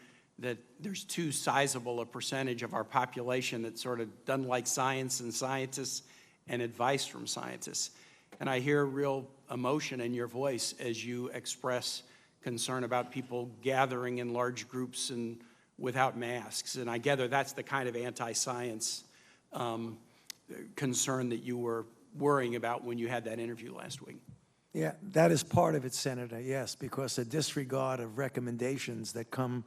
that there's too sizable a percentage of our population that sort of doesn't like science and scientists and advice from scientists. And I hear real emotion in your voice as you express concern about people gathering in large groups and without masks. And I gather that's the kind of anti-science concern that you were worrying about when you had that interview last week. Yeah, that is part of it, Senator, yes, because a disregard of recommendations that come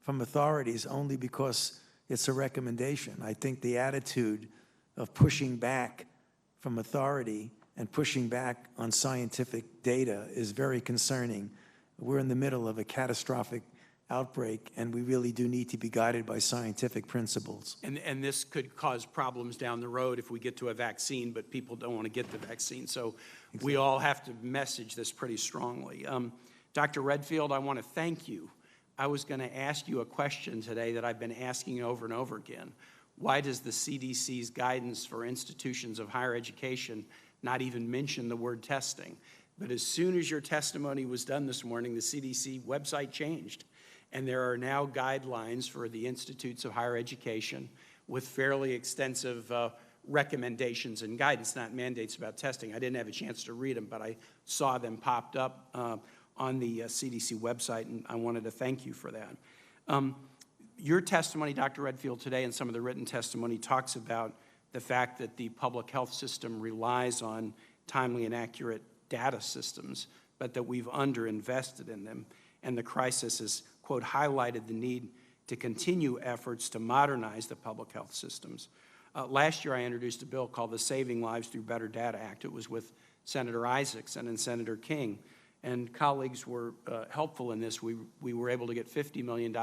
from authorities only because it's a recommendation. I think the attitude of pushing back from authority and pushing back on scientific data is very concerning. We're in the middle of a catastrophic outbreak, and we really do need to be guided by scientific principles. And this could cause problems down the road if we get to a vaccine, but people don't want to get the vaccine. So we all have to message this pretty strongly. Dr. Redfield, I want to thank you. I was going to ask you a question today that I've been asking over and over again. Why does the CDC's guidance for institutions of higher education not even mention the word testing? But as soon as your testimony was done this morning, the CDC website changed. And there are now guidelines for the institutes of higher education with fairly extensive recommendations and guidance, not mandates about testing. I didn't have a chance to read them, but I saw them popped up on the CDC website, and I wanted to thank you for that. Your testimony, Dr. Redfield, today, and some of the written testimony talks about the fact that the public health system relies on timely and accurate data systems, but that we've underinvested in them. And the crisis has, quote, highlighted the need to continue efforts to modernize the public health systems. Last year, I introduced a bill called the Saving Lives Through Better Data Act. It was with Senator Isaacson and Senator King. And colleagues were helpful in this. We were able to get $50 million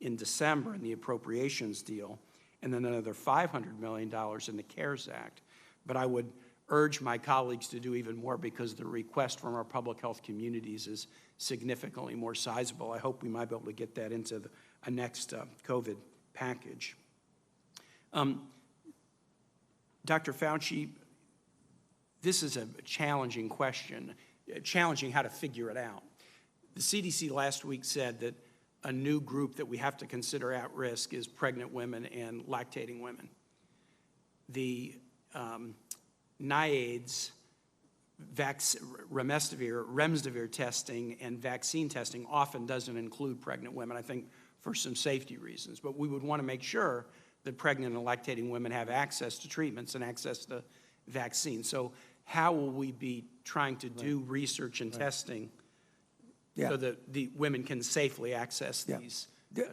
in December in the appropriations deal, and then another $500 million in the CARES Act. But I would urge my colleagues to do even more because the request from our public health communities is significantly more sizable. I hope we might be able to get that into a next COVID package. Dr. Fauci, this is a challenging question, challenging how to figure it out. The CDC last week said that a new group that we have to consider at risk is pregnant women and lactating women. The NIAID's remdesivir testing and vaccine testing often doesn't include pregnant women, I think for some safety reasons. But we would want to make sure that pregnant and lactating women have access to treatments and access to vaccines. So how will we be trying to do research and testing so that the women can safely access these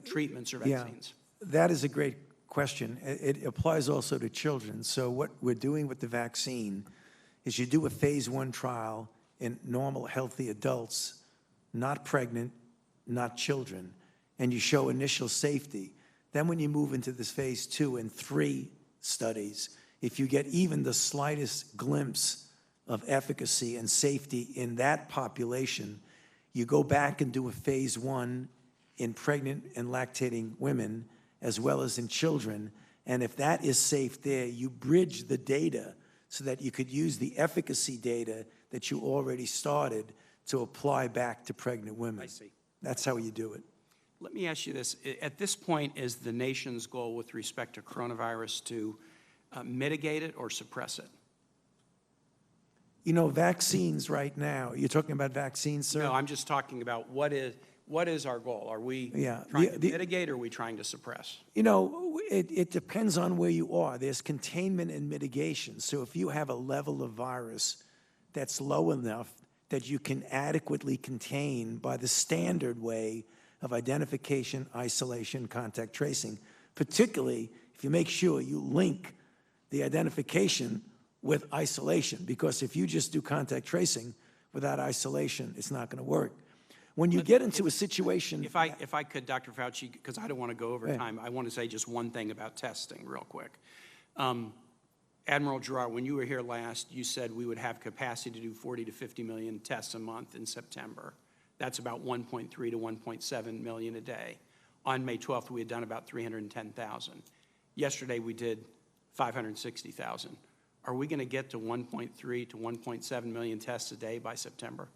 treatments or vaccines? That is a great question. It applies also to children. So what we're doing with the vaccine is you do a phase 1 trial in normal, healthy adults, not pregnant, not children, and you show initial safety. Then when you move into this phase 2 and 3 studies, if you get even the slightest glimpse of efficacy and safety in that population, you go back and do a phase 1 in pregnant and lactating women, as well as in children. And if that is safe there, you bridge the data so that you could use the efficacy data that you already started to apply back to pregnant women. I see. That's how you do it. Let me ask you this. At this point, is the nation's goal with respect to coronavirus to mitigate it or suppress it? You know, vaccines right now, you're talking about vaccines, sir? No, I'm just talking about what is our goal? Are we trying to mitigate or are we trying to suppress? You know, it depends on where you are. There's containment and mitigation. So if you have a level of virus that's low enough that you can adequately contain by the standard way of identification, isolation, contact tracing, particularly if you make sure you link the identification with isolation, because if you just do contact tracing without isolation, it's not going to work. When you get into a situation... If I could, Dr. Fauci, because I don't want to go over time, I want to say just one thing about testing real quick. Admiral Girard, when you were here last, you said we would have capacity to do 40 to 50 million tests a month in September. That's about 1.3 to 1.7 million a day. On May 12th, we had done about 310,000. Yesterday, we did 560,000. Are we going to get to 1.3 to 1.7 million tests a day by September?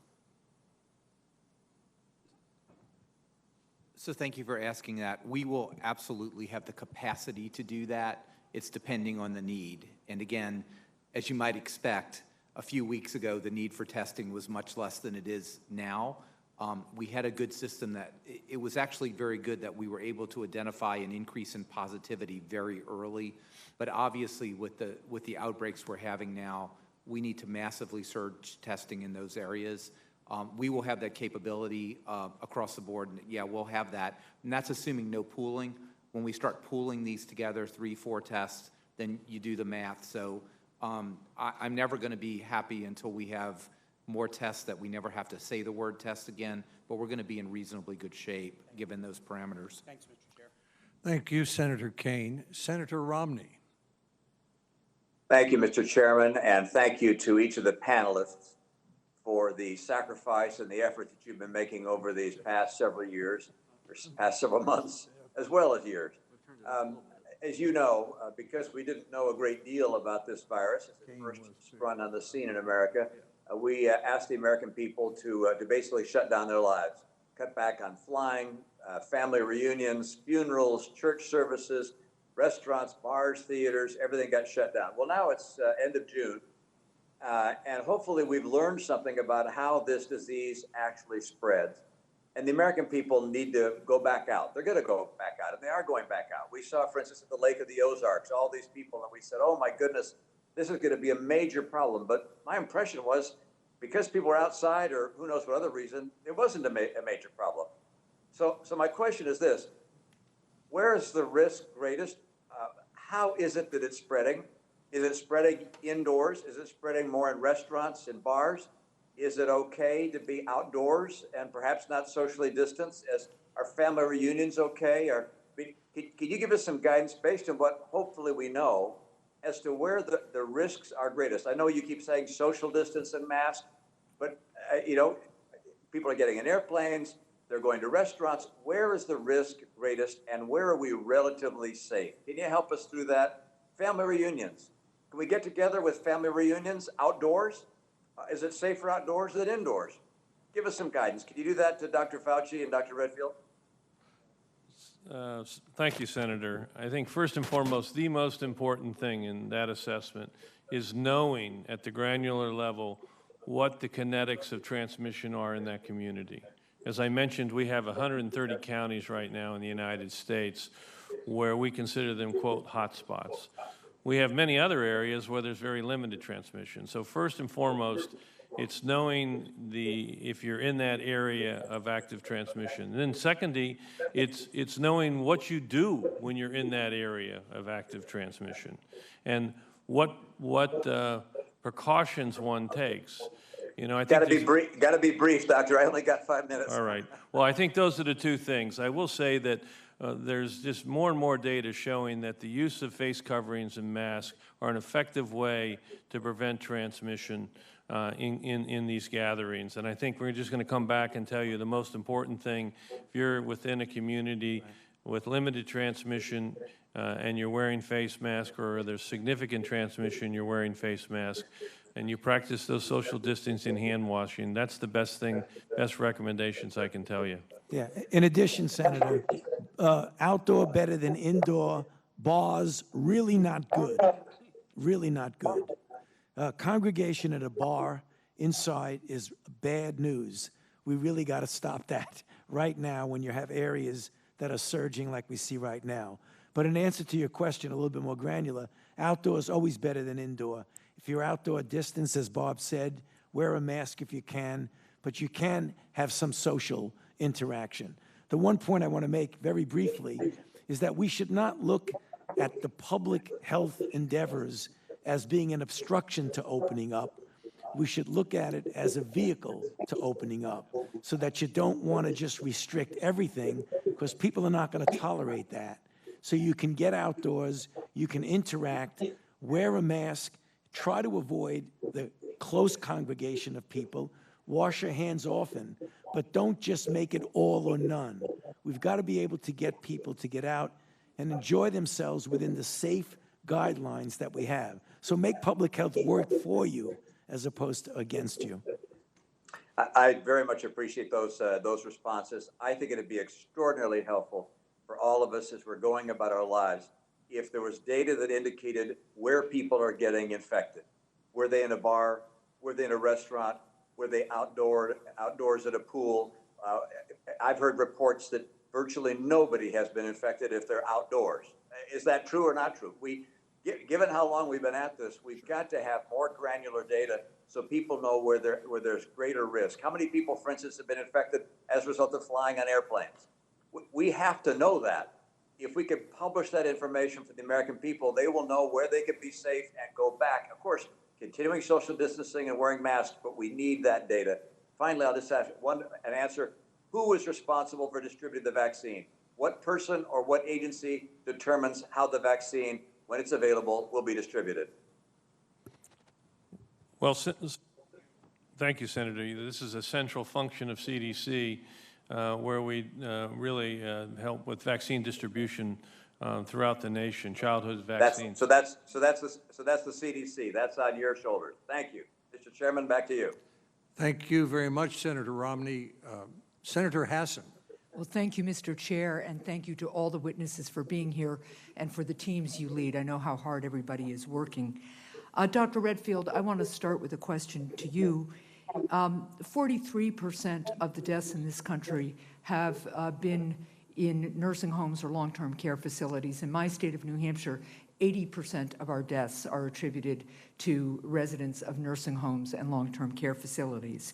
So thank you for asking that. We will absolutely have the capacity to do that. It's depending on the need. And again, as you might expect, a few weeks ago, the need for testing was much less than it is now. We had a good system that, it was actually very good that we were able to identify an increase in positivity very early. But obviously, with the outbreaks we're having now, we need to massively surge testing in those areas. We will have that capability across the board. And yeah, we'll have that. And that's assuming no pooling. When we start pooling these together, 3, 4 tests, then you do the math. So I'm never going to be happy until we have more tests that we never have to say the word test again, but we're going to be in reasonably good shape given those parameters. Thanks, Mr. Chair. Thank you, Senator Kane. Senator Romney. Thank you, Mr. Chairman, and thank you to each of the panelists for the sacrifice and the effort that you've been making over these past several years, or past several months, as well as years. As you know, because we didn't know a great deal about this virus, as it first sprung on the scene in America, we asked the American people to basically shut down their lives, cut back on flying, family reunions, funerals, church services, restaurants, bars, theaters, everything got shut down. Well, now it's end of June, and hopefully we've learned something about how this disease actually spreads. And the American people need to go back out. They're going to go back out, and they are going back out. We saw, for instance, at the Lake of the Ozarks, all these people, and we said, oh my goodness, this is going to be a major problem. But my impression was, because people were outside, or who knows what other reason, it wasn't a major problem. So my question is this: where is the risk greatest? How is it that it's spreading? Is it spreading indoors? Is it spreading more in restaurants and bars? Is it okay to be outdoors and perhaps not socially distanced? Are family reunions okay? Can you give us some guidance based on what hopefully we know? as to where the risks are greatest. I know you keep saying social distance and mask, but, people are getting in airplanes, they're going to restaurants. Where is the risk greatest and where are we relatively safe? Can you help us through that? Family reunions. Can we get together with family reunions outdoors? Is it safer outdoors than indoors? Give us some guidance. Can you do that to Dr. Fauci and Dr. Redfield? Thank you, Senator. I think first and foremost, the most important thing in that assessment is knowing at the granular level what the kinetics of transmission are in that community. As I mentioned, we have 130 counties right now in the United States where we consider them, quote, hotspots. We have many other areas where there's very limited transmission. So first and foremost, it's knowing if you're in that area of active transmission. And then secondly, it's knowing what you do when you're in that area of active transmission and what precautions one takes. I think got to be brief, doctor. I only got 5 minutes. All right. Well, I think those are the two things. I will say that there's just more and more data showing that the use of face coverings and masks are an effective way to prevent transmission in these gatherings. And I think we're just going to come back and tell you the most important thing, if you're within a community with limited transmission and you're wearing face mask, or there's significant transmission, you're wearing face mask, and you practice those social distancing, hand washing, that's the best recommendations I can tell you. Yeah. In addition, Senator, outdoor better than indoor, bars really not good, really not good. Congregation at a bar inside is bad news. We really got to stop that right now when you have areas that are surging like we see right now. But in answer to your question, a little bit more granular, outdoor is always better than indoor. If you're outdoor distance, as Bob said, wear a mask if you can, but you can have some social interaction. The one point I want to make very briefly is that we should not look at the public health endeavors as being an obstruction to opening up. We should look at it as a vehicle to opening up, so that you don't want to just restrict everything, because people are not going to tolerate that. So you can get outdoors, you can interact, wear a mask, try to avoid the close congregation of people, wash your hands often, but don't just make it all or none. We've got to be able to get people to get out and enjoy themselves within the safe guidelines that we have. So make public health work for you as opposed to against you. I very much appreciate those responses. I think it'd be extraordinarily helpful for all of us as we're going about our lives if there was data that indicated where people are getting infected. Were they in a bar? Were they in a restaurant? Were they outdoors at a pool? I've heard reports that virtually nobody has been infected if they're outdoors. Is that true or not true? Given how long we've been at this, we've got to have more granular data so people know where there's greater risk. How many people, for instance, have been infected as a result of flying on airplanes? We have to know that. If we can publish that information for the American people, they will know where they can be safe and go back. Of course, continuing social distancing and wearing masks, but we need that data. Finally, I'll just ask an answer. Who is responsible for distributing the vaccine? What person or what agency determines how the vaccine, when it's available, will be distributed? Well, thank you, Senator. This is a central function of CDC where we really help with vaccine distribution throughout the nation, childhood vaccines. So that's the CDC. That's on your shoulders. Thank you. Mr. Chairman, back to you. Thank you very much, Senator Romney. Senator Hassan. Well, thank you, Mr. Chair, and thank you to all the witnesses for being here and for the teams you lead. I know how hard everybody is working. Dr. Redfield, I want to start with a question to you. 43% of the deaths in this country have been in nursing homes or long-term care facilities. In my state of New Hampshire, 80% of our deaths are attributed to residents of nursing homes and long-term care facilities.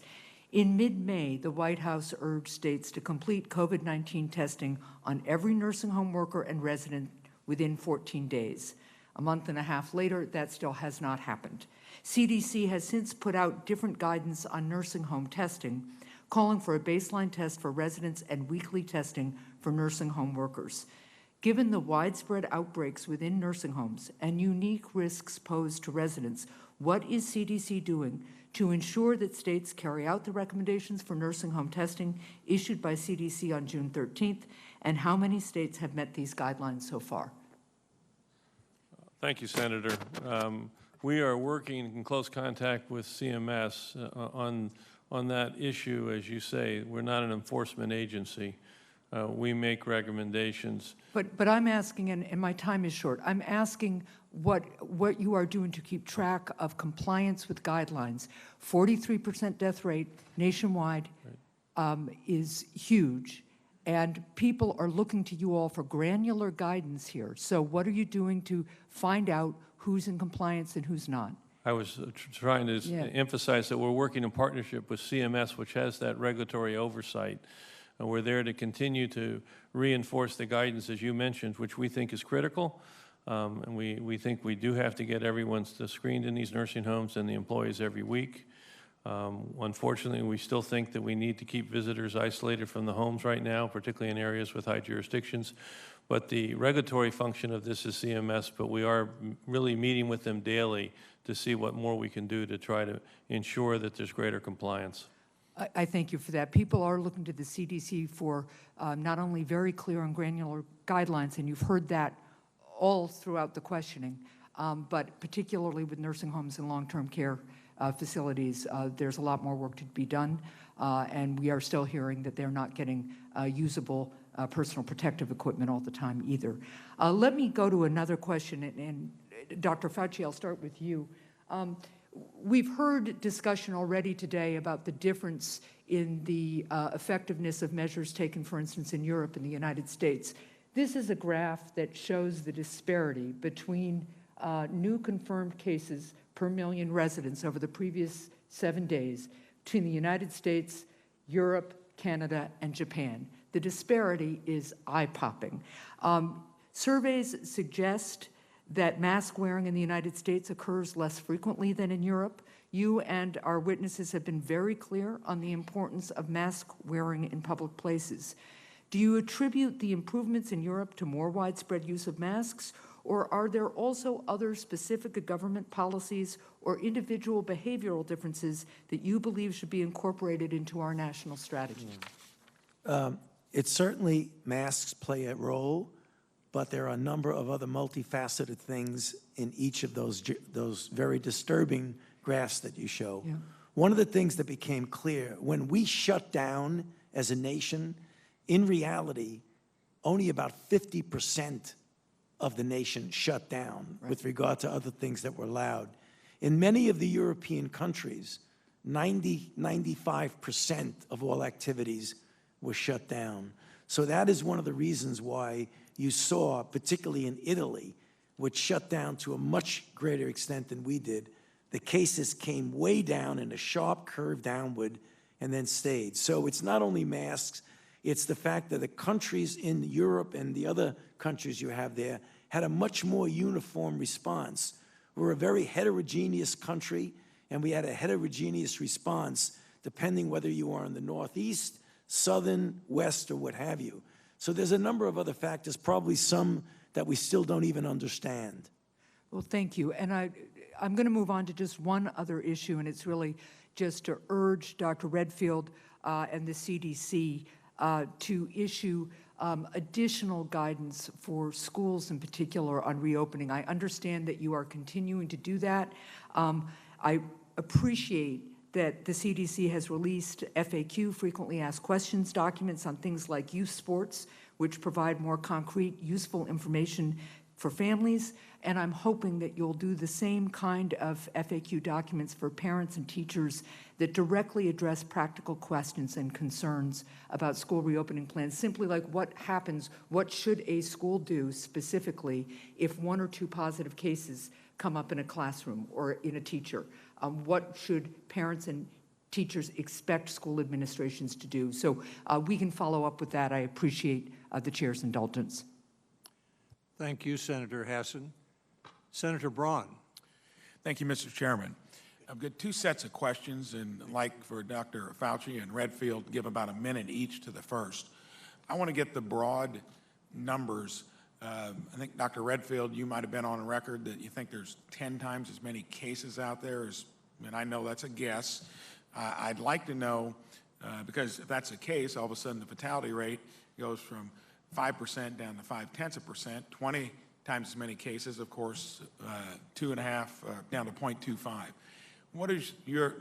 In mid-May, the White House urged states to complete COVID-19 testing on every nursing home worker and resident within 14 days. A month and a half later, that still has not happened. CDC has since put out different guidance on nursing home testing, calling for a baseline test for residents and weekly testing for nursing home workers. Given the widespread outbreaks within nursing homes and unique risks posed to residents, what is CDC doing to ensure that states carry out the recommendations for nursing home testing issued by CDC on June 13th, and how many states have met these guidelines so far? Thank you, Senator. We are working in close contact with CMS on that issue. As you say, we're not an enforcement agency. We make recommendations. But I'm asking, and my time is short, I'm asking what you are doing to keep track of compliance with guidelines. 43% death rate nationwide is huge, and people are looking to you all for granular guidance here. So what are you doing to find out who's in compliance and who's not? I was trying to emphasize that we're working in partnership with CMS, which has that regulatory oversight. And we're there to continue to reinforce the guidance, as you mentioned, which we think is critical. And we think we do have to get everyone screened in these nursing homes and the employees every week. Unfortunately, we still think that we need to keep visitors isolated from the homes right now, particularly in areas with high jurisdictions. But the regulatory function of this is CMS, but we are really meeting with them daily to see what more we can do to try to ensure that there's greater compliance. I thank you for that. People are looking to the CDC for not only very clear and granular guidelines, and you've heard that all throughout the questioning, but particularly with nursing homes and long-term care facilities, there's a lot more work to be done, and we are still hearing that they're not getting usable personal protective equipment all the time either. Let me go to another question, and Dr. Fauci, I'll start with you. We've heard discussion already today about the difference in the effectiveness of measures taken, for instance, in Europe and the United States. This is a graph that shows the disparity between new confirmed cases per million residents over the previous 7 days between the United States, Europe, Canada, and Japan. The disparity is eye-popping. Surveys suggest that mask wearing in the United States occurs less frequently than in Europe. You and our witnesses have been very clear on the importance of mask wearing in public places. Do you attribute the improvements in Europe to more widespread use of masks, or are there also other specific government policies or individual behavioral differences that you believe should be incorporated into our national strategy? It's certainly masks play a role, but there are a number of other multifaceted things in each of those very disturbing graphs that you show. Yeah. One of the things that became clear, when we shut down as a nation, in reality, only about 50% of the nation shut down with regard to other things that were allowed. In many of the European countries, 95% of all activities were shut down. So that is one of the reasons why you saw, particularly in Italy, which shut down to a much greater extent than we did, the cases came way down in a sharp curve downward and then stayed. So it's not only masks, it's the fact that the countries in Europe and the other countries you have there had a much more uniform response. We're a very heterogeneous country, and we had a heterogeneous response depending whether you are in the Northeast, Southern, West, or what have you. So there's a number of other factors, probably some that we still don't even understand. Well, thank you. And I'm going to move on to just one other issue, and it's really just to urge Dr. Redfield and the CDC to issue additional guidance for schools in particular on reopening. I understand that you are continuing to do that. I appreciate that the CDC has released FAQ, frequently asked questions, documents on things like youth sports, which provide more concrete, useful information for families, and I'm hoping that you'll do the same kind of FAQ documents for parents and teachers that directly address practical questions and concerns about school reopening plans, simply like what happens, what should a school do specifically if 1 or 2 positive cases come up in a classroom or in a teacher? What should parents and teachers expect school administrations to do? So we can follow up with that. I appreciate the chair's indulgence. Thank you, Senator Hassan. Senator Braun. Thank you, Mr. Chairman. I've got 2 sets of questions, and I'd like for Dr. Fauci and Redfield to give about a minute each to the first. I want to get the broad numbers I think, Dr. Redfield, you might have been on record that you think there's 10 times as many cases out there as, and I know that's a guess. I'd like to know, because if that's the case, all of a sudden the fatality rate goes from 5% down to 0.5%, 20 times as many cases, of course, 2.5 down to 0.25. What is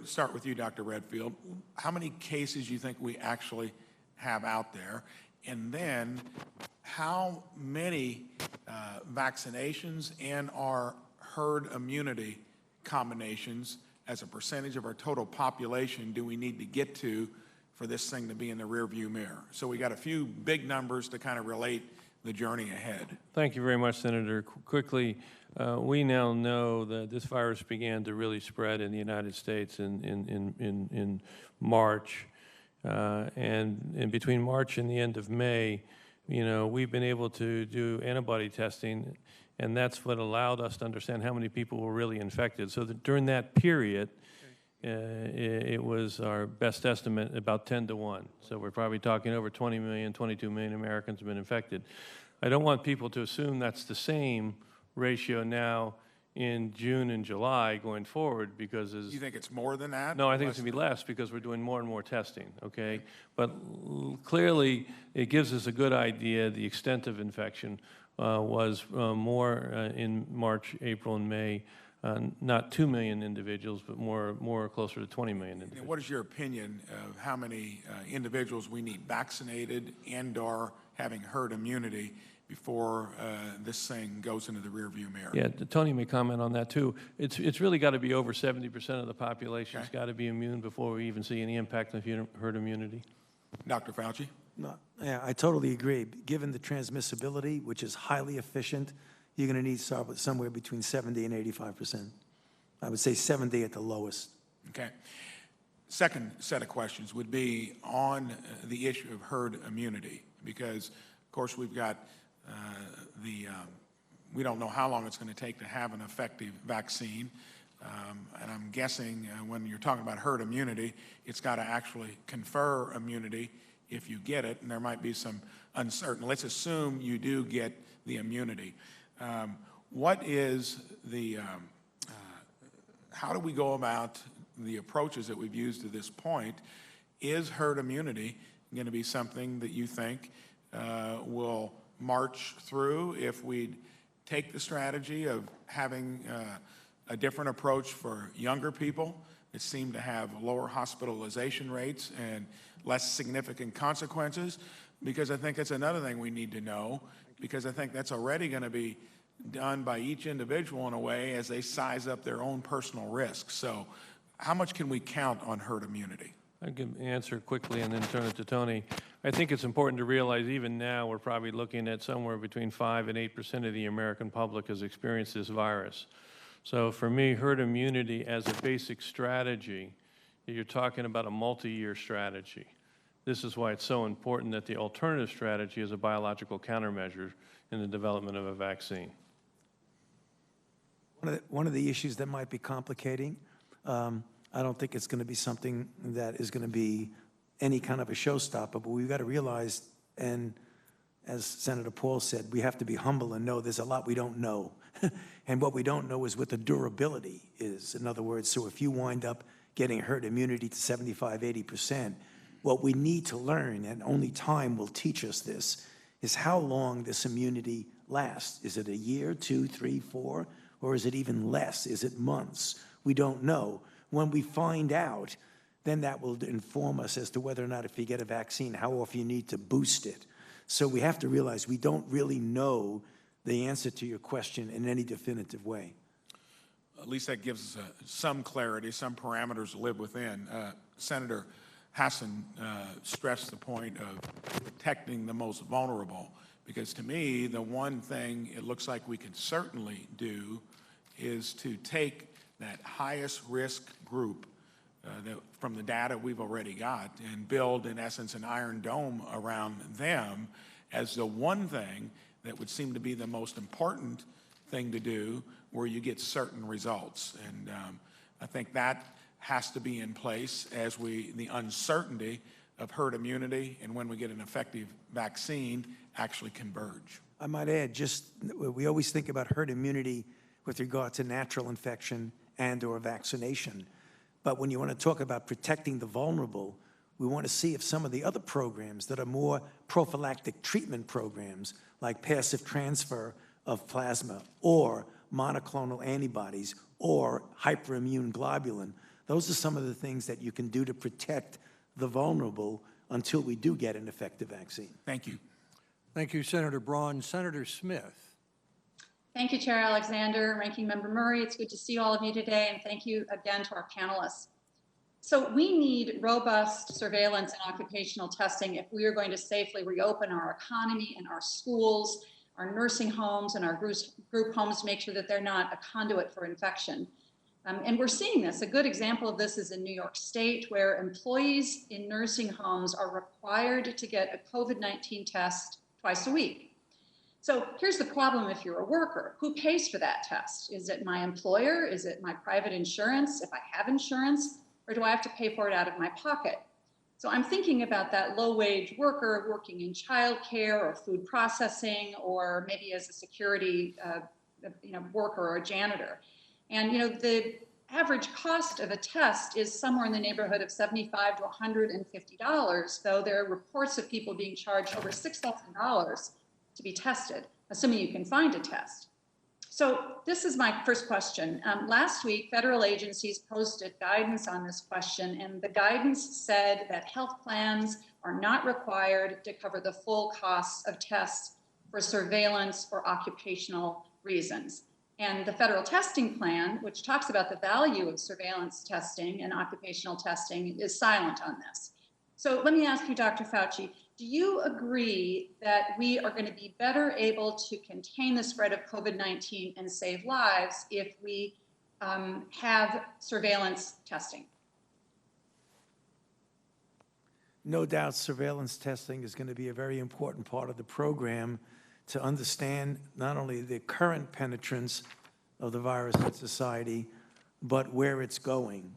start with you, Dr. Redfield, how many cases you think we actually have out there? And then how many vaccinations and our herd immunity combinations as a percentage of our total population do we need to get to for this thing to be in the rearview mirror? So we got a few big numbers to kind of relate the journey ahead. Thank you very much, Senator. Quickly, we now know that this virus began to really spread in the United States in March. And between March and the end of May, we've been able to do antibody testing, and that's what allowed us to understand how many people were really infected. So that during that period, it was our best estimate about 10 to 1. So we're probably talking over 20 million, 22 million Americans have been infected. I don't want people to assume that's the same ratio now in June and July going forward, because You think it's more than that? no, I think it's going to be less because we're doing more and more testing, okay? But clearly, it gives us a good idea. The extent of infection was more in March, April, and May. Not 2 million individuals, but more closer to 20 million individuals. And what is your opinion of how many individuals we need vaccinated and/or having herd immunity before this thing goes into the rearview mirror? Yeah, Tony may comment on that too. It's really got to be over 70% of the population has got to be immune before we even see any impact of herd immunity. Dr. Fauci? No, yeah, I totally agree. Given the transmissibility, which is highly efficient, you're going to need somewhere between 70 and 85%. I would say 70 at the lowest. Okay. Second set of questions would be on the issue of herd immunity, because, of course, we've got we don't know how long it's going to take to have an effective vaccine. And I'm guessing when you're talking about herd immunity, it's got to actually confer immunity if you get it, and there might be some uncertainty. Let's assume you do get the immunity. What is the, how do we go about the approaches that we've used to this point? Is herd immunity going to be something that you think will march through if we take the strategy of having a different approach for younger people that seem to have lower hospitalization rates and less significant consequences? Because I think that's another thing we need to know, because I think that's already going to be done by each individual in a way as they size up their own personal risks. So how much can we count on herd immunity? I can answer quickly and then turn it to Tony. I think it's important to realize even now we're probably looking at somewhere between 5 and 8% of the American public has experienced this virus. So for me, herd immunity as a basic strategy, you're talking about a multi-year strategy. This is why it's so important that the alternative strategy is a biological countermeasure in the development of a vaccine. One of the issues that might be complicating, I don't think it's going to be something that is going to be any kind of a showstopper, but we've got to realize, and as Senator Paul said, we have to be humble and know there's a lot we don't know. And what we don't know is what the durability is. In other words, so if you wind up getting herd immunity to 75, 80%, what we need to learn, and only time will teach us this, is how long this immunity lasts. Is it a year, 2, 3, 4, or is it even less? Is it months? We don't know. When we find out, then that will inform us as to whether or not, if you get a vaccine, how often you need to boost it. So we have to realize we don't really know the answer to your question in any definitive way. At least that gives us some clarity, some parameters to live within. Senator Hassan stressed the point of protecting the most vulnerable, because to me, the one thing it looks like we can certainly do is to take that highest risk group from the data we've already got and build, in essence, an iron dome around them as the one thing that would seem to be the most important thing to do where you get certain results. And I think that has to be in place as the uncertainty of herd immunity and when we get an effective vaccine actually converge. I might add, we always think about herd immunity with regard to natural infection and/or vaccination. But when you want to talk about protecting the vulnerable, we want to see if some of the other programs that are more prophylactic treatment programs, like passive transfer of plasma or monoclonal antibodies or hyperimmune globulin, those are some of the things that you can do to protect the vulnerable until we do get an effective vaccine. Thank you. Thank you, Senator Braun. Senator Smith. Thank you, Chair Alexander, Ranking Member Murray. It's good to see all of you today, and thank you again to our panelists. So we need robust surveillance and occupational testing if we are going to safely reopen our economy and our schools, our nursing homes and our group homes to make sure that they're not a conduit for infection. And we're seeing this. A good example of this is in New York State, where employees in nursing homes are required to get a COVID-19 test twice a week. So here's the problem if you're a worker. Who pays for that test? Is it my employer? Is it my private insurance, if I have insurance? Or do I have to pay for it out of my pocket? So I'm thinking about that low-wage worker working in childcare or food processing, or maybe as a security worker or a janitor. And the average cost of a test is somewhere in the neighborhood of $75 to $150, though there are reports of people being charged over $6,000 to be tested, assuming you can find a test. So this is my first question. Last week, federal agencies posted guidance on this question, and the guidance said that health plans are not required to cover the full costs of tests for surveillance or occupational reasons. And the federal testing plan, which talks about the value of surveillance testing and occupational testing, is silent on this. So let me ask you, Dr. Fauci, do you agree that we are going to be better able to contain the spread of COVID-19 and save lives if we have surveillance testing? No doubt surveillance testing is going to be a very important part of the program to understand not only the current penetrance of the virus in society, but where it's going.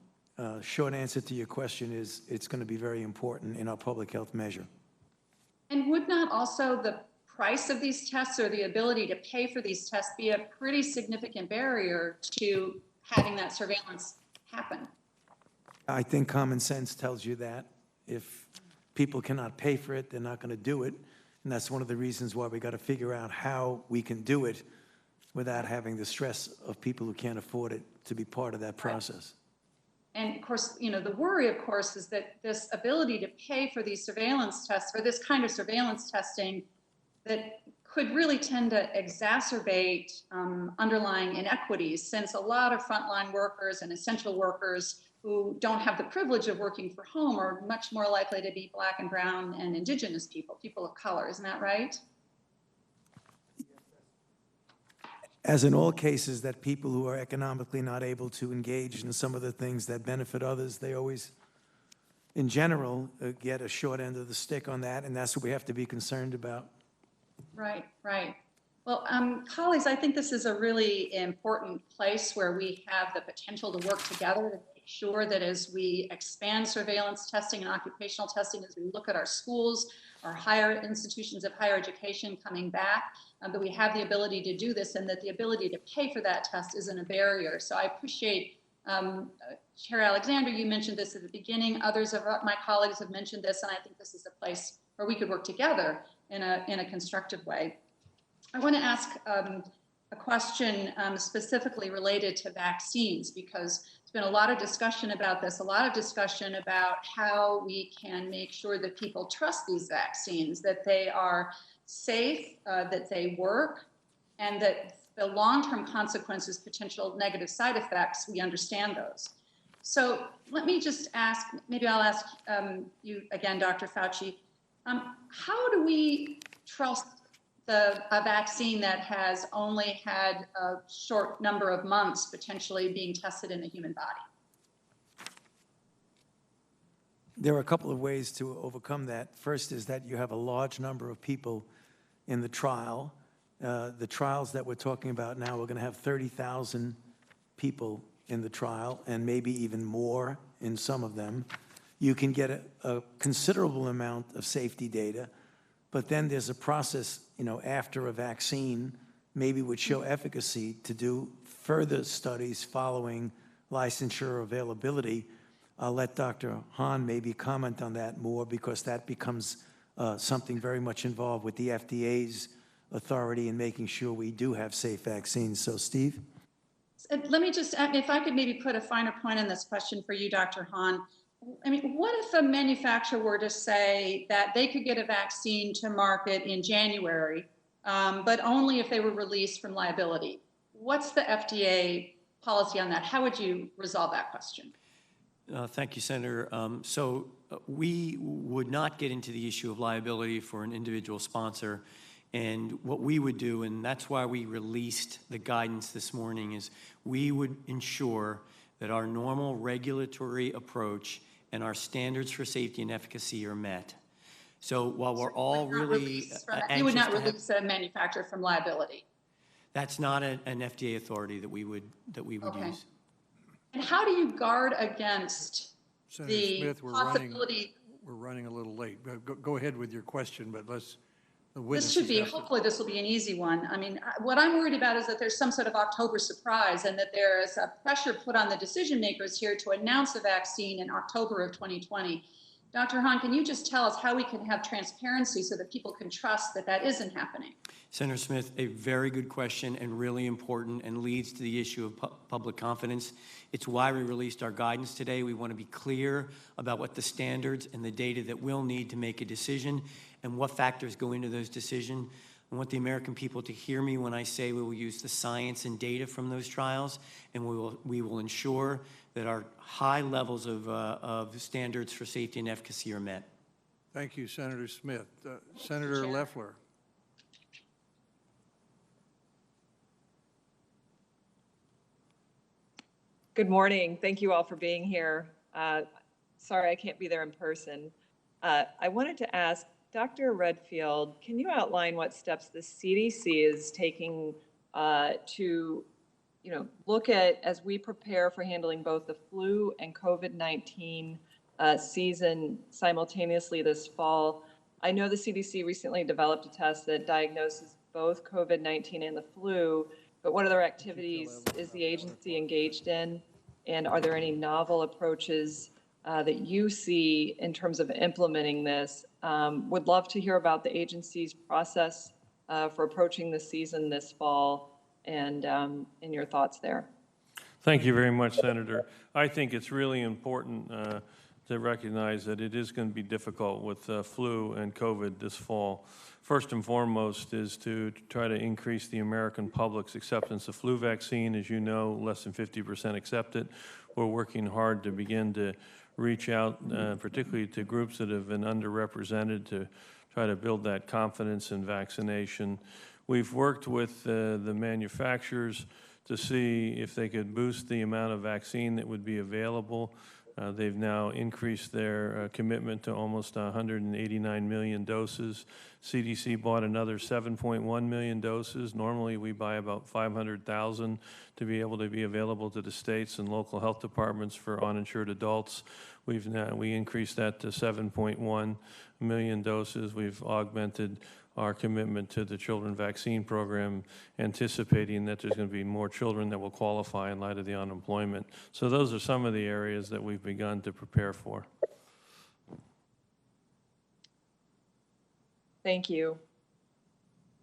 Short answer to your question is it's going to be very important in our public health measure. And would not also the price of these tests or the ability to pay for these tests be a pretty significant barrier to having that surveillance happen? I think common sense tells you that. If people cannot pay for it, they're not going to do it. And that's one of the reasons why we got to figure out how we can do it without having the stress of people who can't afford it to be part of that process. And of course, the worry, of course, is that this ability to pay for these surveillance tests, or this kind of surveillance testing, that could really tend to exacerbate underlying inequities, since a lot of frontline workers and essential workers who don't have the privilege of working from home are much more likely to be Black and brown and indigenous people, people of color. Isn't that right? As in all cases, that people who are economically not able to engage in some of the things that benefit others, they always, in general, get a short end of the stick on that, and that's what we have to be concerned about. Right, right. Well, colleagues, I think this is a really important place where we have the potential to work together to make sure that as we expand surveillance testing and occupational testing, as we look at our schools, our higher institutions of higher education coming back, that we have the ability to do this, and that the ability to pay for that test isn't a barrier. So I appreciate, Chair Alexander, you mentioned this at the beginning. Others of my colleagues have mentioned this, and I think this is a place where we could work together in a constructive way. I want to ask a question specifically related to vaccines, because there's been a lot of discussion about this, a lot of discussion about how we can make sure that people trust these vaccines, that they are safe, that they work, and that the long-term consequences, potential negative side effects, we understand those. So let me just ask, maybe I'll ask you again, Dr. Fauci, how do we trust a vaccine that has only had a short number of months potentially being tested in a human body? There are a couple of ways to overcome that. First is that you have a large number of people in the trial. The trials that we're talking about now, we're going to have 30,000 people in the trial, and maybe even more in some of them. You can get a considerable amount of safety data, but then there's a process, after a vaccine maybe would show efficacy to do further studies following licensure availability. I'll let Dr. Hahn maybe comment on that more, because that becomes something very much involved with the FDA's authority in making sure we do have safe vaccines. So, Steve? Let me just, if I could maybe put a finer point on this question for you, Dr. Hahn. I mean, what if a manufacturer were to say that they could get a vaccine to market in January, but only if they were released from liability? What's the FDA policy on that? How would you resolve that question? Thank you, Senator. We would not get into the issue of liability for an individual sponsor. And what we would do, and that's why we released the guidance this morning, is we would ensure that our normal regulatory approach and our standards for safety and efficacy are met. So while we're all really you would not release a manufacturer from liability. That's not an FDA authority that we would Okay. use. And how do you guard against Senator the Smith, possibility? we're running a little late. Go ahead with your question, but let's. This should be, hopefully this will be an easy one. I mean, what I'm worried about is that there's some sort of October surprise, and that there is a pressure put on the decision makers here to announce a vaccine in October of 2020. Dr. Hahn, can you just tell us how we can have transparency so that people can trust that that isn't happening? Senator Smith, a very good question and really important, and leads to the issue of public confidence. It's why we released our guidance today. We want to be clear about what the standards and the data that we'll need to make a decision and what factors go into those decisions. I want the American people to hear me when I say we will use the science and data from those trials, and we will ensure that our high levels of standards for safety and efficacy are met. Thank you, Senator Smith. Senator Loeffler. Good morning. Thank you all for being here. Sorry I can't be there in person. I wanted to ask Dr. Redfield, can you outline what steps the CDC is taking to look at, as we prepare for handling both the flu and COVID-19 season simultaneously this fall? I know the CDC recently developed a test that diagnoses both COVID-19 and the flu, but what other activities is the agency engaged in? And are there any novel approaches that you see in terms of implementing this? Would love to hear about the agency's process for approaching the season this fall, and your thoughts there. Thank you very much, Senator. I think it's really important to recognize that it is going to be difficult with flu and COVID this fall. First and foremost is to try to increase the American public's acceptance of flu vaccine. As you know, less than 50% accept it. We're working hard to begin to reach out, particularly to groups that have been underrepresented, to try to build that confidence in vaccination. We've worked with the manufacturers to see if they could boost the amount of vaccine that would be available. They've now increased their commitment to almost 189 million doses. CDC bought another 7.1 million doses. Normally, we buy about 500,000 to be able to be available to the states and local health departments for uninsured adults. We increased that to 7.1 million doses. We've augmented our commitment to the children vaccine program, anticipating that there's going to be more children that will qualify in light of the unemployment. So those are some of the areas that we've begun to prepare for. Thank you.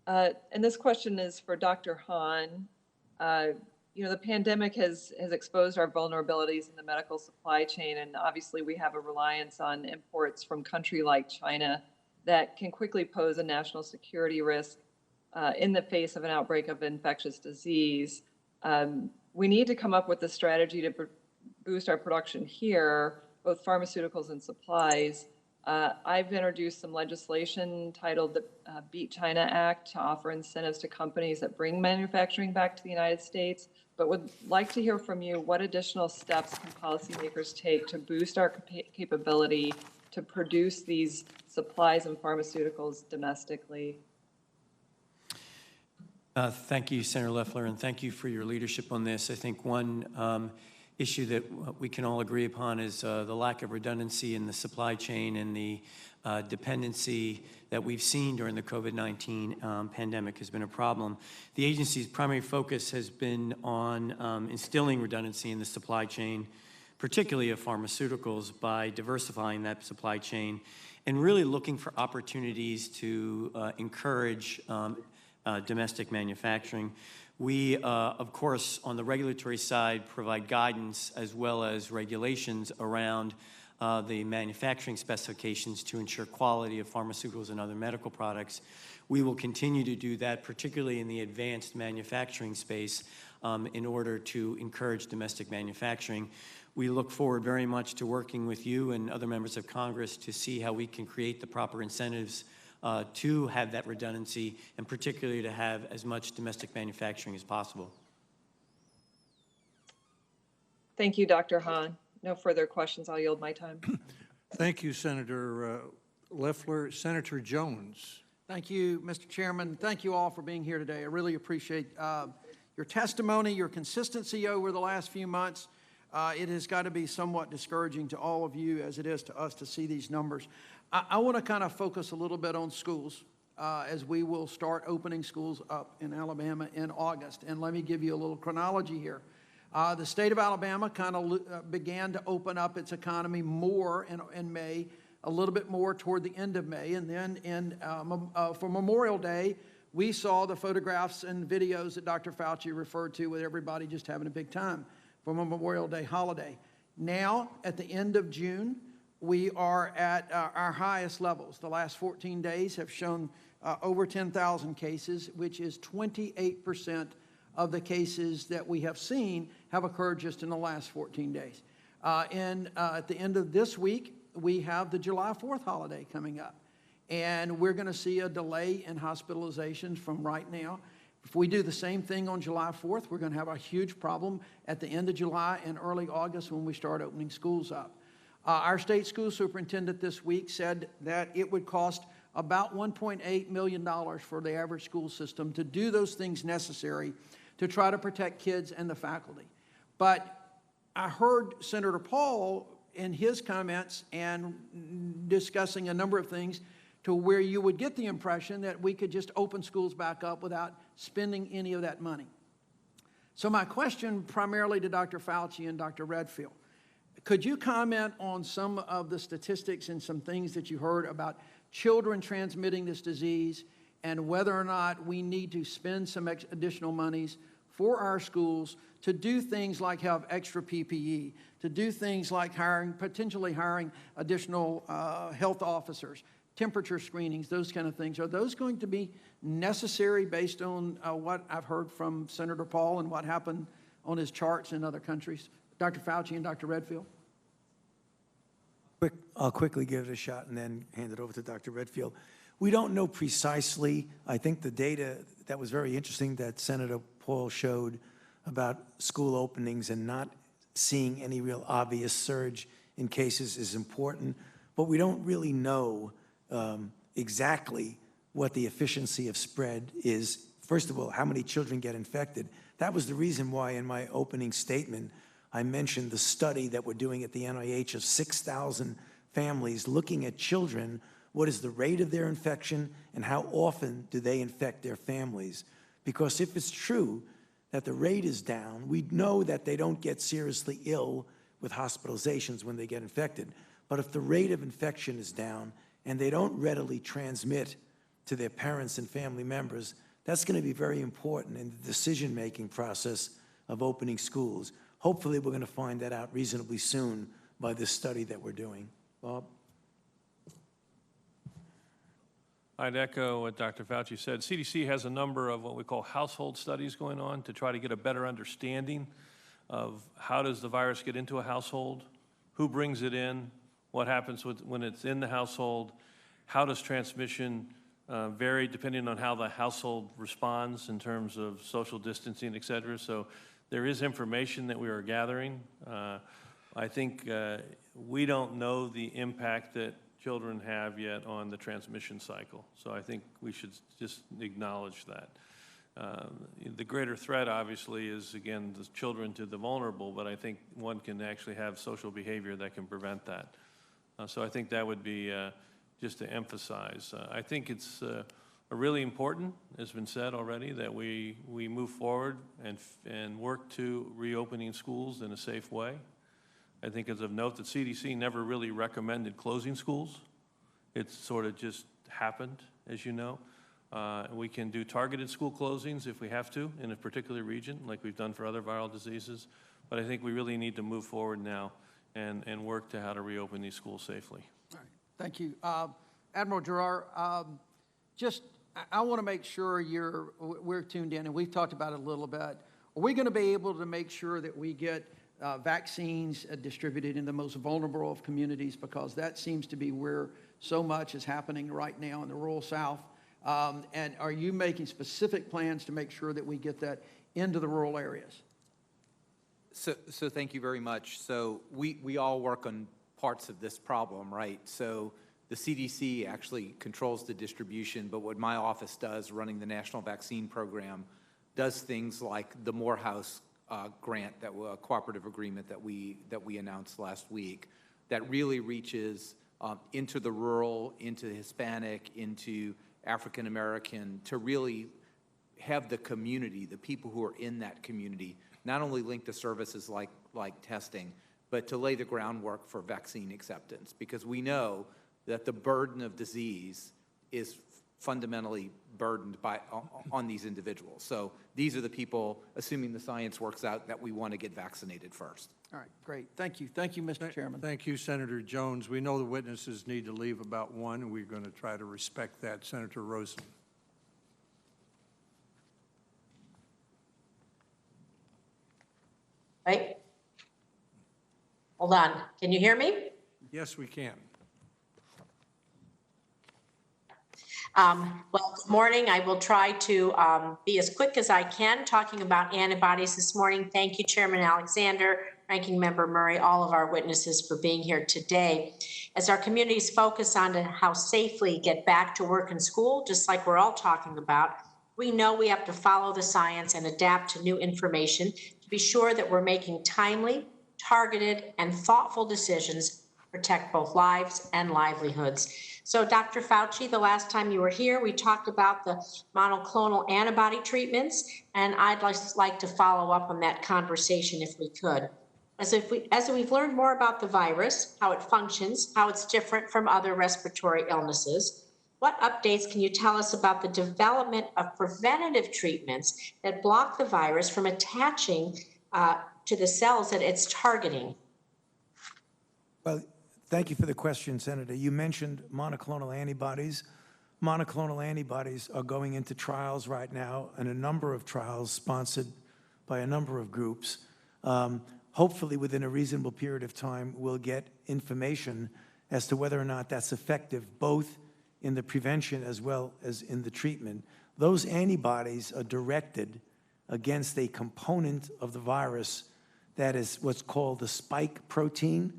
And this question is for Dr. Hahn. The pandemic has exposed our vulnerabilities in the medical supply chain, and obviously we have a reliance on imports from countries like China that can quickly pose a national security risk in the face of an outbreak of infectious disease. We need to come up with a strategy to boost our production here, both pharmaceuticals and supplies. I've introduced some legislation titled the Beat China Act to offer incentives to companies that bring manufacturing back to the United States, but would like to hear from you what additional steps can policymakers take to boost our capability to produce these supplies and pharmaceuticals domestically. Thank you, Senator Loeffler, and thank you for your leadership on this. I think one, issue that we can all agree upon is the lack of redundancy in the supply chain and the dependency that we've seen during the COVID-19 pandemic has been a problem. The agency's primary focus has been on instilling redundancy in the supply chain, particularly of pharmaceuticals, by diversifying that supply chain and really looking for opportunities to encourage domestic manufacturing. We, of course, on the regulatory side, provide guidance as well as regulations around the manufacturing specifications to ensure quality of pharmaceuticals and other medical products. We will continue to do that, particularly in the advanced manufacturing space, in order to encourage domestic manufacturing. We look forward very much to working with you and other members of Congress to see how we can create the proper incentives to have that redundancy, and particularly to have as much domestic manufacturing as possible. Thank you, Dr. Hahn. No further questions. I'll yield my time. Thank you, Senator Loeffler. Senator Jones. Thank you, Mr. Chairman. Thank you all for being here today. I really appreciate your testimony, your consistency over the last few months. It has got to be somewhat discouraging to all of you as it is to us to see these numbers. I want to kind of focus a little bit on schools as we will start opening schools up in Alabama in August. And let me give you a little chronology here. The state of Alabama kind of began to open up its economy more in May, a little bit more toward the end of May. And then for Memorial Day, we saw the photographs and videos that Dr. Fauci referred to with everybody just having a big time from a Memorial Day holiday. Now, at the end of June, we are at our highest levels. The last 14 days have shown over 10,000 cases, which is 28% of the cases that we have seen have occurred just in the last 14 days. At the end of this week, we have the July 4th holiday coming up. And we're going to see a delay in hospitalizations from right now. If we do the same thing on July 4th, we're going to have a huge problem at the end of July and early August when we start opening schools up. Our state school superintendent this week said that it would cost about $1.8 million for the average school system to do those things necessary to try to protect kids and the faculty. But I heard Senator Paul in his comments and discussing a number of things to where you would get the impression that we could just open schools back up without spending any of that money. So my question primarily to Dr. Fauci and Dr. Redfield, could you comment on some of the statistics and some things that you heard about children transmitting this disease and whether or not we need to spend some additional monies for our schools to do things like have extra PPE, to do things like potentially hiring additional health officers, temperature screenings, those kind of things? Are those going to be necessary based on what I've heard from Senator Paul and what happened on his charts in other countries? Dr. Fauci and Dr. Redfield. I'll quickly give it a shot and then hand it over to Dr. Redfield. We don't know precisely. I think the data that was very interesting that Senator Paul showed about school openings and not seeing any real obvious surge in cases is important, but we don't really know exactly what the efficiency of spread is. First of all, how many children get infected. That was the reason why in my opening statement I mentioned the study that we're doing at the NIH of 6,000 families looking at children, what is the rate of their infection and how often do they infect their families. Because if it's true that the rate is down, we know that they don't get seriously ill with hospitalizations when they get infected. But if the rate of infection is down and they don't readily transmit to their parents and family members, that's going to be very important in the decision-making process of opening schools. Hopefully, we're going to find that out reasonably soon by this study that we're doing. Bob? I'd echo what Dr. Fauci said. CDC has a number of what we call household studies going on to try to get a better understanding of how does the virus get into a household, who brings it in, what happens when it's in the household, how does transmission vary depending on how the household responds in terms of social distancing, et cetera. So there is information that we are gathering. I think we don't know the impact that children have yet on the transmission cycle. So I think we should just acknowledge that. The greater threat, obviously, is, again, the children to the vulnerable, but I think one can actually have social behavior that can prevent that. So I think that would be just to emphasize. I think it's really important, as has been said already, that we move forward and work to reopening schools in a safe way. I think it's of note that CDC never really recommended closing schools. It sort of just happened, as you know. We can do targeted school closings if we have to in a particular region, like we've done for other viral diseases. But I think we really need to move forward now and work to how to reopen these schools safely. All right. Thank you. Admiral Gerard, I want to make sure we're tuned in, and we've talked about it a little bit. Are we going to be able to make sure that we get vaccines distributed in the most vulnerable of communities, because that seems to be where so much is happening right now in the rural South? And are you making specific plans to make sure that we get that into the rural areas? So thank you very much. So we all work on parts of this problem, right? So the CDC actually controls the distribution, but what my office does, running the National Vaccine Program, does things like the Morehouse grant, that cooperative agreement that we announced last week, that really reaches into the rural, into the Hispanic, into African American, to really have the community, the people who are in that community, not only link to services like testing, but to lay the groundwork for vaccine acceptance, because we know that the burden of disease is fundamentally burdened on these individuals. So these are the people, assuming the science works out, that we want to get vaccinated first. All right, great. Thank you. Thank you, Mr. Chairman. Thank you, Senator Jones. We know the witnesses need to leave about 1, and we're going to try to respect that. Senator Rosen. Right? Hold on. Can you hear me? Yes, we can. Well, good morning. I will try to be as quick as I can talking about antibodies this morning. Thank you, Chairman Alexander, Ranking Member Murray, all of our witnesses for being here today. As our communities focus on how safely get back to work and school, just like we're all talking about, we know we have to follow the science and adapt to new information to be sure that we're making timely, targeted, and thoughtful decisions to protect both lives and livelihoods. So, Dr. Fauci, the last time you were here, we talked about the monoclonal antibody treatments, and I'd like to follow up on that conversation if we could. As we've learned more about the virus, how it functions, how it's different from other respiratory illnesses, what updates can you tell us about the development of preventative treatments that block the virus from attaching to the cells that it's targeting? Well, thank you for the question, Senator. You mentioned monoclonal antibodies. Monoclonal antibodies are going into trials right now, and a number of trials sponsored by a number of groups. Hopefully, within a reasonable period of time, we'll get information as to whether or not that's effective, both in the prevention as well as in the treatment. Those antibodies are directed against a component of the virus that is what's called the spike protein.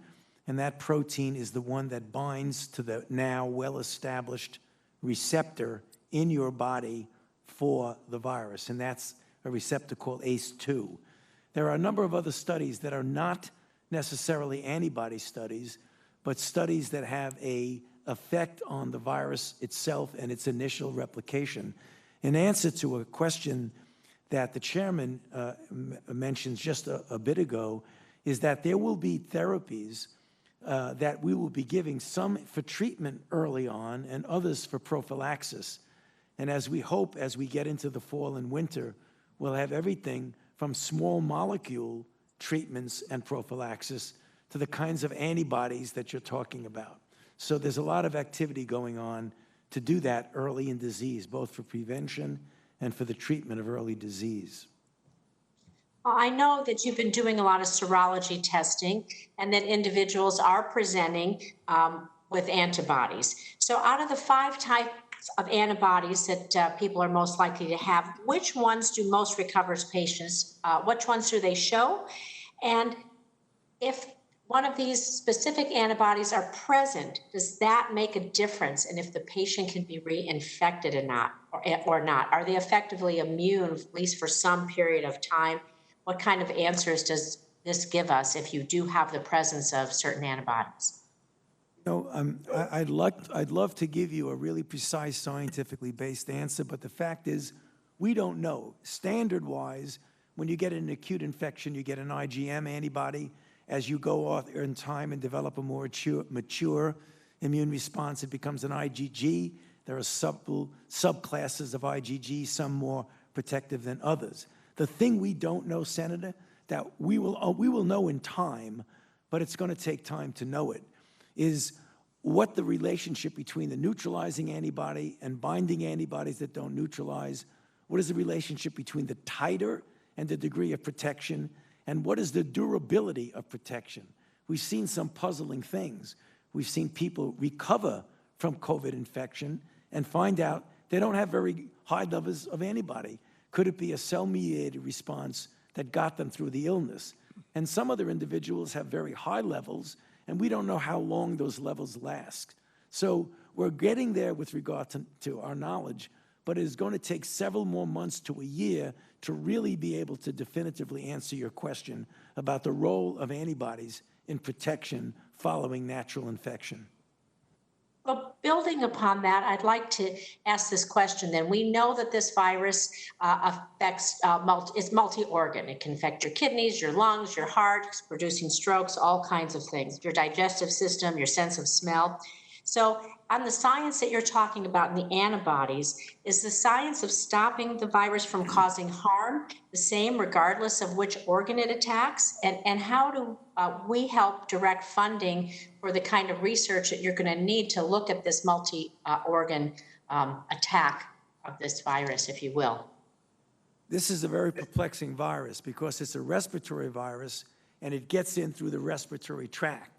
And that protein is the one that binds to the now well-established receptor in your body for the virus, and that's a receptor called ACE2. There are a number of other studies that are not necessarily antibody studies, but studies that have an effect on the virus itself and its initial replication. In answer to a question that the chairman mentioned just a bit ago, is that there will be therapies that we will be giving, some for treatment early on and others for prophylaxis. And as we hope, as we get into the fall and winter, we'll have everything from small molecule treatments and prophylaxis to the kinds of antibodies that you're talking about. So there's a lot of activity going on to do that early in disease, both for prevention and for the treatment of early disease. Well, I know that you've been doing a lot of serology testing and that individuals are presenting with antibodies. So out of the 5 types of antibodies that people are most likely to have, which ones do most recovers patients? Which ones do they show? And if one of these specific antibodies are present, does that make a difference in if the patient can be reinfected or not? Are they effectively immune, at least for some period of time? What kind of answers does this give us if you do have the presence of certain antibodies? I'd love to give you a really precise, scientifically based answer, but the fact is, we don't know. Standard-wise, when you get an acute infection, you get an IgM antibody. As you go on in time and develop a more mature immune response, it becomes an IgG. There are subclasses of IgG, some more protective than others. The thing we don't know, Senator, that we will know in time, but it's going to take time to know it, is what the relationship between the neutralizing antibody and binding antibodies that don't neutralize, what is the relationship between the titer and the degree of protection, and what is the durability of protection? We've seen some puzzling things. We've seen people recover from COVID infection and find out they don't have very high levels of antibody. Could it be a cell-mediated response that got them through the illness? And some other individuals have very high levels, and we don't know how long those levels last. So we're getting there with regard to our knowledge, but it is going to take several more months to a year to really be able to definitively answer your question about the role of antibodies in protection following natural infection. Well, building upon that, I'd like to ask this question then. We know that this virus affects, is multi-organ. It can affect your kidneys, your lungs, your heart, producing strokes, all kinds of things, your digestive system, your sense of smell. So on the science that you're talking about in the antibodies, is the science of stopping the virus from causing harm the same regardless of which organ it attacks? And how do we help direct funding for the kind of research that you're going to need to look at this multi-organ attack of this virus, if you will? This is a very perplexing virus because it's a respiratory virus and it gets in through the respiratory tract.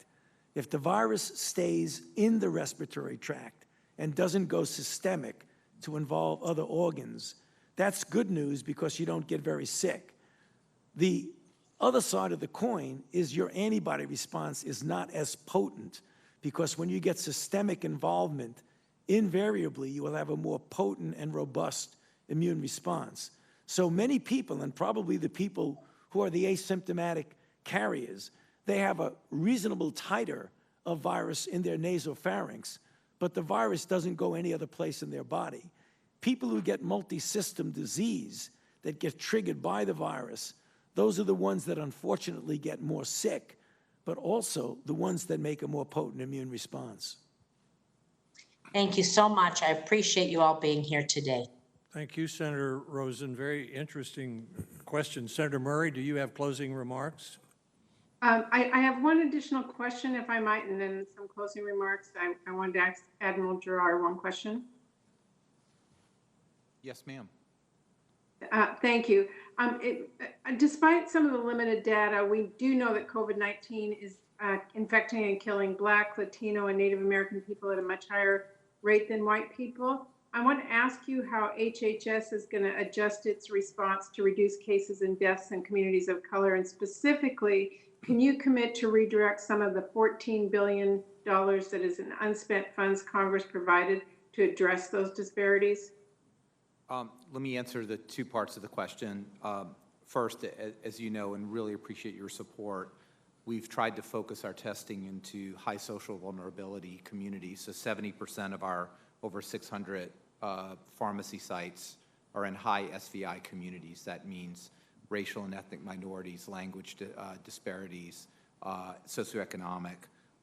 If the virus stays in the respiratory tract and doesn't go systemic to involve other organs, that's good news because you don't get very sick. The other side of the coin is your antibody response is not as potent because when you get systemic involvement, invariably you will have a more potent and robust immune response. So many people, and probably the people who are the asymptomatic carriers, they have a reasonable titer of virus in their nasopharynx, but the virus doesn't go any other place in their body. People who get multi-system disease that get triggered by the virus, those are the ones that unfortunately get more sick, but also the ones that make a more potent immune response. Thank you so much. I appreciate you all being here today. Thank you, Senator Rosen. Very interesting question. Senator Murray, do you have closing remarks? I have one additional question, if I might, and then some closing remarks. I wanted to ask Admiral Gerard one question. Yes, ma'am. Thank you. Despite some of the limited data, we do know that COVID-19 is infecting and killing Black, Latino, and Native American people at a much higher rate than white people. I want to ask you how HHS is going to adjust its response to reduce cases and deaths in communities of color, and specifically, can you commit to redirect some of the $14 billion that is in unspent funds Congress provided to address those disparities? Let me answer the two parts of the question. First, as you know, and really appreciate your support, we've tried to focus our testing into high social vulnerability communities. So 70% of our over 600 pharmacy sites are in high SVI communities. That means racial and ethnic minorities, language disparities, socioeconomic.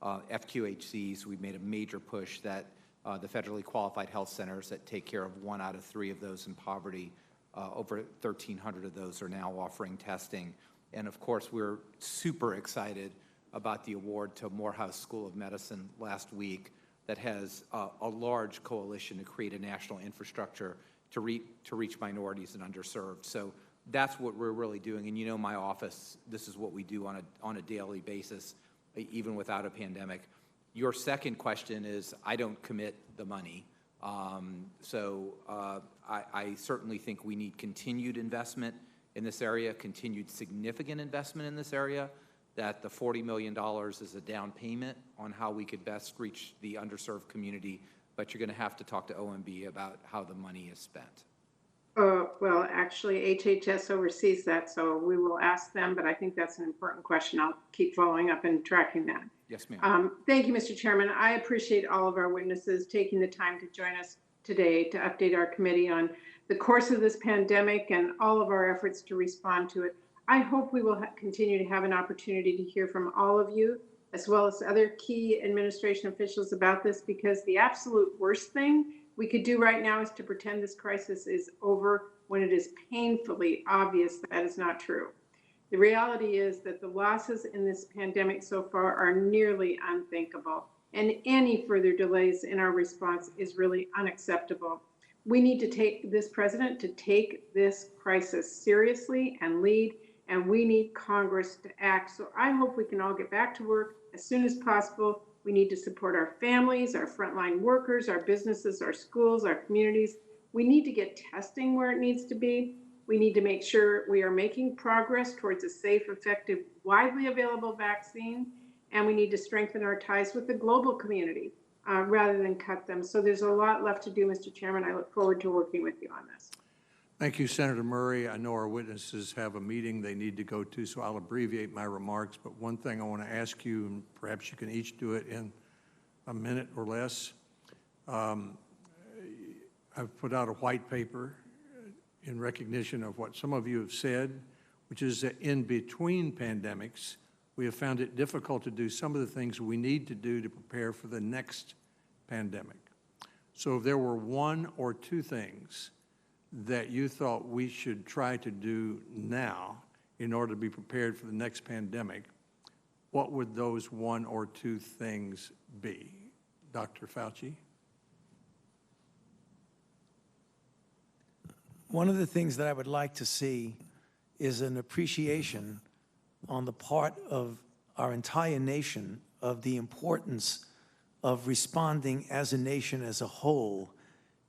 FQHCs, we've made a major push that the federally qualified health centers that take care of 1 out of 3 of those in poverty, over 1,300 of those are now offering testing. And of course, we're super excited about the award to Morehouse School of Medicine last week that has a large coalition to create a national infrastructure to reach minorities and underserved. So that's what we're really doing. And you know, my office, this is what we do on a daily basis, even without a pandemic. Your second question is, I don't commit the money. I certainly think we need continued investment in this area, continued significant investment in this area. that the $40 million is a down payment on how we could best reach the underserved community, but you're going to have to talk to OMB about how the money is spent. Well, actually, HHS oversees that, so we will ask them, but I think that's an important question. I'll keep following up and tracking that. Yes, ma'am. Thank you, Mr. Chairman. I appreciate all of our witnesses taking the time to join us today to update our committee on the course of this pandemic and all of our efforts to respond to it. I hope we will continue to have an opportunity to hear from all of you, as well as other key administration officials about this, because the absolute worst thing we could do right now is to pretend this crisis is over when it is painfully obvious that is not true. The reality is that the losses in this pandemic so far are nearly unthinkable, and any further delays in our response is really unacceptable. We need to take this president to take this crisis seriously and lead, and we need Congress to act. So I hope we can all get back to work as soon as possible. We need to support our families, our frontline workers, our businesses, our schools, our communities. We need to get testing where it needs to be. We need to make sure we are making progress towards a safe, effective, widely available vaccine. And we need to strengthen our ties with the global community rather than cut them. So there's a lot left to do, Mr. Chairman. I look forward to working with you on this. Thank you, Senator Murray. I know our witnesses have a meeting they need to go to, so I'll abbreviate my remarks. But one thing I want to ask you, and perhaps you can each do it in a minute or less. I've put out a white paper in recognition of what some of you have said, which is that in between pandemics, we have found it difficult to do some of the things we need to do to prepare for the next pandemic. So if there were one or two things that you thought we should try to do now in order to be prepared for the next pandemic, what would those one or two things be? Dr. Fauci? One of the things that I would like to see is an appreciation on the part of our entire nation of the importance of responding as a nation as a whole,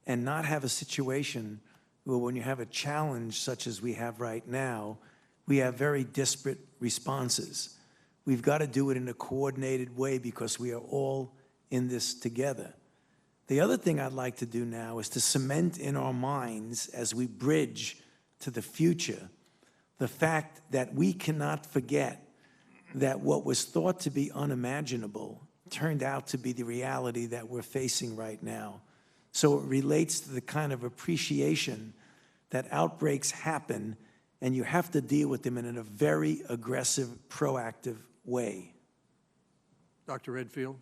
and not have a situation where when you have a challenge such as we have right now, we have very disparate responses. We've got to do it in a coordinated way because we are all in this together. The other thing I'd like to do now is to cement in our minds as we bridge to the future the fact that we cannot forget that what was thought to be unimaginable turned out to be the reality that we're facing right now. So it relates to the kind of appreciation that outbreaks happen, and you have to deal with them in a very aggressive, proactive way. Dr. Redfield?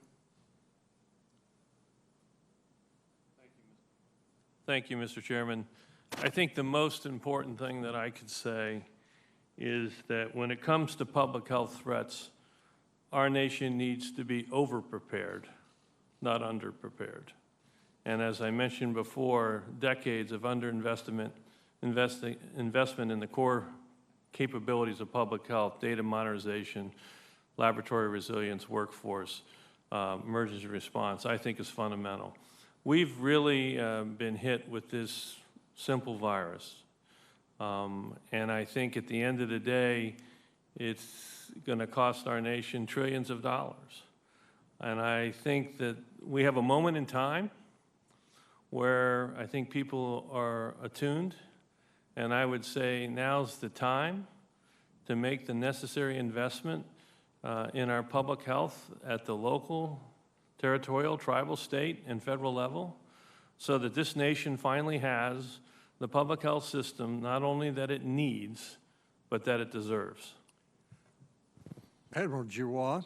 Thank you, Mr. Chairman. I think the most important thing that I could say is that when it comes to public health threats, our nation needs to be over-prepared, not under-prepared. And as I mentioned before, decades of underinvestment in the core capabilities of public health, data modernization, laboratory resilience, workforce, emergency response, I think is fundamental. We've really been hit with this simple virus. And I think at the end of the day, it's going to cost our nation trillions of dollars. And I think that we have a moment in time where I think people are attuned, and I would say now's the time to make the necessary investment in our public health at the local, territorial, tribal, state, and federal level, so that this nation finally has the public health system, not only that it needs, but that it deserves. Admiral Giroir?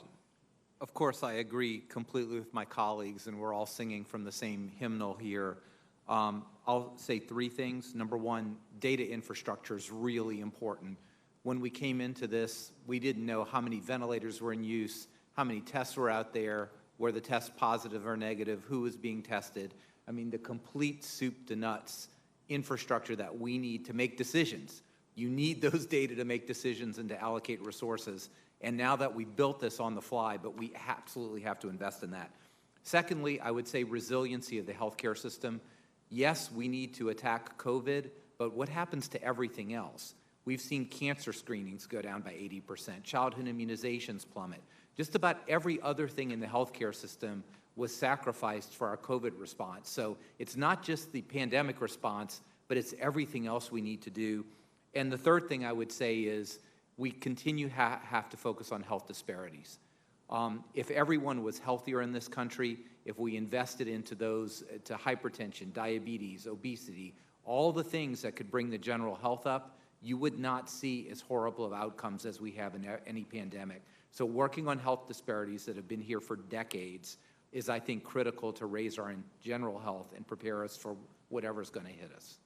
Of course, I agree completely with my colleagues, and we're all singing from the same hymnal here. I'll say three things. Number one, data infrastructure is really important. When we came into this, we didn't know how many ventilators were in use, how many tests were out there, were the tests positive or negative, who was being tested. I mean, the complete soup to nuts infrastructure that we need to make decisions. You need those data to make decisions and to allocate resources. And now that we built this on the fly, but we absolutely have to invest in that. Secondly, I would say resiliency of the healthcare system. Yes, we need to attack COVID, but what happens to everything else? We've seen cancer screenings go down by 80%, childhood immunizations plummet. Just about every other thing in the healthcare system was sacrificed for our COVID response. So it's not just the pandemic response, but it's everything else we need to do. And the third thing I would say is we continue have to focus on health disparities. If everyone was healthier in this country, if we invested into those, to hypertension, diabetes, obesity, all the things that could bring the general health up, you would not see as horrible of outcomes as we have in any pandemic. So working on health disparities that have been here for decades is, I think, critical to raise our general health and prepare us for whatever's going to hit us.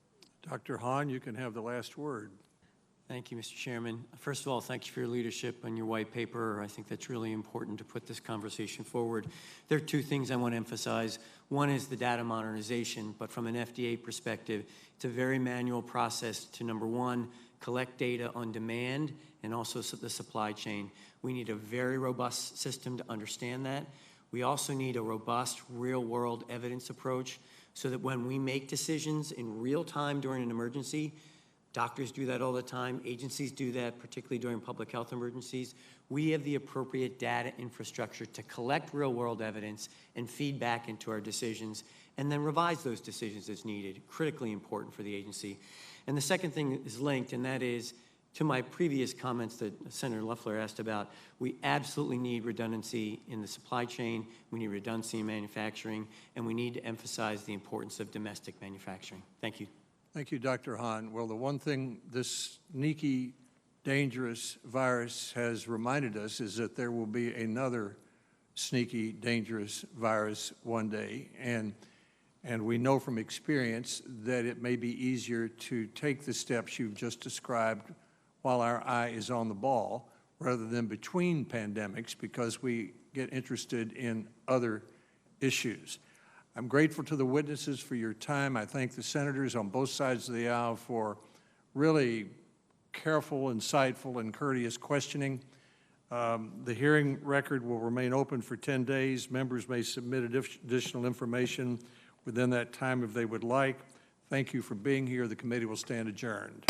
Dr. Hahn, you can have the last word. Thank you, Mr. Chairman. First of all, thank you for your leadership on your white paper. I think that's really important to put this conversation forward. There are two things I want to emphasize. One is the data modernization, but from an FDA perspective, it's a very manual process to, number one, collect data on demand and also the supply chain. We need a very robust system to understand that. We also need a robust real-world evidence approach so that when we make decisions in real time during an emergency, doctors do that all the time, agencies do that, particularly during public health emergencies, we have the appropriate data infrastructure to collect real-world evidence and feed back into our decisions and then revise those decisions as needed, critically important for the agency. And the second thing is linked, and that is to my previous comments that Senator Loeffler asked about. We absolutely need redundancy in the supply chain, we need redundancy in manufacturing, and we need to emphasize the importance of domestic manufacturing. Thank you. Thank you, Dr. Hahn. Well, the one thing this sneaky, dangerous virus has reminded us is that there will be another sneaky, dangerous virus one day. And we know from experience that it may be easier to take the steps you've just described while our eye is on the ball rather than between pandemics because we get interested in other issues. I'm grateful to the witnesses for your time. I thank the senators on both sides of the aisle for really careful, insightful, and courteous questioning. The hearing record will remain open for 10 days. Members may submit additional information within that time if they would like. Thank you for being here. The committee will stand adjourned.